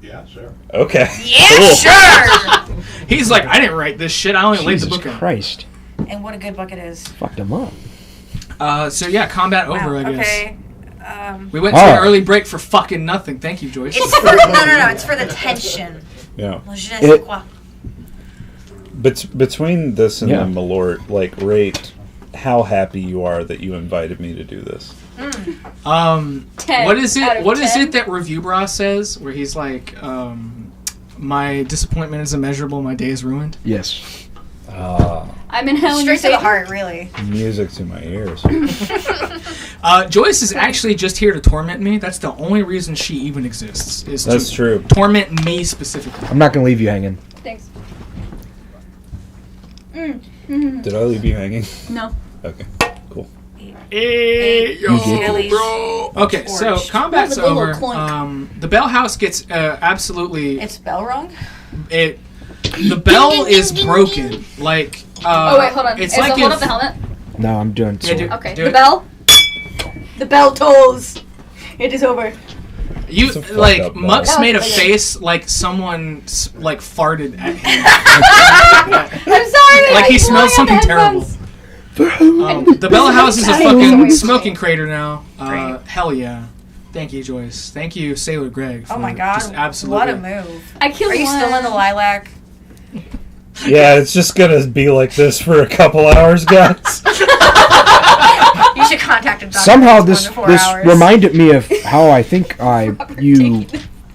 Yeah, sure. Okay. Yeah, Cool. sure. He's like, I didn't write this shit, I only laid the Jesus book out. Christ. And what a good book it is. Fucked them up. So yeah, combat over, Wow, I guess. okay. We went to Oh. an early break for fucking nothing. Thank you, Joyce. It's for no. It's for the tension. Yeah. Je ne sais quoi. Between this and Yeah. the Malort, like, rate how happy you are that you invited me to do this. 10 What is out it? of What is 10. it that Review Bra says? Where he's like, my disappointment is immeasurable. My day is ruined. Yes. I'm in hell and Straight to you're the Satan. heart, really. Music to my ears. Joyce is actually just here to torment me. That's the only reason she even exists. Is That's to true. torment me specifically. I'm not gonna leave you hanging. Thanks. Did I leave you hanging? No. Okay. Cool. Hey, yo, did. bro. Okay, so Torch. combat's With a little over. clunk. The bell house gets absolutely. It's bell rung? The bell is broken. Like. Oh wait, hold on. It's Is like it hold if- up the helmet? No, I'm doing Yeah, sword. Okay. Do The it. bell. The bell tolls. It is over. You It's a fucked like up bell. Mux That made a was face like someone like farted at him. I'm sorry. Like he I smelled had something the terrible. headphones. The Bella House is a Sorry. fucking smoking crater now. Great. Hell yeah. Thank you, Joyce. Thank you, Sailor Greg. Oh for my god. Just absolutely. What a move. I killed Are you one. still in the lilac? Yeah, it's just gonna be like this for a couple hours, guys. You should contact a doctor. Somehow in this 1 to 4 this hours. reminded me of how I think you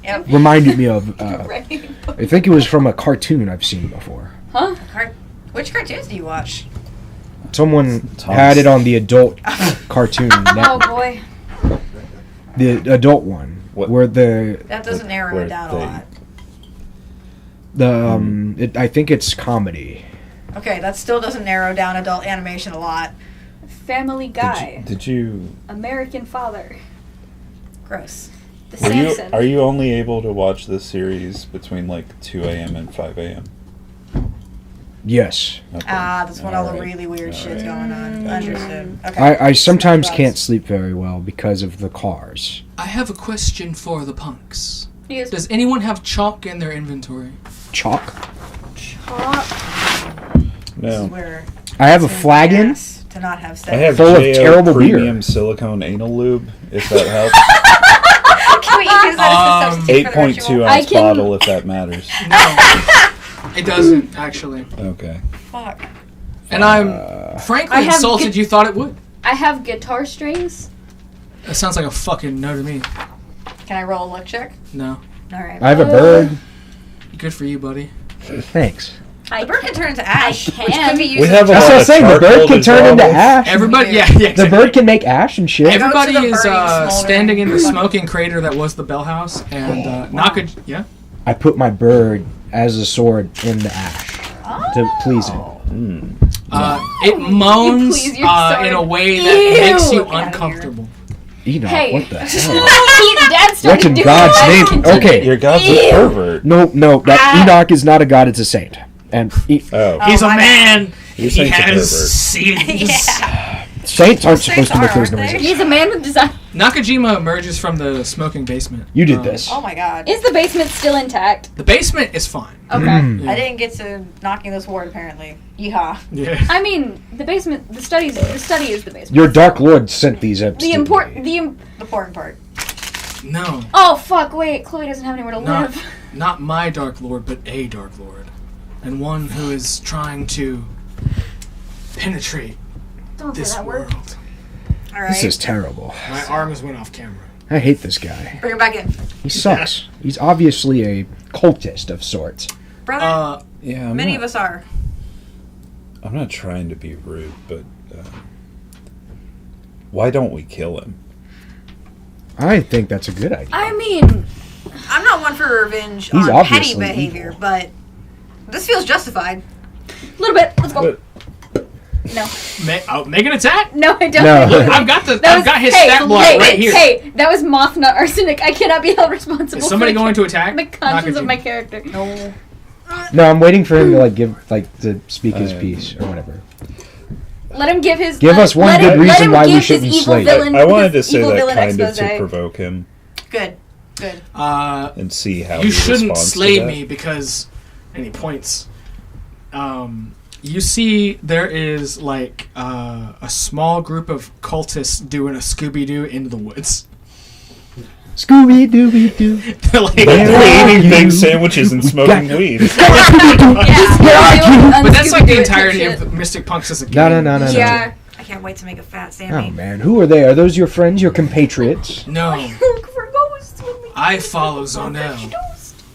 Yep. reminded me of. Right. I think it was from a cartoon I've seen before. Huh? Which cartoons do you watch? Someone Tom's- had it on the adult cartoon, Oh net, boy. the adult one, What? where the That doesn't narrow Where it down they- a lot. I think it's comedy. Okay, that still doesn't narrow down adult animation a lot. Family Guy. Did you? American Father. Gross. The Are you? Samson. Are you only able to watch this series between like 2 a.m. and 5 a.m.? Yes, Okay. That's when all the Alright. really weird shit's Alright. going on. Understood. Okay. I sometimes Bugs. can't sleep very well because of the cars. I have a question for the punks. Yes. Does anyone have chalk in their inventory? Chalk. This is No. where I have a it's flagon. ass to not have sex. I have Full of JO terrible beer. premium silicone anal lube, if that helps. Can we use that as a substitute for the 8.2 ritual? ounce bottle, if that matters. No, it doesn't actually. Okay. Fuck. And I'm frankly I have insulted you thought it would. I have guitar strings. That sounds like a fucking no to me. Can I roll a luck check? No. All right. I have a bird. Good for you, buddy. Thanks. The bird can turn into ash, I which can. could be used. We have a That's lot what I'm of saying. The bird charcoal can turn into dissolved. ash. Everybody, yeah, The exactly. bird can make ash and shit. Everybody Go to the is burning, smoldering standing in the smoking crater that was the bell house, and yeah. I put my bird as a sword in the ash to please it. It moans please your sword. in a way that makes you Get out of uncomfortable. Enoch, Hey. what the hell? Dad started What in doing God's that. name? Continue. Okay. Your god's a pervert. No, that Enoch is not a god, it's a saint. And Oh. He's a my man. You're He saying it's a has pervert. scenes. saints aren't supposed to make those Saints are, aren't noises. they? He's a man with design. Nakajima emerges from the smoking basement. You did this. Oh my god. Is the basement still intact? The basement is fine. Okay. Yeah. I didn't get to knocking this ward apparently. Yeehaw. Yeah. I mean, the basement. The study is the basement. Your Dark Lord sent these up. The important. The important part. No. Oh fuck! Wait, Chloe doesn't have anywhere to Not, live. not my Dark Lord, but a Dark Lord. And one who is trying to penetrate Don't say this that word. world. All right. This is terrible. My arms went off camera. I hate this guy. Bring him back in. He sucks. He's obviously a cultist of sorts. Brother, Yeah, many of us are. I'm not trying to be rude, but why don't we kill him? I think that's a good idea. I mean, I'm not one for revenge He's on petty obviously behavior, evil. but this feels justified. a little bit. Let's go. But No, Make an attack? no, I don't. No. Look, I've got his stat block right here. Hey, that was moth, not arsenic. I cannot be held responsible. Is somebody for going to attack? the conscience of Nakajima. my character. No. No, I'm waiting for him to speak his piece or whatever. Let him give his. Give us one let good him- reason let him why we give his shouldn't evil slay you. villain- I wanted to his say evil that villain kind of expose. to provoke him Good. Good. and see how You he shouldn't responds slay to that. me because. And he points. You see, there is like a small group of cultists doing a Scooby-Doo into the woods. Scooby Dooby Doo. They're like, They're eating You big sandwiches and smoking got- weed. Yeah, but that's like the entirety of Mystic Punks as a game. No. Yeah. I can't wait to make a fat Oh Sammy. man, who are they? Are those your friends, your compatriots? No, Look for ghosts when we I follow Zonel.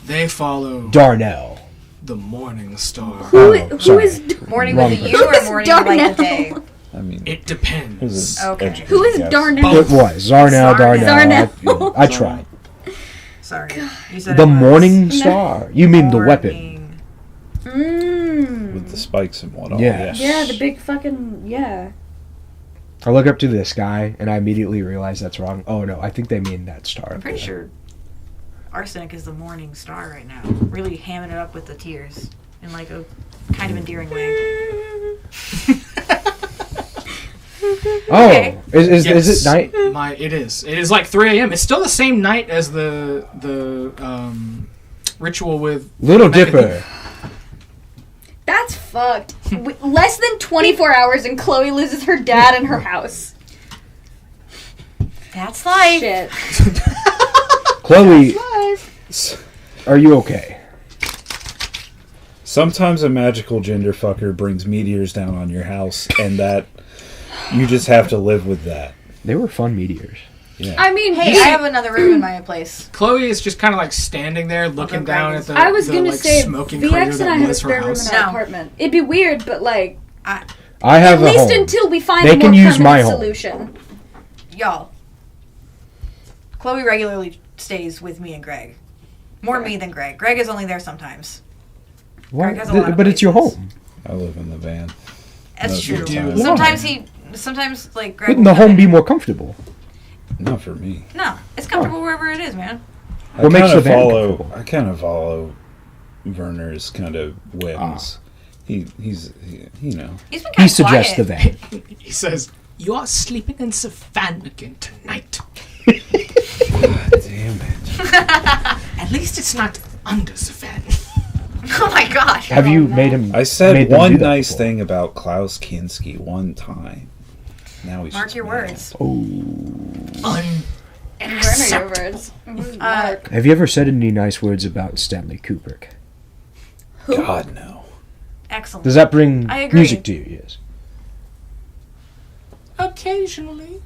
They follow Darnell. the Morning Star. Oh, who sorry. is Morning Wrong with a person. U or morning like Darnell? the day? I mean, It it depends. was Okay. educated who is guess. Darnell? It was Zarnell, Darnell. Zarnell. I tried. Sorry. You said The it was. Morning Star. You mean the weapon? Morning. With the spikes and whatnot. Yeah. Yeah, the big fucking I look up to this guy and I immediately realize that's wrong. Oh no, I think they mean that star. I'm pretty sure Arsenic is the morning star right now. Really hamming it up with the tears in like a kind of endearing way. Oh, Okay. is Yes. it night? It is. It is like 3 a.m. It's still the same night as the ritual with Little Dipper. That's fucked. Less than 24 hours and Chloe loses her dad and her house. That's life. Shit. Chloe, are you okay? Sometimes a magical gender fucker brings meteors down on your house, and that you just have to live with that. They were fun meteors. Yeah. I mean, Hey, I have another room in my place. Chloe is just kind of like standing there looking Okay, down great. at the I was the, gonna like, say smoking crater VX and I that have a was her spare room in house. our No. apartment. It'd be weird, but like I have at a least home. until we find They a can more use my permanent home. solution. Y'all. Chloe regularly stays with me and Greg. More me than Greg. Greg is only there sometimes. What? Greg has a lot of But it's your places. home. I live in the van. That's Most true. of the time. Sometimes like Greg. Wouldn't will the come home be in. more comfortable? Not for me. No, it's comfortable wherever it is, man. What makes the van follow? comfortable? I kind of follow Werner's kind of whims. He's you know. He's been He kind of suggests quiet. the van. He says, "You are sleeping in Savannah again tonight. God damn it. At least it's not under Savannah." Oh my gosh. Have you made him? I said made them one do that nice before? thing about Klaus Kinski one time. Now he's Mark just your mad. words. Burn your words. Mark. Have you ever said any nice words about Stanley Kubrick? God, no. Excellent. Does that bring I agree. music to your ears? Occasionally.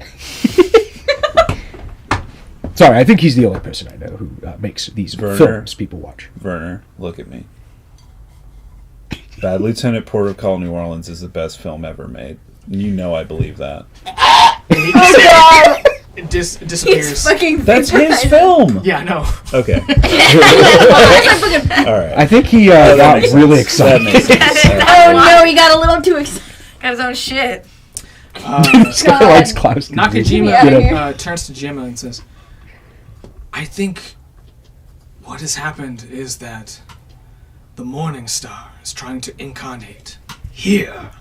Sorry, I think he's the only person I know who makes these Werner. films people watch. Werner, look at me. Bad Lieutenant Protocol New Orleans is the best film ever made. You know I believe that. It disappears. That's his film! Yeah, I know. Okay. Alright. I think he got makes really sense. That excited. makes sense. Oh no, he got a little too excited. Got his own shit. Scott likes Klaus Kinski. Nakajima turns to Gemma and says, I think what has happened is that the Morning Star is trying to incarnate here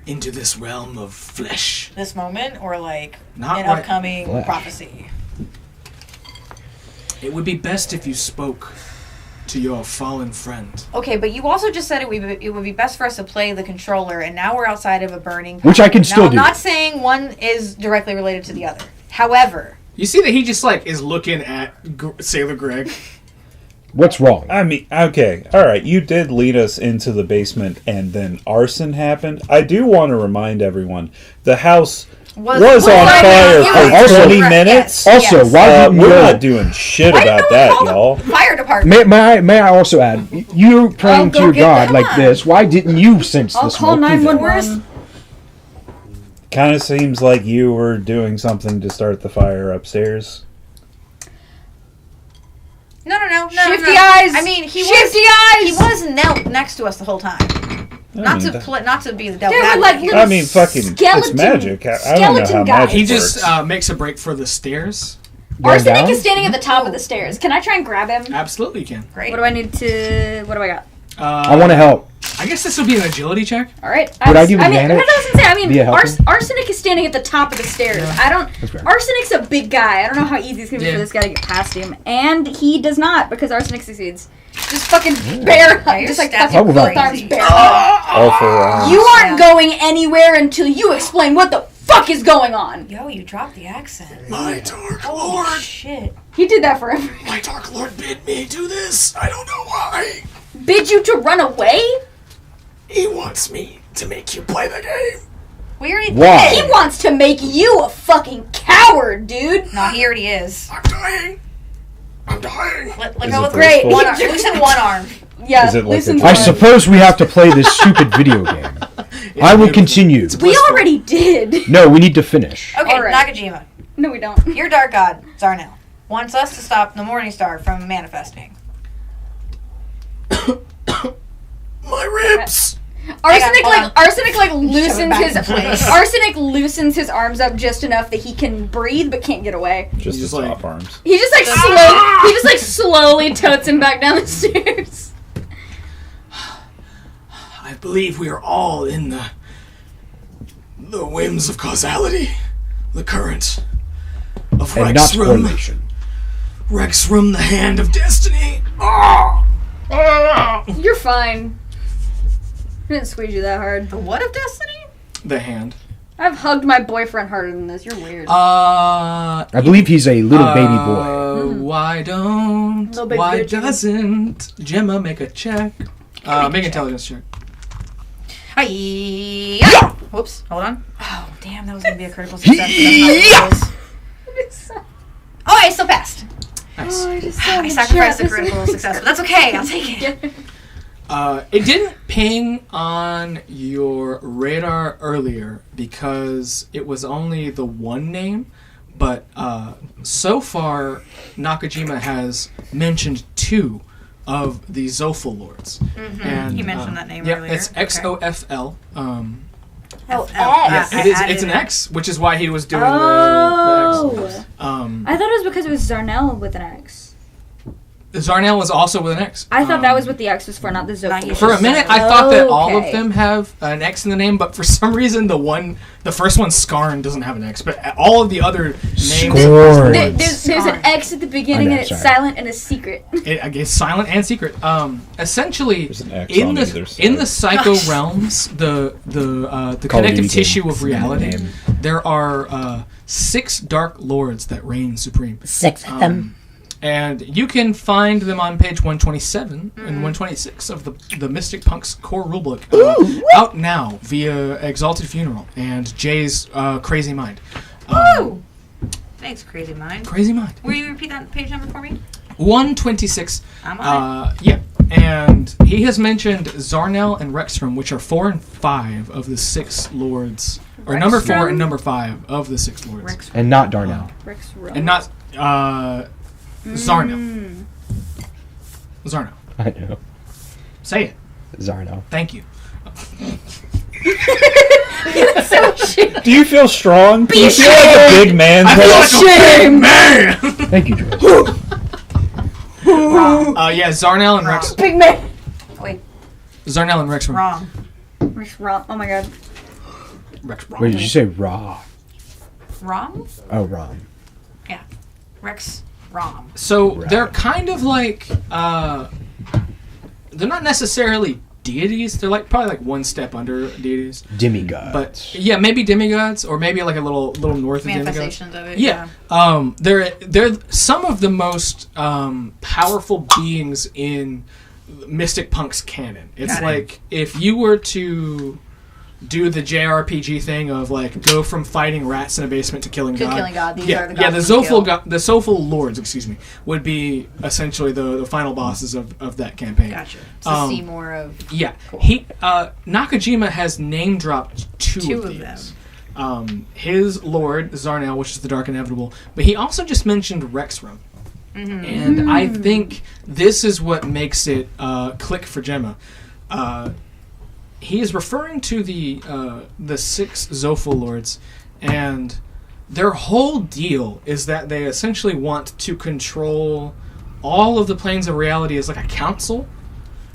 into this realm of flesh. This moment, or like Not an right- upcoming Flash. prophecy? It would be best if you spoke to your fallen friend. Okay, but you also just said it would be best for us to play the controller, and now we're outside of a burning. Which I can now, still I'm do. not saying one is directly related to the other. However, You see that he just like is looking at Sailor Greg. What's wrong? I mean, okay, alright, you did lead us into the basement and then arson happened. I do want to remind everyone, the house was on fire for 20 minutes. Also, why didn't we're you- not doing shit about that, y'all. fire department. May I also add, you're praying go to your get God them like on. this. Why didn't you sense I'll the call smoke? either? 911. Kind of seems like you were doing something to start the fire upstairs. No. Shifty eyes. I mean, he Shifty was knelt next to us the whole time. Not to be the devil. They were like little I mean, fucking, it's skeleton- magic. I don't know how skeleton guys. magic He just works. makes a break for the stairs. Going Arsenic down? is standing at the top of the stairs. Can I try and grab him? Absolutely you can. Great. What do I need to... What do I got? I want to help. I guess this will be an agility check. Alright. Would I give mean, advantage? I was gonna say, I mean, Via helping? Arsenic is standing at the top of the stairs. I don't... fair. Arsenic's a big guy. I don't know how easy it's gonna be Yeah. for this guy to get past him. And he does not, because Arsenic succeeds. Just fucking bare... Yeah, just like you're fucking stats both are arms crazy. bare. All 4 rounds. You aren't going anywhere until you explain what the fuck is going on. Yo, you dropped the accent. My Dark Holy Lord. shit. He did that for everyone. My Dark Lord bid me do this. I don't know why. Bid you to run away? He wants me to make you play the game. We already Why? He did. wants to make you a fucking coward, dude. No, he already is. I'm dying. Let Let Is go it with great. forceful? One arm. Loosen one arm. Yeah, Is it like listen a- to I him. suppose we have to play this stupid video game. I will continue. We already did. No, we need to finish. Okay, All right. Nakajima. No, we don't. Your dark god, Zarnell, wants us to stop the Morning Star from manifesting. My ribs. Arsenic hold on. Arsenic Shove it loosens back his in place. Arsenic loosens his arms up just enough that he can breathe but can't get away. Just He's the like- top arms. He just slowly totes him back down the stairs. I believe we are all in the whims of causality, the current of And not Rexrum. correlation. Rexrum, the hand of destiny. Ah! Ah! You're fine. I didn't squeeze you that hard. The what of destiny? The hand. I've hugged my boyfriend harder than this. You're weird. I believe he's a little baby boy. Why don't? Little baby Why boy, Jimmy. doesn't Gemma make a check? Make an intelligence check. Hi. Whoops. Hold on. Oh, damn. That was going to be a critical success. That's not what it was. Oh, I still passed. Nice. I sacrificed the critical success, but that's okay. I'll take it. It didn't ping on your radar earlier because it was only the one name, but so far Nakajima has mentioned 2 of the Zoful Lords. Mm-hmm. And He mentioned that name yeah, earlier. it's XOFL. X. It's an X, which is why he was doing the X. I thought it was because it was Zarnell with an X. Zarnel was also with an X. I thought that was what the X was for, not the Zophiel. For a minute, I thought that all of them have an X in the name, but for some reason, the first one, Skarn, doesn't have an X. But all of the other names... There's an X at the beginning, and it's silent and a secret. It's silent and secret. Essentially, in the psycho realms, the connective tissue of reality, there are 6 Dark Lords that reign supreme. 6 of them. And you can find them on page 127 and 126 of the Mystic Punks core rulebook. Out now via Exalted Funeral and Jay's Crazy Mind. Thanks, Crazy Mind. Crazy Mind. Will you repeat that page number for me? 126. I'm on it. Yeah. And he has mentioned Zarnel and Rexstrom, which are 4 and 5 of the 6 lords. Or number 4 and number 5 of the 6 lords. And not Darnell. And not... Zarnel. Zarnel. I know. Say it. Zarnel. Thank you. So shit. Do you feel strong? Do you feel like a big man? I feel like a big man! Thank you, Joyce. Yeah, Zarnel and Rex. Big man. Wait. Zarnel and Rex. Wrong. Rex wrong. Oh my god. Rex wrong. Wait, did you say raw? Wrong? Oh, wrong. Yeah. Rex wrong. So they're kind of like they're not necessarily deities. They're probably like one step under deities. Demigods. But yeah, maybe demigods, or maybe like a little north of demigods. Manifestations of it. Yeah. They're some of the most powerful beings in Mystic Punk's canon. It's like if you were to do the JRPG thing of like go from fighting rats in a basement to killing God. Killing God. These are the gods. Yeah, the Soulful Lords, would be essentially the final bosses of that campaign. Gotcha. To see more of. Yeah, cool. Nakajima has name dropped two of these. Them. His Lord Zarnel, which is the Dark Inevitable, but he also just mentioned Rexstrom. Mm-hmm. And I think this is what makes it click for Gemma. He is referring to the 6 Zophiel Lords, and their whole deal is that they essentially want to control all of the planes of reality as like a council,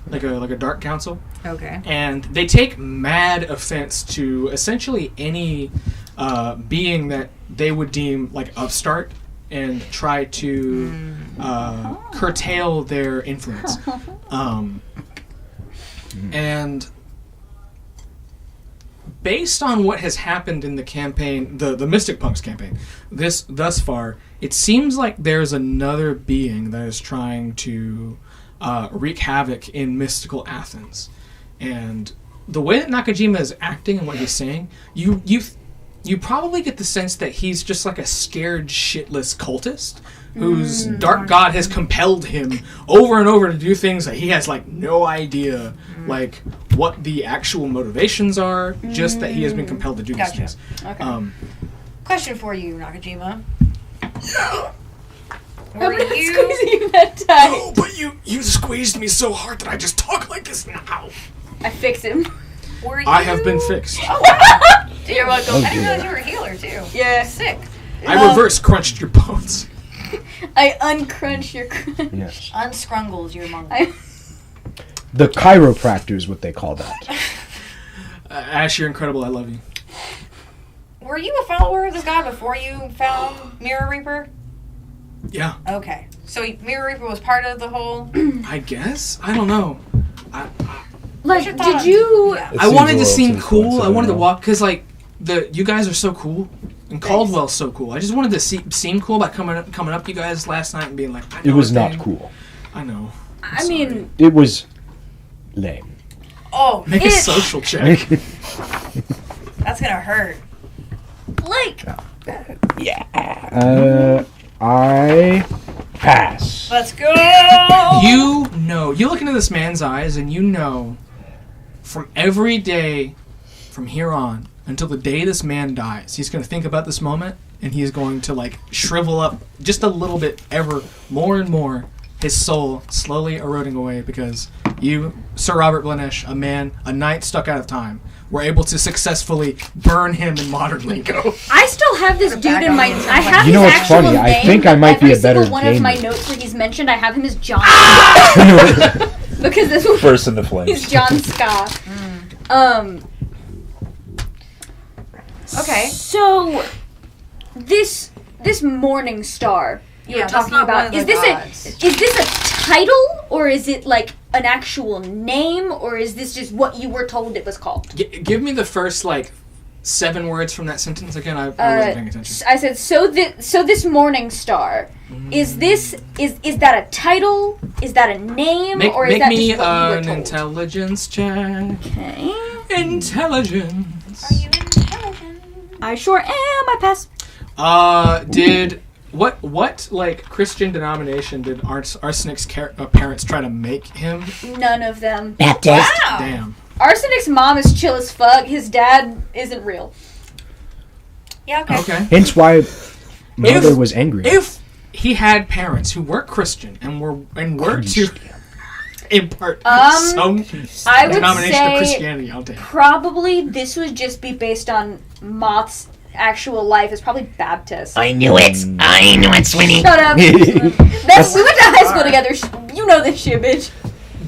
like a dark council. Okay. And they take mad offense to essentially any being that they would deem like upstart and try to curtail their influence. And based on what has happened in the campaign, the Mystic Punks campaign, thus far, it seems like there's another being that is trying to wreak havoc in mystical Athens. And the way that Nakajima is acting and what he's saying, you probably get the sense that he's just like a scared shitless cultist whose dark god has compelled him over and over to do things that he has like no idea like what the actual motivations are, just that he has been compelled to do these things. Okay. Question for you, Nakajima. I'm not squeezing you that tight. No, but you squeezed me so hard that I just talk like this now. I fix him. I have been fixed. You're welcome. I didn't realize you were a healer too. Yeah. Sick. I reverse crunched your bones. I uncrunch your crunch. Yes. Unscrungles your monk. The chiropractor is what they call that. Ashe, you're incredible. I love you. Were you a follower of this god before you found Mirror Reaper? Yeah. Okay. So Mirror Reaper was part of the whole... I guess? I don't know. Did you... Yeah. I wanted to seem cool. I wanted to walk... Because, like, you guys are so cool. And Caldwell's so cool. I just wanted to seem cool by coming up to you guys last night and being like, I know It was a not thing. cool. I know. I mean... It was lame. Oh, Make a social check. that's gonna hurt. Like... Yeah. I pass. Let's go! You look into this man's eyes and you know from every day from here on until the day this man dies, he's going to think about this moment and he's going to like shrivel up just a little bit ever more and more, his soul slowly eroding away because you, Sir Robert Blanesh, a knight stuck out of time, were able to successfully burn him in modern lingo. I still have this dude in my. I have You know his what's actual funny? name. I think I might be a better Every single one of my gamer. notes where he's mentioned, I have him as John. Because this was First in the flames. he's John Ska. Okay. So this Morning Star you're Yeah, that's talking not one about of the is this gods. a title, or is it like an actual name, or is this just what you were told it was called? Give me the first, 7 words from that sentence again. I wasn't paying attention. I said so this Morning Star is that a title? Is that a name, or is Make that me just what you were an told? intelligence check. Okay. Intelligence. Are you intelligent? I sure am. I pass. Did what Christian denomination did Arsenic's parents try to make him? None of them. Baptist. Wow. Damn. Arsenic's mom is chill as fuck. His dad isn't real. Yeah, okay. Okay. Hence why Mother was angry. If he had parents who were Christian and were to impart some I would denomination of say Christianity onto him. probably this would just be based on Moth's actual life. It's probably Baptist. I knew it, Sweeney. Shut up. We went to high school together. You know this shit, bitch.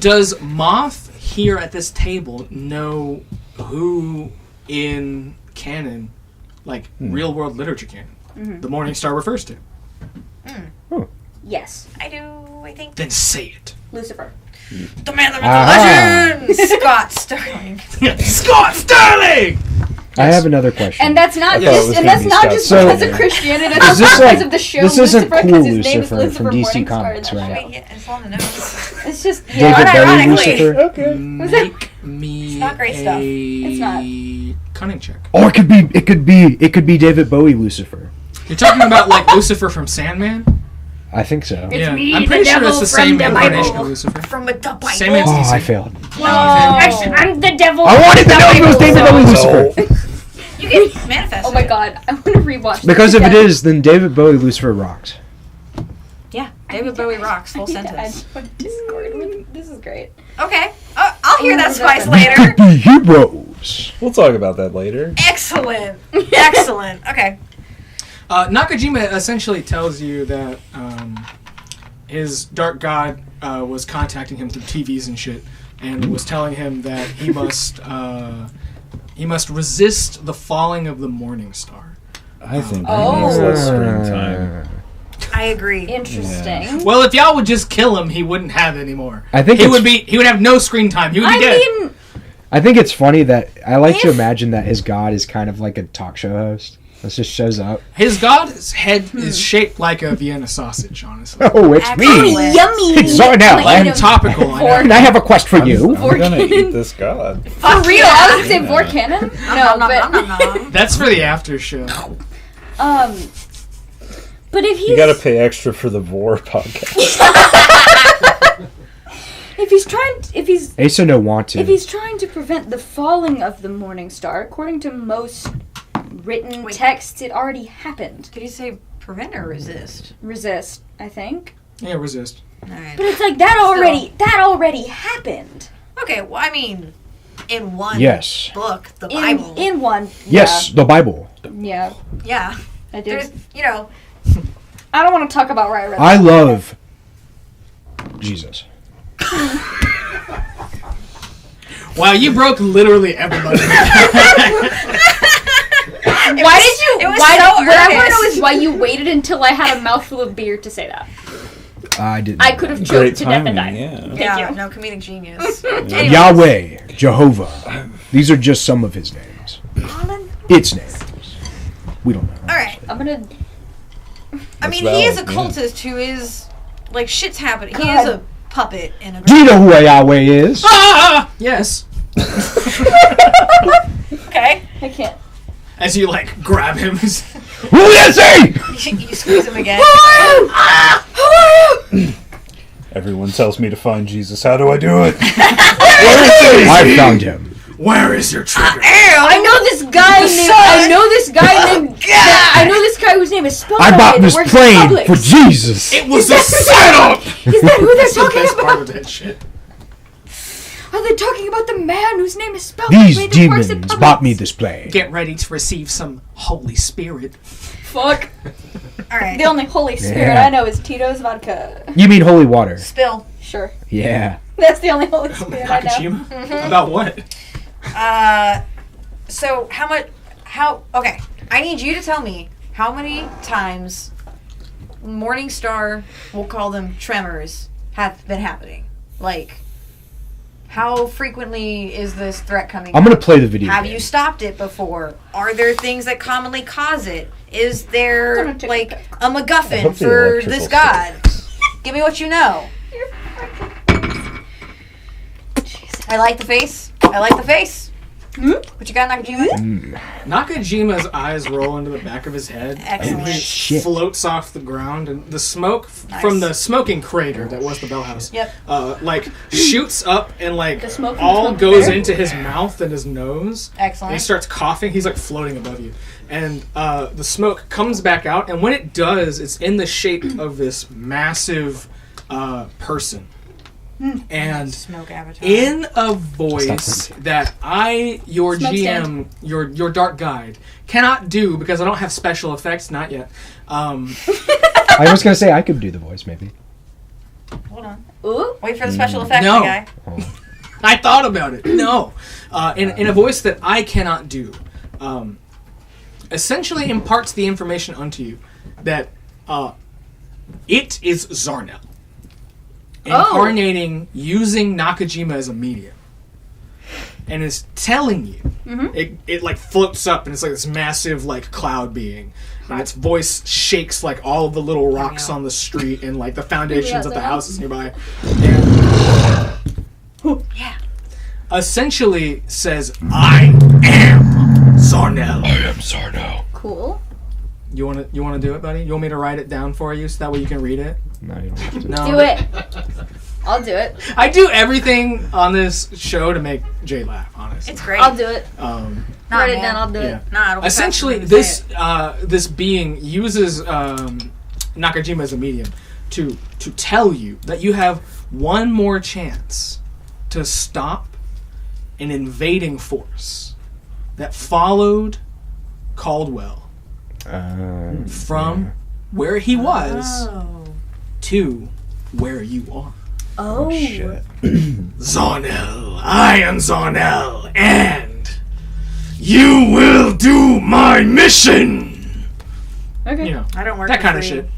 Does Moth here at this table know who in canon, real world literature canon, the Morning Star refers to? Yes, I do, I think. Then say it. Lucifer. The man, the myth, the legend! Scott Sterling. Scott Sterling! I have another question. And that's not thought it just was and gonna that's be not Scott just Sterling. because of Christianity. Is That's this not because like- of the show this isn't Lucifer, cool because his name is Lucifer Lucifer from DC Morningstar in Comics, that right? show. Wait, yeah, it's on the nose. It's just David Bowie unironically. Lucifer? Okay. Make me not great stuff. It's not. cunning check. Or it could be David Bowie Lucifer. You're talking about Lucifer from Sandman? I think so. It's me, I'm the pretty sure devil it's the from same the incarnation Bible. of Lucifer. From the Bible. Sandman's Oh, DC. I failed. No, I'm the devil. I wanted to know if it was David Bowie Lucifer. You can manifest Oh my it. god, I want to rewatch. Because this if it again. is, then David Bowie Lucifer rocks. Yeah, David Bowie rocks. Full I need to sentence. add on Discord. This is great. Okay. I'll hear that spice We later. could be heroes. We'll talk about that later. Excellent. Excellent. Okay. Nakajima essentially tells you that his dark god was contacting him through TVs and shit, and was telling him that he must resist the falling of the Morning Star. I think Oh. he needs less screen time. I agree. Interesting. Well, if y'all would just kill him, he wouldn't have any more. I think he it's- would have no screen time. He would be I dead. mean, I think it's funny that I like to If- imagine that his god is kind of like a talk show host. This just shows up. His god's head is shaped like a Vienna sausage, honestly. Oh, it's Excellent. me. yummy. Zarnell, I'm gonna eat him. Topical, I know. And I have a quest for you. I'm gonna eat this god. For real, I was gonna say for canon. No, but That's for the after show. but if he's You gotta pay extra for the Vor podcast. if Asa no want to. he's trying to prevent the falling of the Morning Star, according to most written Wait. texts, it already happened. Did you say prevent or resist? Resist, I think. Yeah, resist. Alright. But it's like that already happened. Okay, well, I mean, in one Yes. book, the Bible. In one. Yes, the Bible. Yeah. Yeah. I did. There's, I don't want to talk about where I read I that. love Jesus. Wow, you broke literally everybody. Why did you? it was Why? so What I want to earnest. know is why you waited until I had a mouthful of beer to say that. I didn't. I could have Great choked to death and timing, died. yeah. yeah, you. no, comedic genius. Anyways. Yahweh, Jehovah. These are just some of his names. Its names. We don't know. Alright. I'm gonna. I mean, valid, he is a yeah. cultist who is, shit's happening. He God. is a puppet in a Do you know who a Yahweh is? Ah! Yes. Okay. I can't. As you grab him. Who is he? You squeeze him again. Everyone tells me to find Jesus. How do I do it? I found him. Where is your trigger? I know this guy named. I know this guy named. I know this guy whose name is spelled. I that bought way, this that works plane Publix. for Jesus. It was a setup! Is that who they're That's the talking best part about? of that shit. Are they talking about the man whose name is spelled These the way that works demons at bought me Publix? this play. Get ready to receive some Holy Spirit. Fuck. All right. The only Holy Spirit Yeah. I know is Tito's vodka. You mean holy water? Spill. Sure. Yeah. That's the only Holy Spirit I know. Nakajima? About what? So okay. I need you to tell me how many times Morningstar, we'll call them tremors, have been happening. Like, how frequently is this threat coming I'm going up? to play the video Have game. you stopped it before? Are there things that commonly cause it? Is there, Gonna take like, it a MacGuffin hope the for electrical this god? Give me what you know. I like the face. What you got, Nakajima? Nakajima's eyes roll into the back of his head. Excellent. He Shit. floats off the ground, and the smoke Nice. from the smoking crater that was the bell house, Yep. shoots up and The smoke from the all smoking goes crater? into his mouth and his nose. Excellent. And he starts coughing. He's like floating above you, and the smoke comes back out. And when it does, it's in the shape of this massive person. And Smoke avatar. in a voice that your Smoke GM, your dark guide, cannot do because I don't have special effects, not yet. I was going to say I could do the voice, maybe. Hold on. Ooh. Wait for the special effects, No. guy. I thought about it. No. In a voice that I cannot do. Essentially imparts the information unto you that it is Zarnel. Incarnating using Nakajima as a medium. And is telling you. It like floats up and it's like this massive like cloud being. And its voice shakes like all of the little rocks on the street and like the foundations of the houses nearby. And essentially says, I am Zarnel. I am Zarnel. Cool. You wanna do it, buddy? You want me to write it down for you so that way you can read it? No, you don't have to. No. Do it. I'll do it. I do everything on this show to make Jay laugh, honestly. It's great. I'll do it. Nah, Write it man. down. I'll do Yeah. it. Nah, it'll be Essentially, faster than to say this being uses Nakajima as a medium to tell you that you have one more chance to stop an invading force that followed Caldwell from where he was to where you are. Oh. Shit. Zarnel, I am Zarnel, and you will do my mission. Okay. You know, I don't work that for kind of free. shit.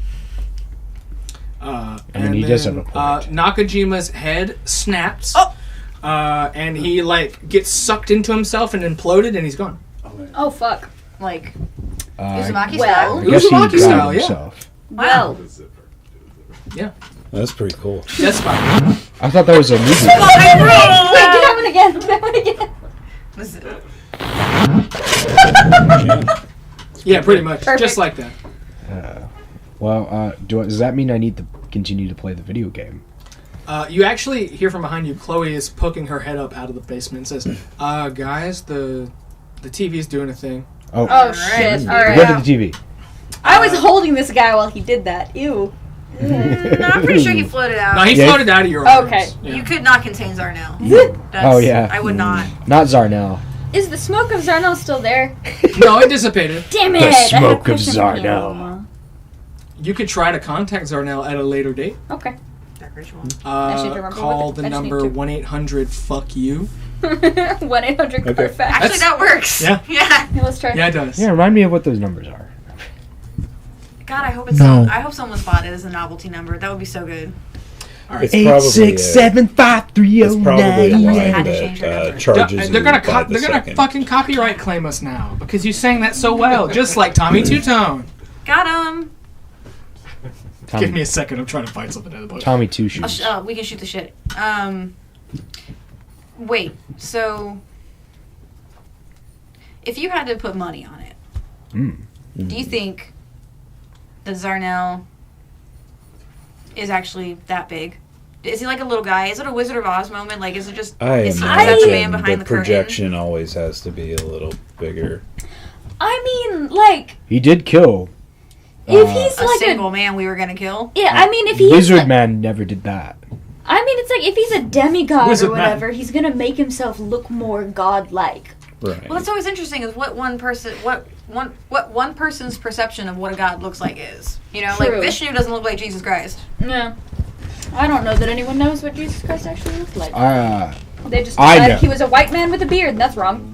And he does have a point. Nakajima's head snaps. Oh! And he like gets sucked into himself and imploded, and he's gone. Oh fuck. Like, I Uzumaki well- style. guess he Uzumaki drowned style, yeah. himself. Well. Yeah, That's pretty cool. that's fine. I thought that was a movie. Wait, do that one again. Do that one again. Listen, Yeah, pretty much, Perfect. just like that. Does that mean I need to continue to play the video game? You actually hear from behind you. Chloe is poking her head up out of the basement and says, "Guys, the TV's doing a thing." Oh, Oh shit. All Go right. to the TV. I was holding this guy while he did that. Ew. no, I'm pretty sure he floated out. No, he Yeah. floated out of your arms. Okay. Yeah. You could not contain Zarnel. That's, Oh, yeah. I would not. Not Zarnel. Is the smoke of Zarnel still there? No, it dissipated. Damn it! The I had a smoke of question for Zarnel. You could try to contact Zarnel at a later date. him. Okay. That ritual. should remember Call what the I just number need to. 1-800-FUCK-YOU. 1-800 Okay. perfect. Actually, that works. Yeah. Yeah. Yeah, let's try. Yeah, it does. Yeah, remind me of what those numbers are. God, I hope it's. No. I hope someone's bought it as a novelty number. That would be so good. It's probably, it's 8675309. probably one Had to change their that number. charges They're you gonna by the they're gonna second. fucking copyright claim us now because you sang that so well, just like Tommy Two-Tone. Got him. Give me a second. I'm trying to find something in the book. Tommy Two Shoes. We can shoot the shit. Wait. So, if you had to put money on it, do you think that Zarnel is actually that big? Is he like a little guy? Is it a Wizard of Oz moment? Like, is it just? I is he that the man imagine behind the the curtain? projection always has to be a little bigger. I mean, like, He did kill. if he's A like single man we were gonna kill. yeah, I mean, if he's Lizard like, Man never did that. I mean, it's like if he's a demigod Wizard or whatever, he's gonna make himself look more godlike. Right. Well, it's always interesting is what one person's perception of what a god looks like is. You know, True. like Vishnu doesn't look like Jesus Christ. Yeah. I don't know that anyone knows what Jesus Christ actually looked like. They just I decided know. he was a white man with a beard, and that's wrong.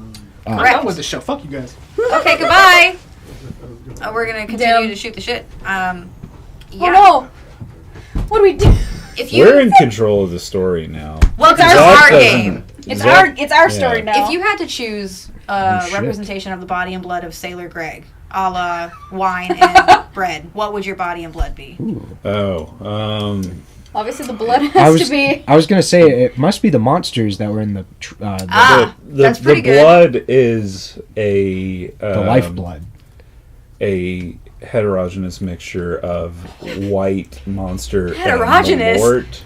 I'm done with the show. Fuck you guys. Okay, goodbye. We're gonna continue to shoot the shit. Yeah. Oh no! What do we do? If you, We're in control of the story now. well, it's Zack our doesn't- game. It's Zack- our story now. If you had to choose shit. representation of the body and blood of Sailor Greg, a la wine and bread, what would your body and blood be? Obviously, the blood has to be. I was gonna say it must be the monsters that were in the That's pretty the good. blood is a the lifeblood. a heterogeneous mixture of white monster Heterogeneous? and malort.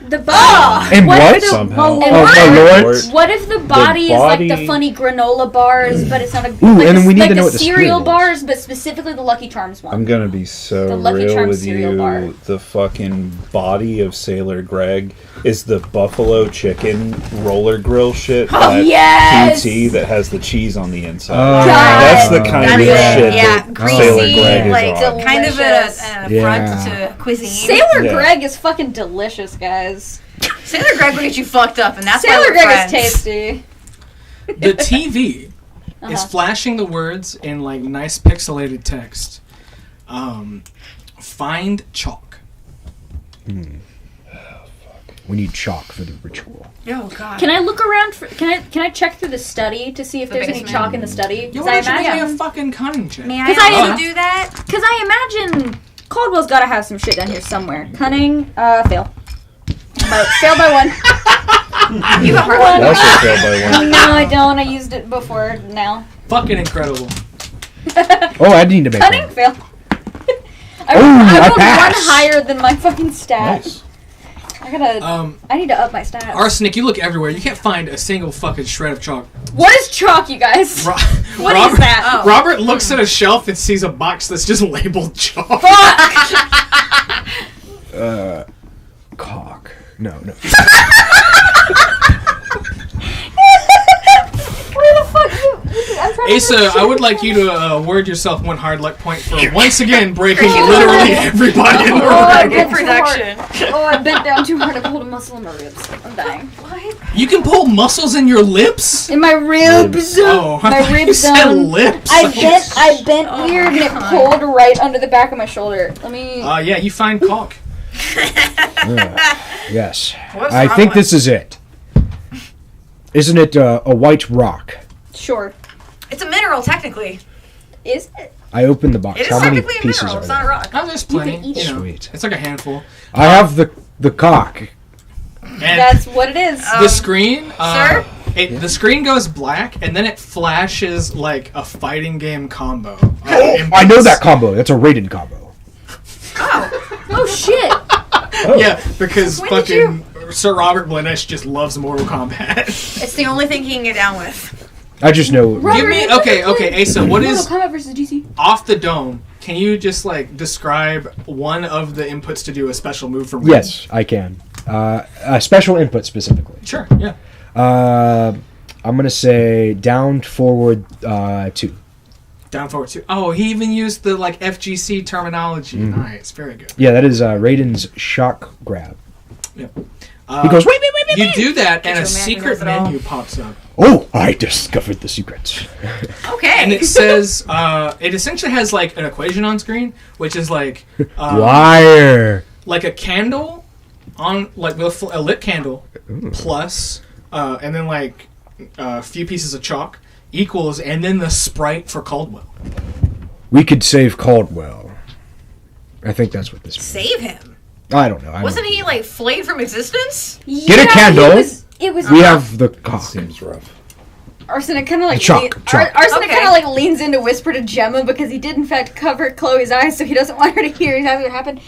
The body. And what? If the, Somehow. and Oh, Malort. what if the body is like the body- funny granola bars, but it's not a Ooh, like and the, then we need like to know the what the cereal spirit is. bars, but specifically the Lucky Charms one. I'm gonna be so The Lucky real Charms with cereal you. bar. The fucking body of Sailor Greg is the buffalo chicken roller grill shit at yes! QT that has the cheese on the inside. God. That's the kind That's of it. shit Yeah, that greasy, Sailor Greg is like on. kind of Delicious. an affront Yeah. to cuisine. Sailor Yeah. Greg is fucking delicious, guys. Sailor Greg will get you fucked up, and that's why Sailor we're Greg friends. is tasty. The TV Uh-huh. is flashing the words in like nice pixelated text. Find chalk. We need chalk for the ritual. Oh god. Can I look around for? Can I check through the study to see if The there's any basement. chalk in the study? You Because I want to make me a imagine. fucking cunning check? May I 'Cause I- also do that? Because I imagine Caldwell's got to have some shit down here somewhere. Cunning, fail. Fail by one. You got hard One. one. Also failed by one. No, I don't. I used it before now. Fucking incredible. Oh, I need to make Cunning, one. fail. I I rolled one passed. higher than my fucking stat. Nice. I gotta. I need to up my stats. Arsenic, you look everywhere. You can't find a single fucking shred of chalk. What is chalk, you guys? Ro- What Robert, is that? Oh. Robert looks at a shelf and sees a box that's just labeled chalk. Cock. No. Where the fuck you? I'm trying to Asa, look I would like you to award yourself one hard luck point for once again breaking literally everybody in the Oh, I room. bent Good too hard. production. Oh, I bent down too hard. I pulled a muscle in my ribs. I'm dying. You can pull muscles in your lips? In my ribs. Oh, I My thought you ribs said zone. lips. I bent weird and it pulled right under the back of my shoulder. Let me. Yeah, you find caulk. Yes. What's I wrong think with- this is it. Isn't it a white rock? Sure. It's a mineral, technically. Is it? I opened the box. It is How many technically a pieces mineral. are It's not a there? rock. Oh, there's plenty. can eat You it. know, Sweet. it's like a handful. I have the cock. And That's what it is. the screen, sir? The screen goes black, and then it flashes like a fighting game combo. I know that combo. That's a rated combo. Oh shit! Yeah, because When did fucking Sir Robert Blanesh just loves Mortal Kombat. It's the only thing he can get down with. I just know. Robert, Give me it's okay, Asa. What Mortal is Kombat versus DC? off the dome? Can you just like describe one of the inputs to do a special move from? Yes, I can. A special input specifically. Sure. Yeah. I'm gonna say down, forward, 2. Down forward two. Oh, he even used the like FGC terminology. Mm-hmm. Nice, very good. Yeah, that is Raiden's shock grab. Yep. He goes, wait. You do that, and a your man who secret knows it all. menu pops up, Oh, I discovered the secrets. Okay. and it says it essentially has like an equation on screen, which is like Liar. like a candle on like with a lit candle plus and then like a few pieces of chalk equals, and then the sprite for Caldwell. We could save Caldwell. I think that's what this means. Save him. I don't know. I Wasn't don't he like flayed from existence? Get a candle. It was. We have the cock. Seems rough. Arsenic kind of like Chalk. Arsenic Okay. kind of like leans in to whisper to Gemma because he did in fact cover Chloe's eyes, so he doesn't want her to hear exactly what happened.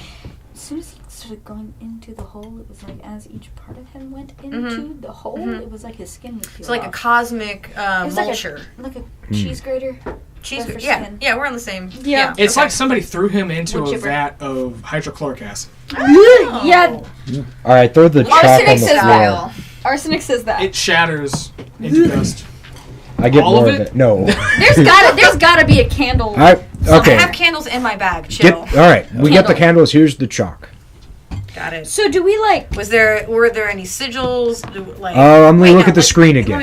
As soon as he started going into the hole, it was like as each part of him went into the hole, it was like his skin would peel It's like a off. cosmic It was mulcher. like a cheese grater. Cheese. for Yeah, skin. yeah, we're on the same. Yeah. It's okay. like somebody threw him into Wood a chipper. vat of hydrochloric acid. Yeah, All right, throw the chalk on Arsenic the says floor. that. Arsenic says that. It shatters into dust. I get All more of of it? it. No. There's gotta be a candle. Okay. I have candles in my bag. Get, Chill. all right, we got the Candle. candles. Here's the chalk. Got it. So do we like? Were there any sigils? Like, I'm gonna wait, look no, at the screen again.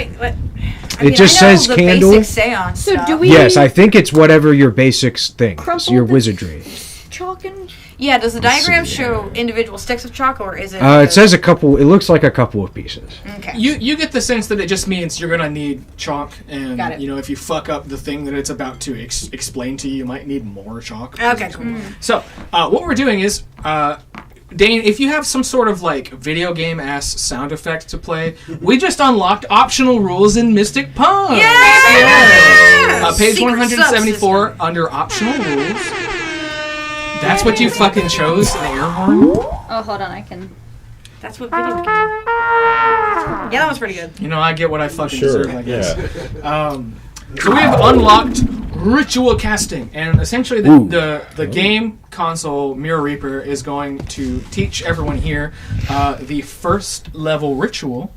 It just I know says the candle. Basic seance So stuff. do we? Yes, I think it's whatever your basics thing is, Crumple your the- wizardry. Chalk and Yeah. Does the diagram show individual sticks of chalk, or is it? It says a couple. It looks like a couple of pieces. Okay. You get the sense that it just means you're gonna need chalk, and Got it. you know if you fuck up the thing that it's about to explain to you, you might need more chalk. Okay. Cool. So what we're doing is, Dain, if you have some sort of like video game ass sound effect to play, we just unlocked optional rules in Mystic Punks. Yeah! Page Secret 174 under optional rules. That's what you fucking chose, an air horn? oh, hold on, I can. That's what video game. Yeah, that was pretty good. You know, I get what I fucking Sure, deserve, I guess. yeah. So we have unlocked ritual casting, and essentially the game console Mirror Reaper is going to teach everyone here the first level ritual,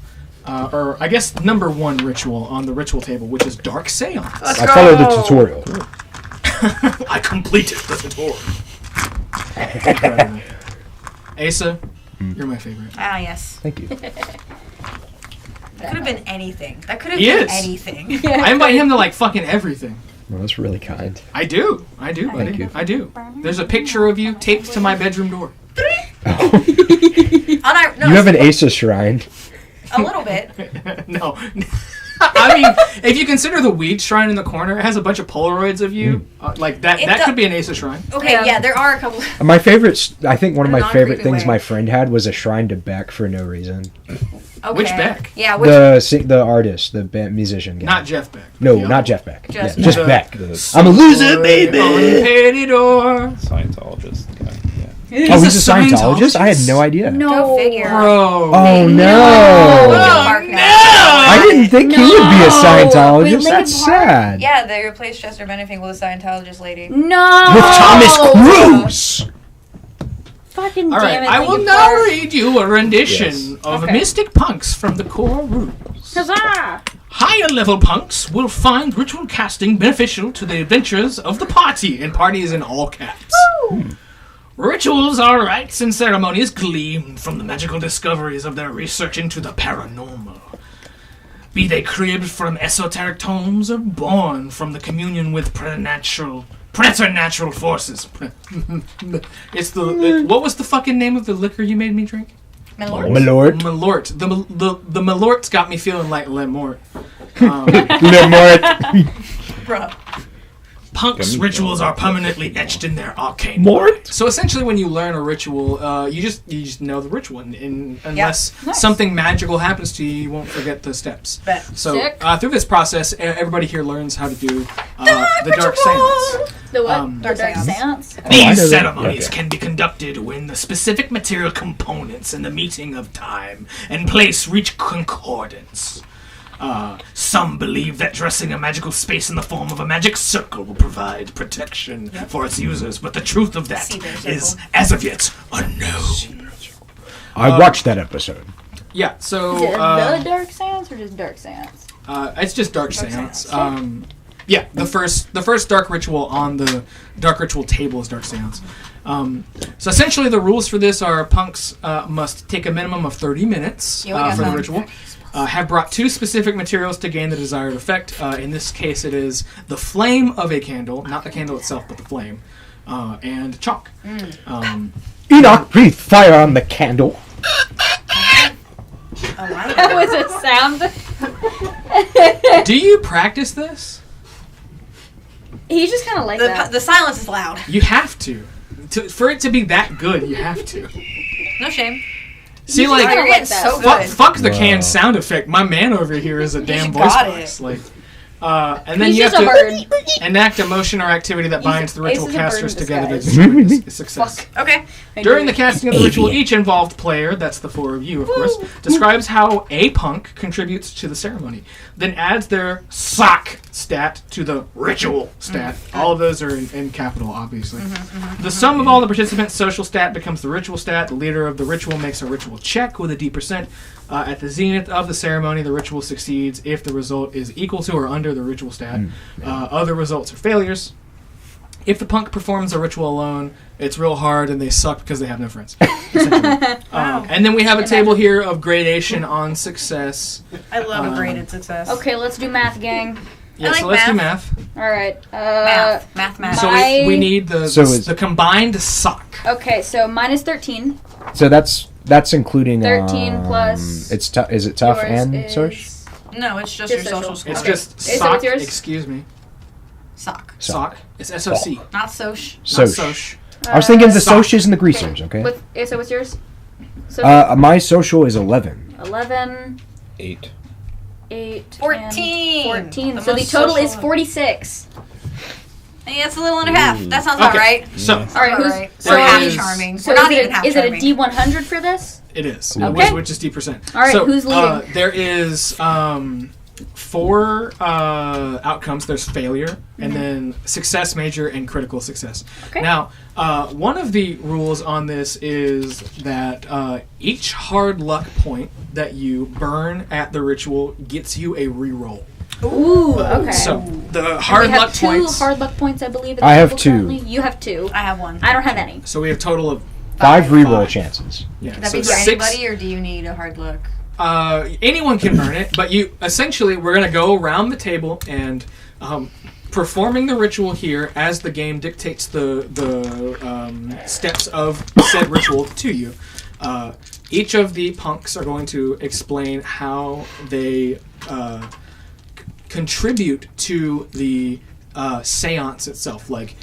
or I guess number 1 ritual on the ritual table, which is Dark Seance. Let's I go. followed the tutorial. I completed the tutorial. Asa, you're my favorite. Ah, yes. Thank you. That could have been anything. That could have He been is. anything. I invite him to like fucking everything. Well, that's really kind. I do, buddy. Thank you. I do. There's a picture of you taped to my bedroom door. You You have an Asa shrine. a little bit. No. I mean, if you consider the weed shrine in the corner, it has a bunch of Polaroids of you. Like that. It That do- could be an Asa shrine. Okay, Yeah. yeah, there are a couple. My favorite, I think one of my In a favorite non-creepy things way. my friend had was a shrine to Beck for no reason. Okay. Which Beck? Yeah, which The artist, the musician guy. Not Jeff Beck. No, The not other Jeff Beck. Just Yeah, just Beck. Beck. I'm a loser, baby. Unpaid door. Scientologist guy. Yeah. Oh, he's a Scientologist? I had no idea. No. Go figure. Bro. Oh They- no! Linkin Park now. I didn't think he would be a Wait, Scientologist. Linkin That's Park? sad. Yeah, they replaced Chester Bennington with a Scientologist lady. No. With Thomas Cruise. Fucking All right, damn it! I will Linkin now Park. read you a rendition Yes. of Okay. Mystic Punks from the core rules. Huzzah! Higher level punks will find ritual casting beneficial to the adventures of the party, and party is in all caps. Rituals are rites and ceremonies gleaned from the magical discoveries of their research into the paranormal. Be they cribbed from esoteric tomes or born from the communion with preternatural forces. It's the what was the fucking name of the liquor you made me drink? Meloro. Malort. Malort. The Malort's got me feeling like Le Mort. Bruh. Punks' rituals are permanently etched in their arcane. Mort? So essentially, when you learn a ritual, you just know the ritual, and unless something magical happens to you, you won't forget the steps. Bet. So Sick. through this process, everybody here learns how to do the dark seance. The what? Dark the dark seance. seance? I know These that. ceremonies Okay. can be conducted when the specific material components and the meeting of time and place reach concordance. Some believe that dressing a magical space in the form of a magic circle will provide protection for its users, but the truth of that See their is, circle. as of yet, unknown. I watched that episode. Yeah, so Is it the dark seance or just dark seance? it's just dark seance. seance. Yeah, the first dark ritual on the dark ritual table is dark seance. So essentially, the rules for this are punks must take a minimum of 30 minutes Yeah, we got for the that. ritual. Have brought 2 specific materials to gain the desired effect. In this case, it is the flame of a candle, not the candle itself, but the flame, and chalk. Enoch, breathe fire on the candle. That was a sound. Do you practice this? He's just kind of like that. The silence is loud. You have to. For it to be that good, you have to. No shame. See, You like, You're like getting that. so fuck, good. fuck the Wow. canned sound effect. My man over here is a damn voice got box. it. Like, And then He's you have just a to bird. enact a motion or activity that binds the ritual Ace is a bird in casters together to disguise. determine a success. Okay. During the casting of the ritual, each involved player, that's the 4 of you, of course, describes how a punk contributes to the ceremony, then adds their sock stat to the ritual stat. All of those are in capital, obviously. The sum of all the participants' social stat becomes the ritual stat. The leader of the ritual makes a ritual check with a D%. At the zenith of the ceremony, the ritual succeeds if the result is equal to or under the ritual stat. Other results are failures. If the punk performs a ritual alone, it's real hard and they suck because they have no friends. And then we have a table here of gradation on success. I love a graded success. Okay, let's do math, gang. Yeah, like so let's do math. math. All right. Math. So we need the combined sock. Okay, so minus 13. So that's including 13 plus. It's is it tough yours and is- social? No, it's just Just your social social. score. It's just Is that sock. what's yours? Excuse me. sock. Sock. It's SOC. Not soch. Not Soch. soch. I was thinking the Sock. socias and the greasers. Okay. So what's yours? So My social is 11. 11, 8. 8, 14. and 14. The So the most total is social. 46. Yeah, it's a little under half. That sounds about right. So All right, About who's right. so We're half is- charming. So We're not is even half it a charming. D100 for this? it is. Okay. Which is D%. All right, So, who's leading? There is 4 outcomes. There's failure, and then success, major, and critical success. Okay. Now, one of the rules on this is that each hard luck point that you burn at the ritual gets you a reroll. Ooh, okay. So the And hard we have luck 2 points. hard luck points, I believe. At the I have table 2. currently. You have 2. I have one. I don't have any. So we have total of 5 reroll 5. chances. Yeah. Could that so be for 6. anybody, or do you need a hard look? Anyone can earn it, but you essentially we're gonna go around the table and performing the ritual here as the game dictates the steps of said ritual to you. Each of the punks are going to explain how they contribute to the seance itself, like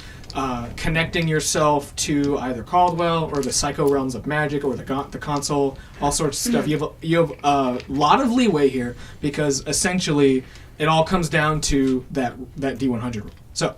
connecting yourself to either Caldwell or the psycho realms of magic or the console, all sorts of stuff. You have a lot of leeway here because essentially it all comes down to that D100 rule. So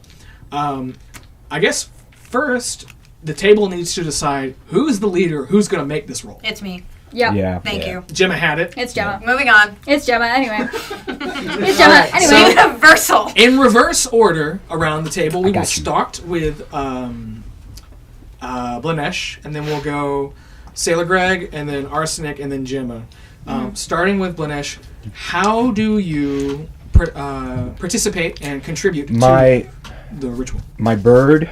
I guess first the table needs to decide who's the leader, who's going to make this roll. It's me. Yep. Yeah. Thank you. Gemma had it. It's Gemma. Moving on. It's Gemma, anyway. It's Gemma, Alright, anyway. so- Universal. In reverse order around the table, we will got you. start with Blanesh, and then we'll go Sailor Greg, and then Arsenic, and then Gemma. Starting with Blanesh, how do you participate and contribute to the ritual? My bird,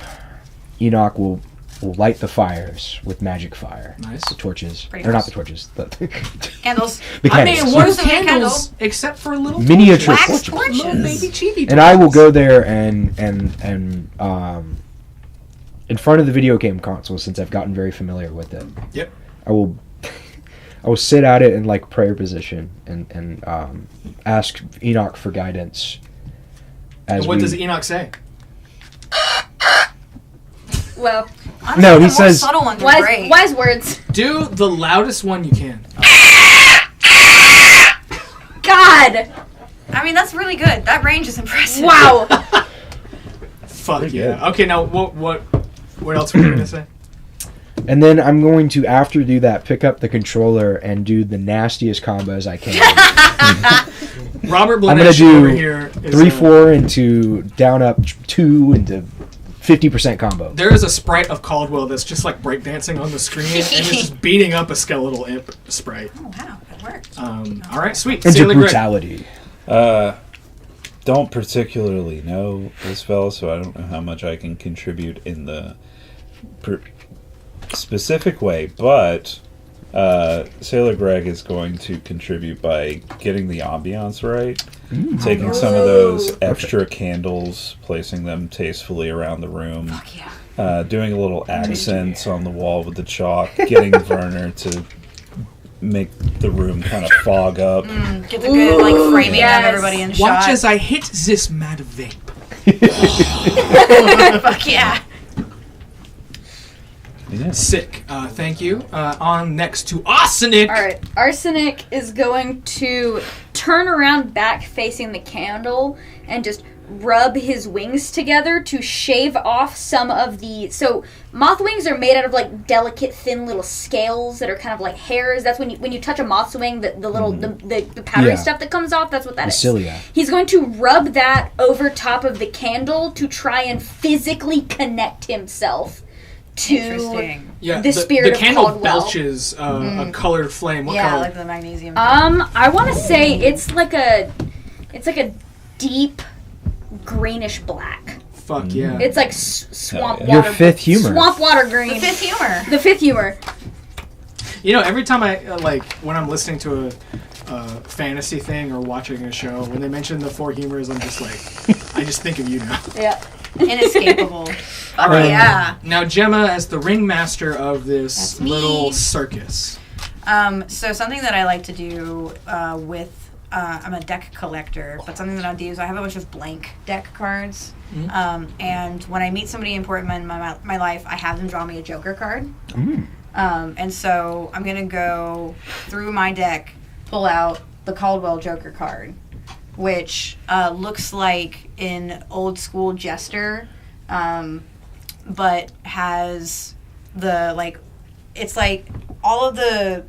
Enoch, will light the fires with magic fire. Nice. The torches. Pretty Or not nice. the torches. The Candles. the I candles. mean, what Use are them in candles except for little Miniature torches? Wax torches. torches. Little baby chibi And I will torches. go there and in front of the video game console, since I've gotten very familiar with it. Yep. I will sit at it in like prayer position and ask Enoch for guidance. And what does Enoch say? Well, Honestly, No, the he more says- subtle ones are great. wise words. Do the loudest one you can. God! I mean, that's really good. That range is impressive. Wow! Fuck Pretty yeah. good. Okay, now what else were you gonna say? And then I'm going to, after do that, pick up the controller and do the nastiest combos I can. Robert I'm gonna Blanesh over do here is 3-4 into down up 2 into 50% combo. There is a sprite of Caldwell that's just like breakdancing on the screen and it's just beating up a skeletal imp sprite. Oh, wow. That worked. All right, sweet. Into Sailor Greg. brutality. Don't particularly know this spell, so I don't know how much I can contribute in the specific way, but Sailor Greg is going to contribute by getting the ambiance right, taking some of those extra candles, placing them tastefully around the room, Fuck yeah. doing a little accents on the wall with the chalk, getting Werner to make the room kind of fog up. Get the good, like, framing yes. of everybody in Watch shot. as I hit this mad vape. Fuck yeah. Yeah. Sick. Thank you. On next to Arsenic. Alright, Arsenic is going to turn around back facing the candle and just rub his wings together to shave off some of the... So, moth wings are made out of, like, delicate, thin little scales that are kind of like hairs. That's when you touch a moth's wing, the little, the powdery stuff that comes off, that's what that is. Cilia. He's going to rub that over top of the candle to try and physically connect himself to the spirit the candle of Caldwell. belches a colored flame. What yeah, color? like the magnesium. I want to say it's like a deep greenish black. Fuck yeah. It's like swamp water. Your fifth humor. Swamp water green. The fifth humor. The fifth humor. You know, every time I when I'm listening to a fantasy thing or watching a show, when they mention the 4 humors, I'm just like, I just think of you now. Yeah. Inescapable. Fuck yeah. Now, Gemma, as the ringmaster of this That's me. little circus. So something that I like to do with I'm a deck collector, but something that I do is I have a bunch of blank deck cards. Mm-hmm. And when I meet somebody important in my life, I have them draw me a Joker card. And so I'm going to go through my deck, pull out the Caldwell Joker card, which looks like an old school jester, but has the, like, it's like all of the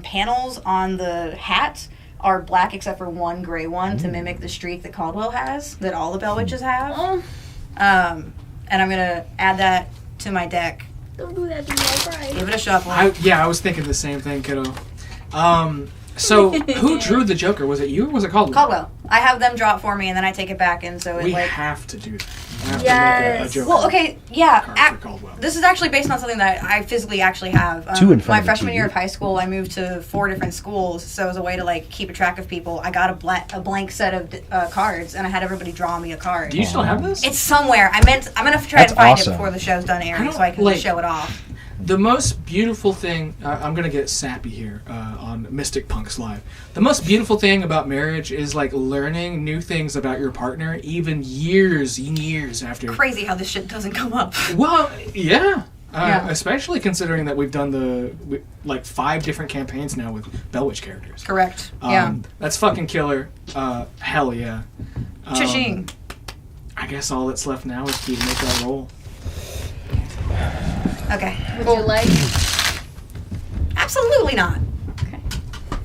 panels on the hat are black except for one gray one to mimic the streak that Caldwell has, that all the Bell Witches have. And I'm going to add that to my deck. Don't do that to me, I'll cry. Give it a shuffle. I was thinking the same thing, kiddo. So, who drew the Joker? Was it you or was it Caldwell? Caldwell. I have them draw it for me, and then I take it back, and so it, We like... have to do that. We have Yes. to make a Joker Well, okay, yeah. card for Caldwell. This is actually based on something that I physically actually have. Two in front my of freshman the year TV. of high school, I moved to 4 different schools, so as a way to, like, keep a track of people, I got a blank set of cards, and I had everybody draw me a card. Do you still have this? It's somewhere. I'm going to try That's to find awesome. it before the show's done airing, I don't so I can like- show it off. The most beautiful thing, I'm going to get sappy here on Mystic Punks Live. The most beautiful thing about marriage is like learning new things about your partner even years and years after. Crazy how this shit doesn't come up. Well, yeah. Yeah. Especially considering that we've done like 5 different campaigns now with Bellwitch characters. Correct. Yeah. That's fucking killer. Hell yeah. Cha-ching. I guess all that's left now is for you to make that roll. Okay. Would you like? Absolutely not. Okay.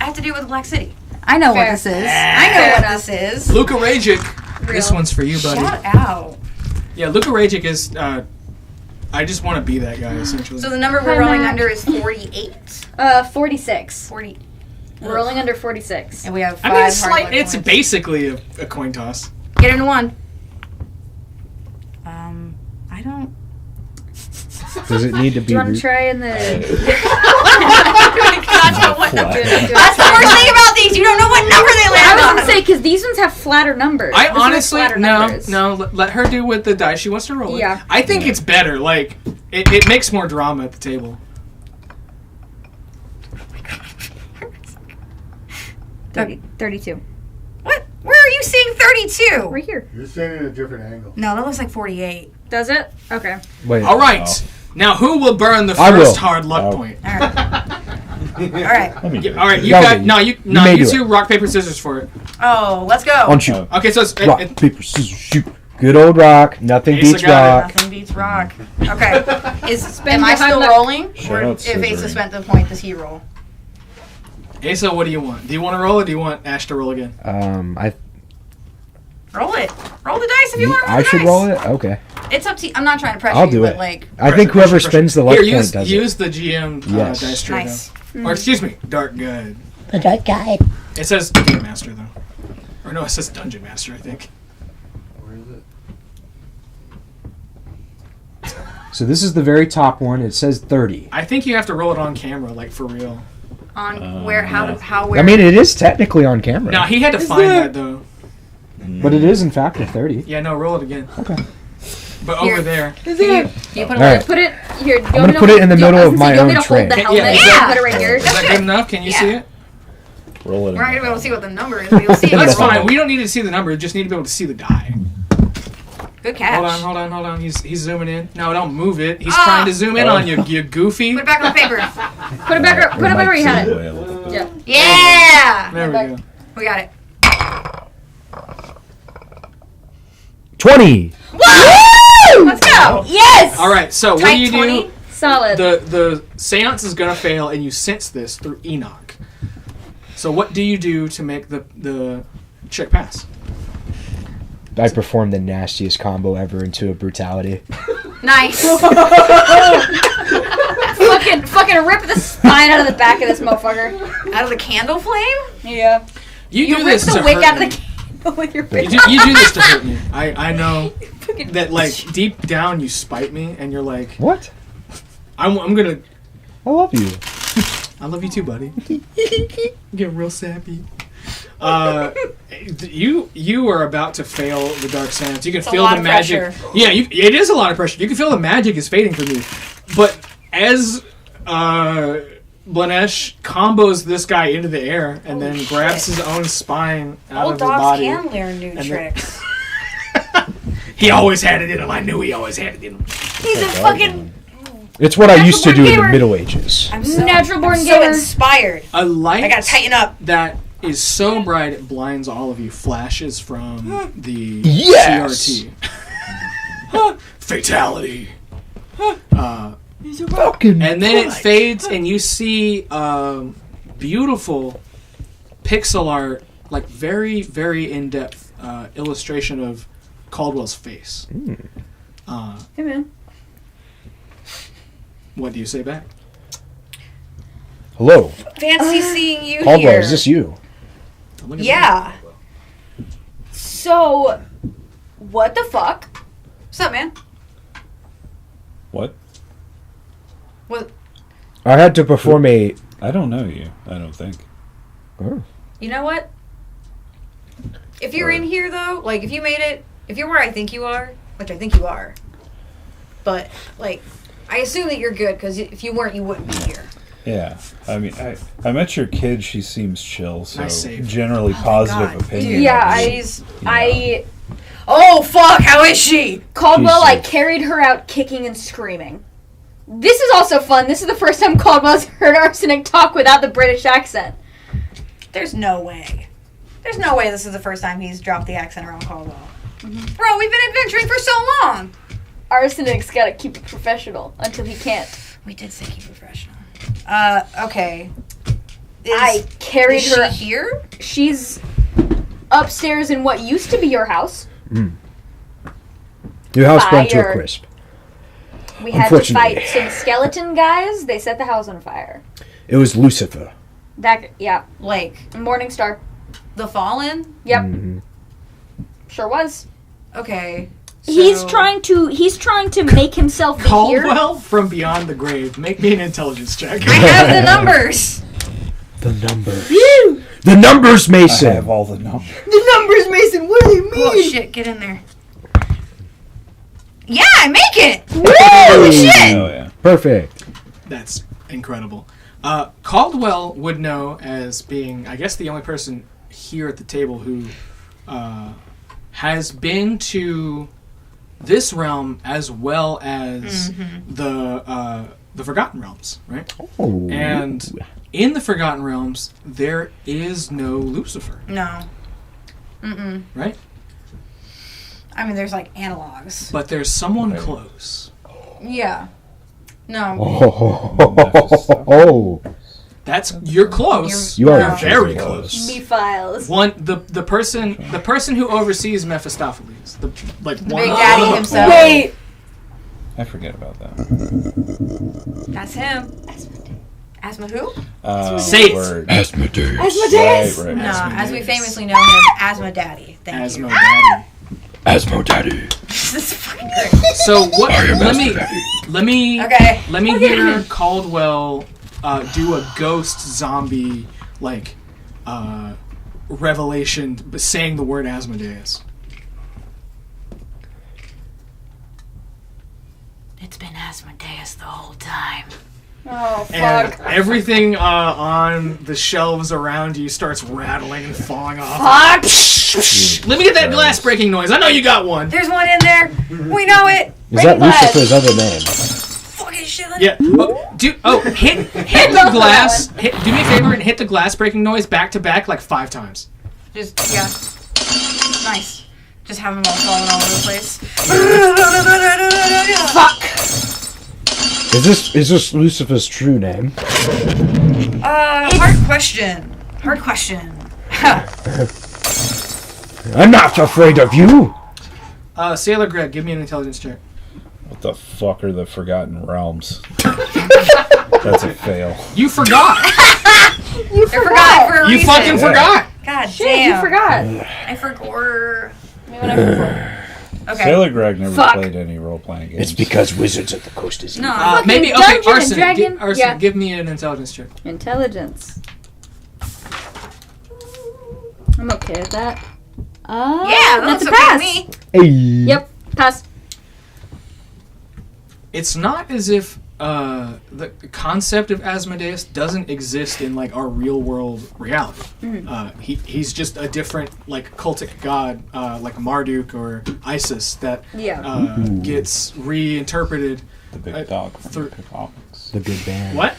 I have to do it with Black City. I know Fair. what this is. I know what this is. Luka Rajic. This one's for you, buddy. Shout out. Yeah, Luka Rajic is... I just want to be that guy, essentially. So the number we're rolling under is 48. 46. 40. We're rolling under 46. And we have 5 I mean, it's, hard luck it's points. basically a coin toss. Get into 1. I don't... Does it need to Do be? you want to try in the... That's the worst thing about these. You don't know what number they I land was on. going to say, because these ones have flatter numbers. I This one has honestly... flatter No, numbers. let her do with the dice she wants to roll it. Yeah. I think it's better. Like, it makes more drama at the table. 32. What? Where are you seeing 32? Right here. You're standing at a different angle. No, that looks like 48. Does it? Okay. Wait. All right. Now, who will burn the I will. first hard luck point? All right. All right. Let me do it. All right, you Y'all got... do it. No, you may do two it. rock, paper, scissors for it. Oh, let's go. On shoot. Okay, so it's... Rock, paper, scissors, shoot. Good old rock. Nothing Asa beats got rock. Nothing beats rock. Okay. Am the I still hard luck. rolling? Shout Or out if Asa scissoring. spent the point, does he roll? Asa, what do you want? Do you want to roll or do you want Ashe to roll again? I Roll it. Roll the dice if you want to roll I the should dice. roll it. Okay. It's up to you. I'm not trying to pressure I'll you, do but it. like... I think whoever spends the luck Here, point use does the GM Yes. dice tray. Nice. Or excuse me, Dark Guide. The dark guide. It says Game Master though, or no, it says Dungeon Master. I think. Where is it? it. So this is the very top one. It says 30. I think you have to roll it on camera, like for real. On where, where... I mean, it is technically on camera. No, he had to find that though. But it is in fact a 30. Yeah, no, roll it again. Okay. But Here. over there. You put it All right. Put it here. I'm gonna put it in the middle of my own tray. Hold the Yeah, helmet. yeah. Put it right here. Is that good enough? Can you see it? Roll it. We're not going to be able to see what the number is, but you'll see it. That's when you roll. fine. We don't need to see the number. We just need to be able to see the die. Good catch. Hold on. He's zooming in. No, don't move it. He's trying to zoom in on you, you goofy. Put it back on the paper. Put it back where you had it. it. Yeah. Yeah! There we go. We got it. 20. Woo! Let's go. Yes. All right. So what do you 20? do? Solid. The seance is gonna fail, and you sense this through Enoch. So what do you do to make the check pass? I performed the nastiest combo ever into a brutality. Nice. fucking rip the spine out of the back of this motherfucker. Out of the candle flame? Yeah. You You do rip this the to wick hurt out of me. the candle with your You bitch. do this to hurt me. I know that like deep down you spite me, and you're like, What? I'm gonna. I love you. I love you too, buddy. Get real sappy. You are about to fail the dark sense. You can It's a feel lot the of magic. pressure. Yeah, it is a lot of pressure. You can feel the magic is fading from you. But as Blanesh combos this guy into the air and then grabs his own spine out Old of his dogs body. can learn new then- tricks. He always had it in him. I knew he always had it in him. He's a fucking... It's what I used to do in the gamer. Middle Ages. I'm so, Natural born I'm so gamer. inspired. A light I gotta tighten up. that is so bright it blinds all of you flashes from the Yes! CRT. Fatality. Fucking And then it fades, and you see beautiful pixel art, like very, very in-depth illustration of Caldwell's face. Hey man. What do you say back? Hello. Fancy seeing you Caldwell, here. is this you? Look at Yeah. So, what the fuck? What's up, man? What? What? I had to perform a... I don't know you. I don't think. Oh. You know what? If you're in here, though, like, if you made it, if you're where I think you are, which I think you are, but, like, I assume that you're good, because if you weren't, you wouldn't be here. Yeah. I mean, I met your kid. She seems chill, so Nice save. generally Oh, positive God, opinion. dude. Yeah, of you. She's... I Oh, fuck, how is she? Caldwell, She's I safe. carried her out kicking and screaming. This is also fun. This is the first time Caldwell's heard Arsenic talk without the British accent. There's no way. There's no way this is the first time he's dropped the accent around Caldwell. Bro, we've been adventuring for so long. Arsenic's gotta keep it professional until he can't. We did say keep professional. Okay. I carried Is her. she here? She's upstairs in what used to be your house. Your house burned to a Fire. crisp. We had to Unfortunately. fight some skeleton guys. They set the house on fire. It was Lucifer. Yeah. Like, Morningstar. the Fallen? Yep. Mhm. Sure was. Okay. He's so- trying to make himself be here. Caldwell from beyond the grave. Make me an intelligence check. I have the numbers. The numbers. The numbers, I Mason. have all the numbers. The numbers, Mason. What do you mean? Oh, shit. Get in there. Yeah, I make it. Holy shit. Oh yeah. Perfect. That's incredible. Caldwell would know as being, I guess, the only person here at the table who has been to this realm as well as the Forgotten Realms, right? Oh. And in the Forgotten Realms, there is no Lucifer, No. Mm-mm. right? I mean, there's like analogs. But there's someone close. Yeah. No. Oh. You're close. You are No. very close. Me files. One the person who oversees Mephistopheles, the Big Daddy himself. Wait. I forget about that. That's him. Asthma who? Say it. Word. Asmodeus. Right. No, as we famously know him, Asthma Daddy. Thank Asmo you. Daddy. Asmo Daddy. This is fucking great. So what? Let me Okay. let me hear Caldwell do a ghost zombie like revelation, saying the word Asmodeus. It's been Asmodeus the whole time. Oh And fuck. everything on the shelves around you starts rattling and falling off. Fuck. Let me get that glass breaking noise. I know you got one. There's one in there. We know it. Is that Breaking glass. Lucifer's other name? Fucking shit. Yeah. Hit the glass. Do me a favor and hit the glass breaking noise back to back like 5 times. Just, yeah. Nice. Just have them all falling all over the place. Fuck. Is this Lucifer's true name? Hard question. Hard question. I'm not afraid of you. Sailor Greg, give me an intelligence check. What the fuck are the Forgotten Realms? That's a fail. You You forgot. forgot for a You reason. fucking forgot. God Shit, damn. you forgot. I forgot. Maybe when I forgot. Okay. Sailor Greg never Fuck. played any role-playing games. It's because Wizards of the Coast is evil. No. Maybe, okay, Dungeon and Arson. Dragon? Arson, Yeah. give me an intelligence check. Intelligence. I'm okay with that. Yeah, that's that's a okay pass. with me. Hey. Yep, pass. It's not as if the concept of Asmodeus doesn't exist in like our real world reality. He's just a different like cultic god, like Marduk or Isis that gets reinterpreted. the big dog from through- the comics. The good band. What?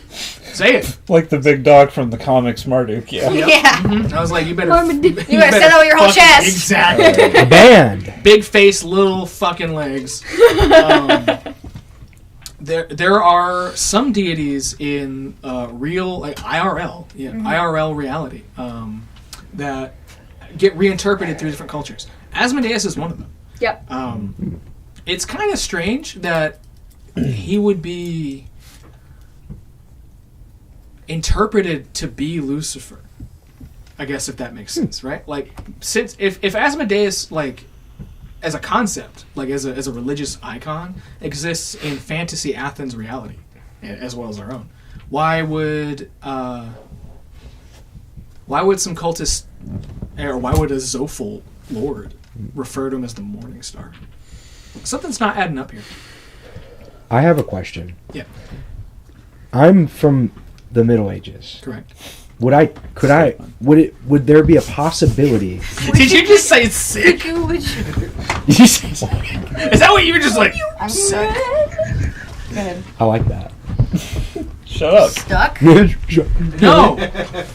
Say it. Like the big dog from the comics, Marduk. Yeah. Yeah. I was like, you better. You better set out your whole fucking- chest. Exactly. A band. Big face, little fucking legs. There are some deities in real, like IRL, IRL reality, that get reinterpreted through different cultures. Asmodeus is one of them. Yep. It's kind of strange that he would be interpreted to be Lucifer. I guess if that makes sense, right? Like, since if Asmodeus, like, as a concept, like as a religious icon, exists in fantasy Athens reality, as well as our own, why would some cultist, or why would a Zophil lord refer to him as the Morning Star? Something's not adding up here. I have a question. Yeah, I'm from the Middle Ages. correct. Would there be a possibility? Did you just say sick? Is that what you were just like? I'm sick. Go ahead. I like that. Shut up. Stuck? No.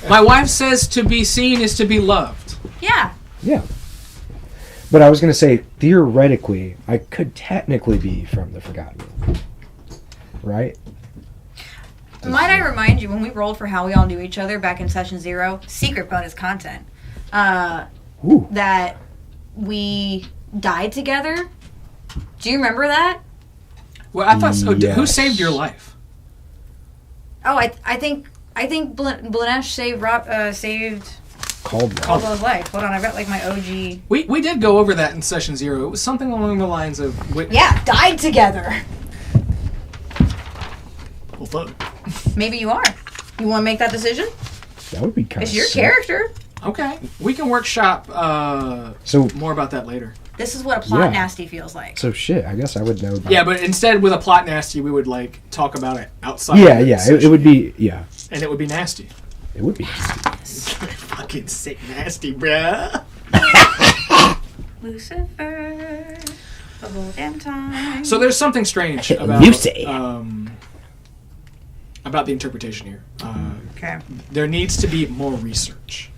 My wife says to be seen is to be loved. Yeah. Yeah. But I was going to say, theoretically, I could technically be from the Forgotten Realm. Right? Might I remind you, when we rolled for how we all knew each other back in session 0, secret bonus content, Ooh. that we died together? Do you remember that? Well, I thought so. Who Yes. saved your life? Oh, I think Blanesh saved Caldwell. Caldwell's life. Hold on, I've got like my OG. We did go over that in session 0. It was something along the lines of Yeah, died together. Well, fuck. Maybe you are. You want to make that decision? That would be kind of It's your character. Okay, we can workshop So more about that later. This is what a plot Yeah. nasty feels like. So shit, I guess I would know about Yeah, but instead with a plot nasty, we would like talk about it outside. Yeah, of the yeah. It session. would be, yeah. And it would be nasty. It would be. Fucking sick nasty, bruh. Lucifer, the whole damn time. So there's something strange about Lucy. about the interpretation here. Okay. There needs to be more research.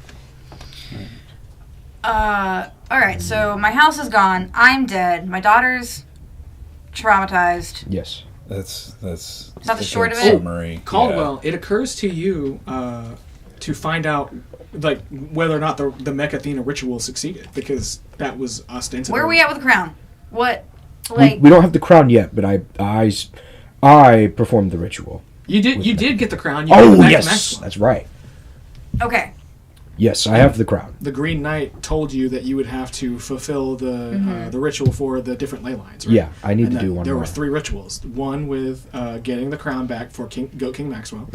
Alright, so my house is gone. I'm dead. My daughter's traumatized. Yes. That's not the short good of it? Summary. Caldwell, it occurs to you to find out like whether or not the Mechathena ritual succeeded, because that was ostensibly. Where are we at with the crown? What? We Like, don't have the crown yet, but I performed the ritual. You did get the crown. You got Oh the yes, Maxwell. that's right. okay. Yes, I have the crown. The Green Knight told you that you would have to fulfill the ritual for the different ley lines, right? Yeah, I need And to that do one There more. were 3 rituals. One with getting the crown back for King Maxwell.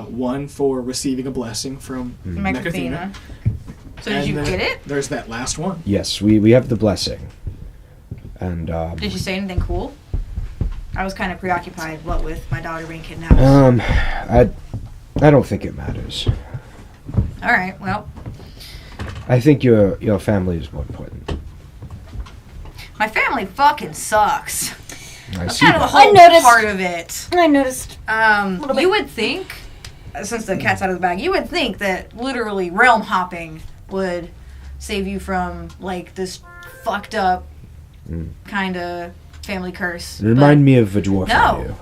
One for receiving a blessing from Mechathena. Mechathena. So did you then get it? There's that last one. Yes, we have the blessing. And Did you say anything cool? I was kind of preoccupied, what with my daughter being kidnapped. I don't think it matters. Alright, well, I think your family is more important. my family fucking sucks. I That's see kind of the that. whole noticed. part of it. I noticed. You would think, since the cat's out of the bag, you would think that literally realm hopping would save you from, like, this fucked up kind of family curse. Remind me of a dwarf. No.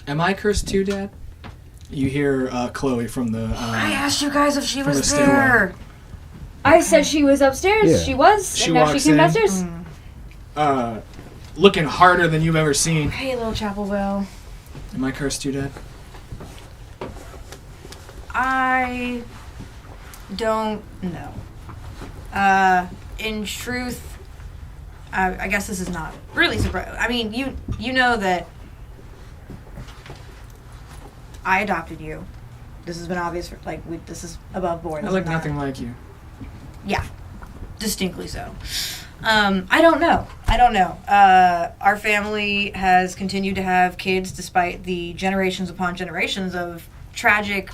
Am I cursed too, Dad? You hear Chloe from the... I asked you guys if she from was the stairwell. there. I said she was upstairs. Yeah. She was, She and now she walks came in. downstairs. Looking harder than you've ever seen. Hey, little Chapel Bell. Am I cursed too, Dad? I don't know. In truth, I guess this is not really surprising. I mean, you know that I adopted you. This has been obvious. This is above board. I This look is not- nothing like you. Yeah, distinctly so. I don't know. Our family has continued to have kids despite the generations upon generations of tragic,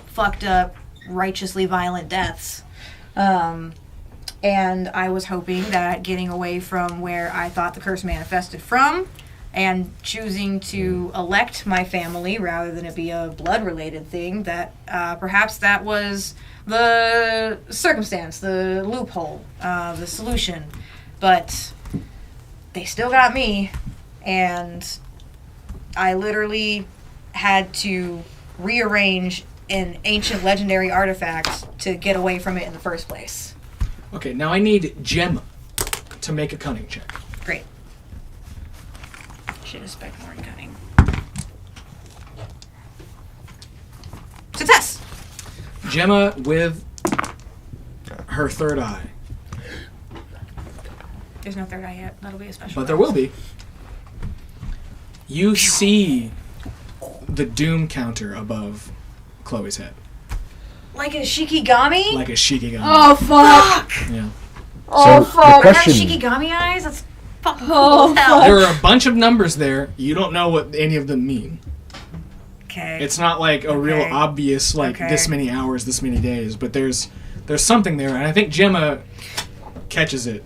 fucked up, righteously violent deaths. And I was hoping that getting away from where I thought the curse manifested from and choosing to elect my family rather than it be a blood-related thing, that perhaps that was the circumstance, the loophole, the solution. But they still got me, and I literally had to rearrange an ancient legendary artifact to get away from it in the first place. Okay, now I need Gemma to make a cunning check. Great. Should expect more in cunning. Success! Gemma with her third eye. There's no third eye yet. That'll be a special. But there will be. You see the doom counter above Chloe's head. Like a Shikigami? Like a Shikigami. Oh, fuck. Yeah. Oh, So, fuck. the I have question... Shikigami eyes? That's fucking Oh, cool as hell. There are a bunch of numbers there. You don't know what any of them mean. Okay. It's not like a real Okay. obvious, like, Okay. this many hours, this many days. But there's something there. And I think Gemma catches it.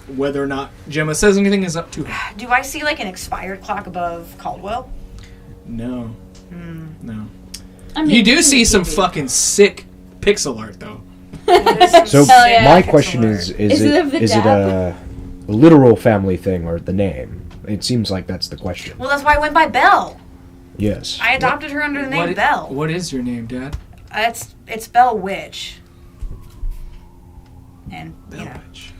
Whether or not Gemma says anything is up to her. Do I see like an expired clock above Caldwell? No. No. I mean, You do see some fucking sick pixel art, though. So Hell yeah. my question is Is it a is it a literal family thing or the name? It seems like that's the question. Well, that's why I went by Belle. Yes. I adopted her under the name Belle. What is your name, Dad? It's Belle Witch. And you know. Bellwitch.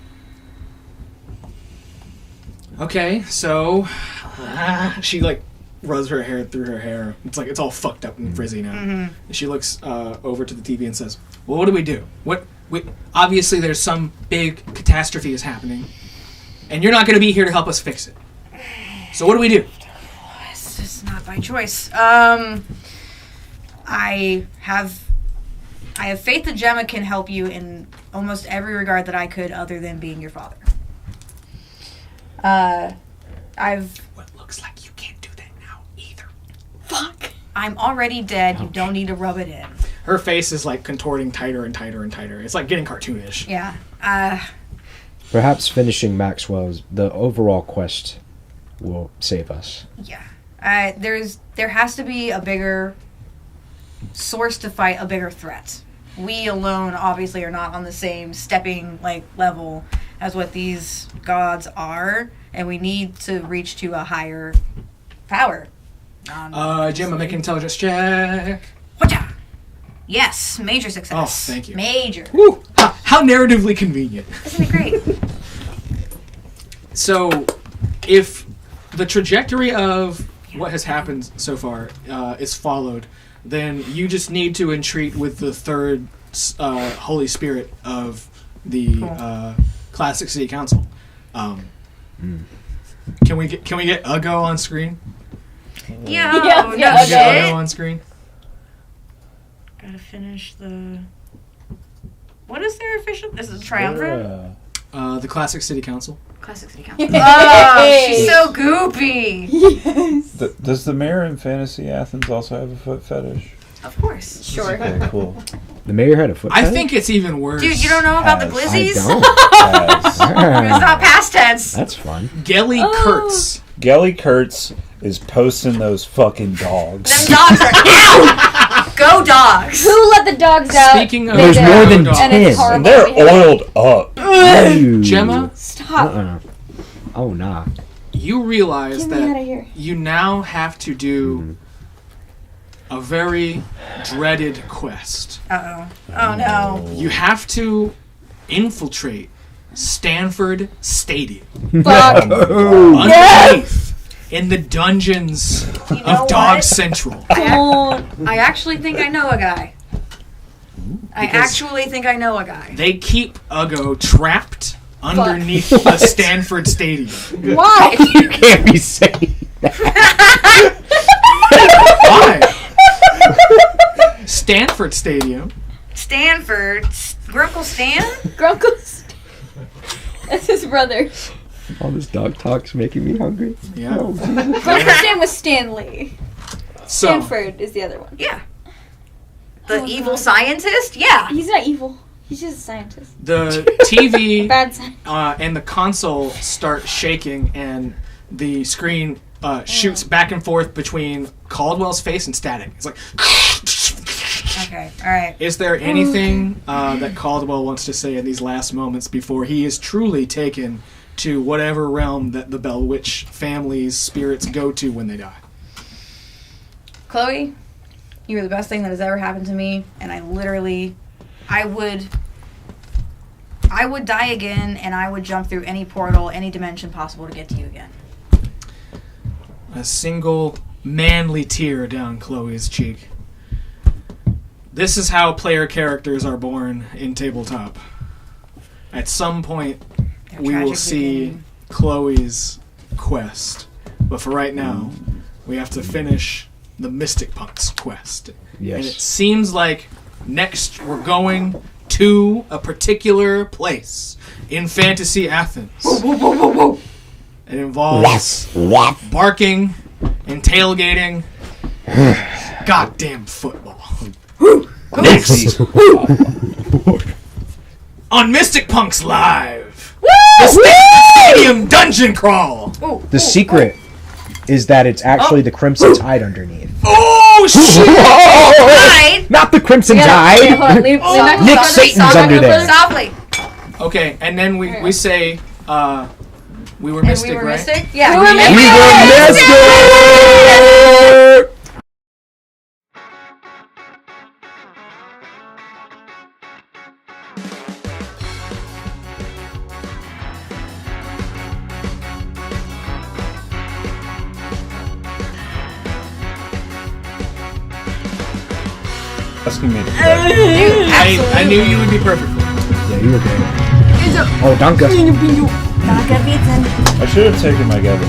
Okay, so she like rubs her hair through her hair. It's like it's all fucked up and frizzy now. And she looks over to the TV and says, "Well, what do we do? Obviously, there's some big catastrophe is happening, and you're not going to be here to help us fix it. So what do we do?" It's just not by choice. I have faith that Gemma can help you in almost every regard that I could, other than being your father. What looks like you can't do that now either. Fuck. I'm already dead. You don't need to rub it in. Her face is like contorting tighter and tighter and tighter. It's like getting cartoonish. Yeah. Perhaps finishing Maxwell's the overall quest will save us. Yeah. There has to be a bigger source to fight a bigger threat. We alone obviously are not on the same stepping level as what these gods are, and we need to reach to a higher power. Gemma, make an intelligence check. Whatcha? Yes, major success. Oh, thank you. Major. Woo! How narratively convenient. Isn't it great? So, if the trajectory of what has happened so far is followed, then you just need to entreat with the third Holy Spirit of the Classic City Council. Can we get a go on screen? Yeah, Yeah, no yeah, Can we get a shit. go on screen? Gotta finish the... What is their official... This is Triumvirate? The Classic City Council. Classic City Council. Oh, she's so goopy. Does the mayor in Fantasy Athens also have a foot fetish? Of course. Sure. Okay, cool. The mayor had a foot I fetish? think it's even worse. Dude, you don't know about the Has. glizzies? I It's don't. not past tense. That's fun. Gelly Kurtz. Gelly Kurtz is posting those fucking dogs. Them dogs are... Ow! Go dogs! Who let the dogs out? Speaking of There's more than dogs, And it's 10. horrible. And they're oiled up. Gemma, Stop. Oh, nah. you realize Get me outta that here. you now have to do a very dreaded quest. Uh-oh. Oh, no. You have to infiltrate Stanford Stadium. Fuck. Underneath, in the dungeons You know of Dog what? Central. I actually think I know a guy. I Because- actually think I know a guy. They keep Ugo trapped underneath the Stanford Stadium. Why? You can't be saying Why? Stanford Stadium. Stanford. Grunkle Stan? Grunkles. That's his brother. all this dog talk's making me hungry. Yeah. Grunkle Stan was Stanley. So, Stanford is the other one. Yeah. The Oh, evil God. scientist? Yeah. He's not evil. He's just a scientist. the TV Bad scientist. and the console start shaking, and the screen shoots back and forth between Caldwell's face and static. It's like. Okay, alright. Is there anything that Caldwell wants to say in these last moments before he is truly taken to whatever realm that the Bell Witch family's spirits go to when they die? Chloe, you were the best thing that has ever happened to me, and I would die again, and I would jump through any portal, any dimension possible to get to you again. A single manly tear down Chloe's cheek. This is how player characters are born in tabletop. At some point, Their we will tragic see beginning. Chloe's quest. But for right now, we have to finish the Mystic Punk's quest. Yes. And it seems like next we're going to a particular place in fantasy Athens. It involves barking and tailgating. Goddamn football. Next on Mystic Punks Live, the Stadium Dungeon Crawl. The secret is that it's actually the Crimson Tide underneath. Oh shit! Tide? Not the Crimson Okay, Tide! hold on, leave that Nick softly, Satan's softly, under there. Softly. Okay, and then we say we were And Mystic, we were right? Mystic? Yeah. We were We were Mystic! Asking me to play. I knew you would be perfect for it. Yeah, you were great. Oh, danke. I should have taken my gavel.